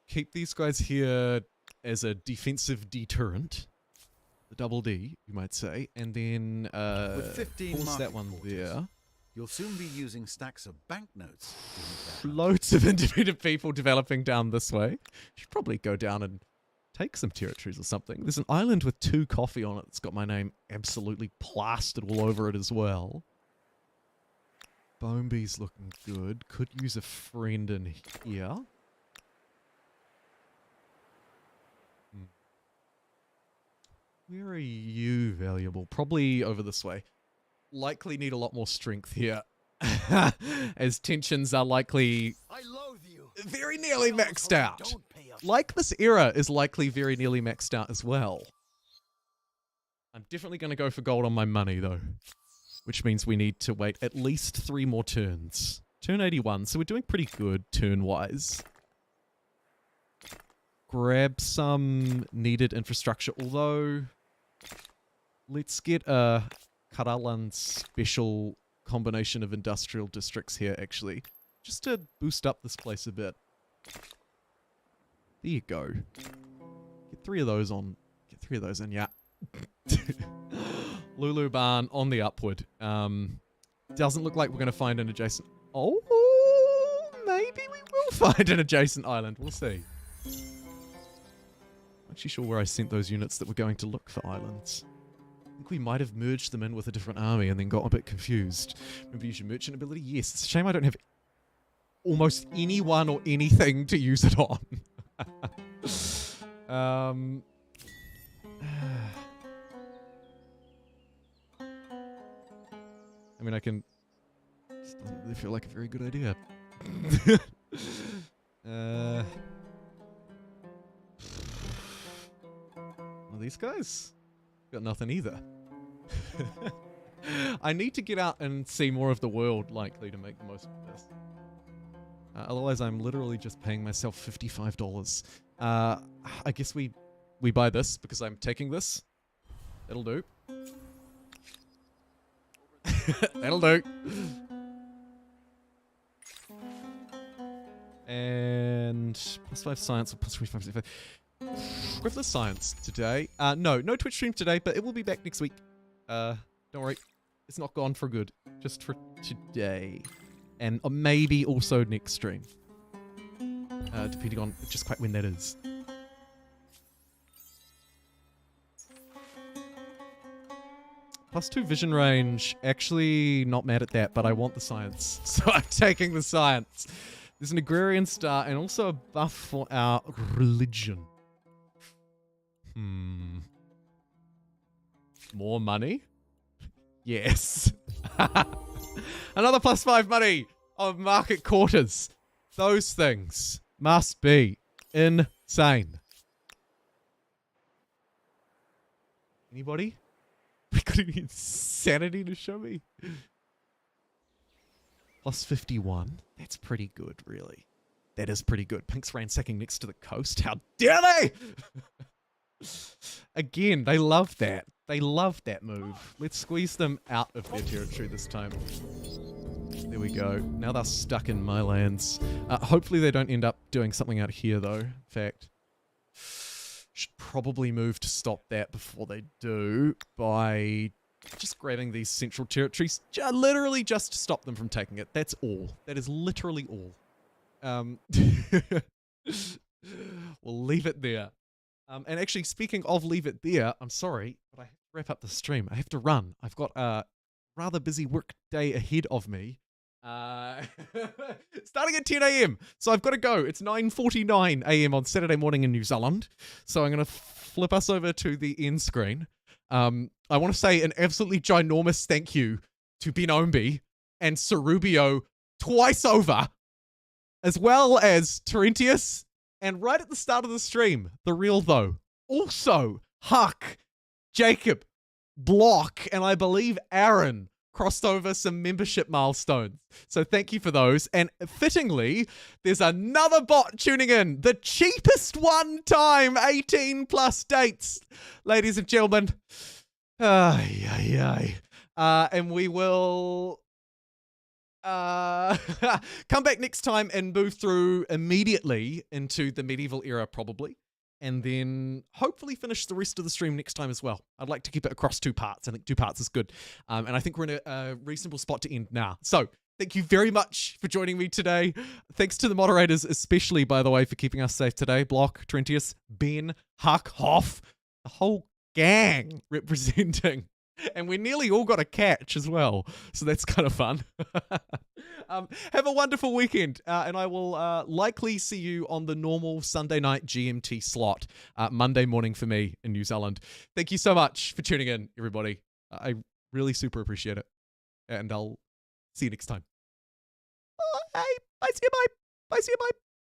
Speaker 1: Keep these guys here as a defensive deterrent. The double D, you might say. And then
Speaker 2: With 15
Speaker 1: pause that
Speaker 2: market
Speaker 1: one
Speaker 2: quarters,
Speaker 1: there.
Speaker 2: you'll soon be using stacks of banknotes to meet that.
Speaker 1: Loads of independent people developing down this way. Should probably go down and take some territories or something. There's an island with 2 coffee on it that's got my name absolutely plastered all over it as well. Boneby's looking good. Could use a friend in here. Where are you valuable? Probably over this way. Likely need a lot more strength here. As tensions are likely
Speaker 4: I loathe you.
Speaker 1: very nearly maxed out.
Speaker 4: Don't pay up.
Speaker 1: Like this era is likely very nearly maxed out as well. I'm definitely going to go for gold on my money though. Which means we need to wait at least 3 more turns. Turn 81, so we're doing pretty good turn-wise. Grab some needed infrastructure, although... Let's get a Caralans special combination of industrial districts here, actually. Just to boost up this place a bit. There you go. Get 3 of those on. Get 3 of those in, yeah. Lulu Barn on the upward. Doesn't look like we're going to find an adjacent... Oh, maybe we will find an adjacent island. We'll see. Not actually sure where I sent those units that were going to look for islands. I think we might have merged them in with a different army and then got a bit confused. Remember, use your merchant ability? Yes. It's a shame I don't have almost anyone or anything to use it on. I mean, I can... This doesn't really feel like a very good idea. Well, these guys got nothing either. I need to get out and see more of the world, likely, to make the most of this. Otherwise, I'm literally just paying myself $55. I guess we buy this because I'm taking this. That'll do. That'll do. And +5 science or +25. With the science today. No Twitch stream today, but it will be back next week. Don't worry. It's not gone for good. Just for today. And maybe also next stream. Depending on just quite when that is. +2 vision range. Actually, not mad at that, but I want the science. So I'm taking the science. There's an agrarian star and also a buff for our religion. More money? Yes. Another +5 money of market quarters. Those things must be insane. Anybody? We got any insanity to show me? +51. That's pretty good, really. That is pretty good. Pink's ransacking next to the coast. How dare they? Again, they love that. They love that move. Let's squeeze them out of their territory this time. There we go. Now they're stuck in my lands. Hopefully they don't end up doing something out here, though. In fact, should probably move to stop that before they do by just grabbing these central territories. Literally just to stop them from taking it. That's all. That is literally all. We'll leave it there. And actually, speaking of leave it there, I'm sorry, but I have to wrap up the stream. I have to run. I've got a rather busy work day ahead of me. Starting at 10 a.m. So I've got to go. It's 9:49 a.m. on Saturday morning in New Zealand. So I'm going to flip us over to the end screen. I want to say an absolutely ginormous thank you to Binombi and Cerubio twice over, as well as Terentius. And right at the start of the stream, the real though, also Huck, Jacob, Block, and I believe Aaron crossed over some membership milestones. So thank you for those. And fittingly, there's another bot tuning in. The cheapest one time, 18 plus dates. Ladies and gentlemen. And we will come back next time and move through immediately into the medieval era, probably. And then hopefully finish the rest of the stream next time as well. I'd like to keep it across 2 parts. I think 2 parts is good. And I think we're in a reasonable spot to end now. So thank you very much for joining me today. Thanks to the moderators, especially, by the way, for keeping us safe today. Block, Trentius, Ben, Huck, Hoff, the whole gang representing. And we nearly all got a catch as well. So that's kind of fun. Have a wonderful weekend. And I will likely see you on the normal Sunday night GMT slot, Monday morning for me in New Zealand. Thank you so much for tuning in, everybody. I really super appreciate it. And I'll see you next time. Bye. Bye. See you. Bye. Bye. See you. Bye.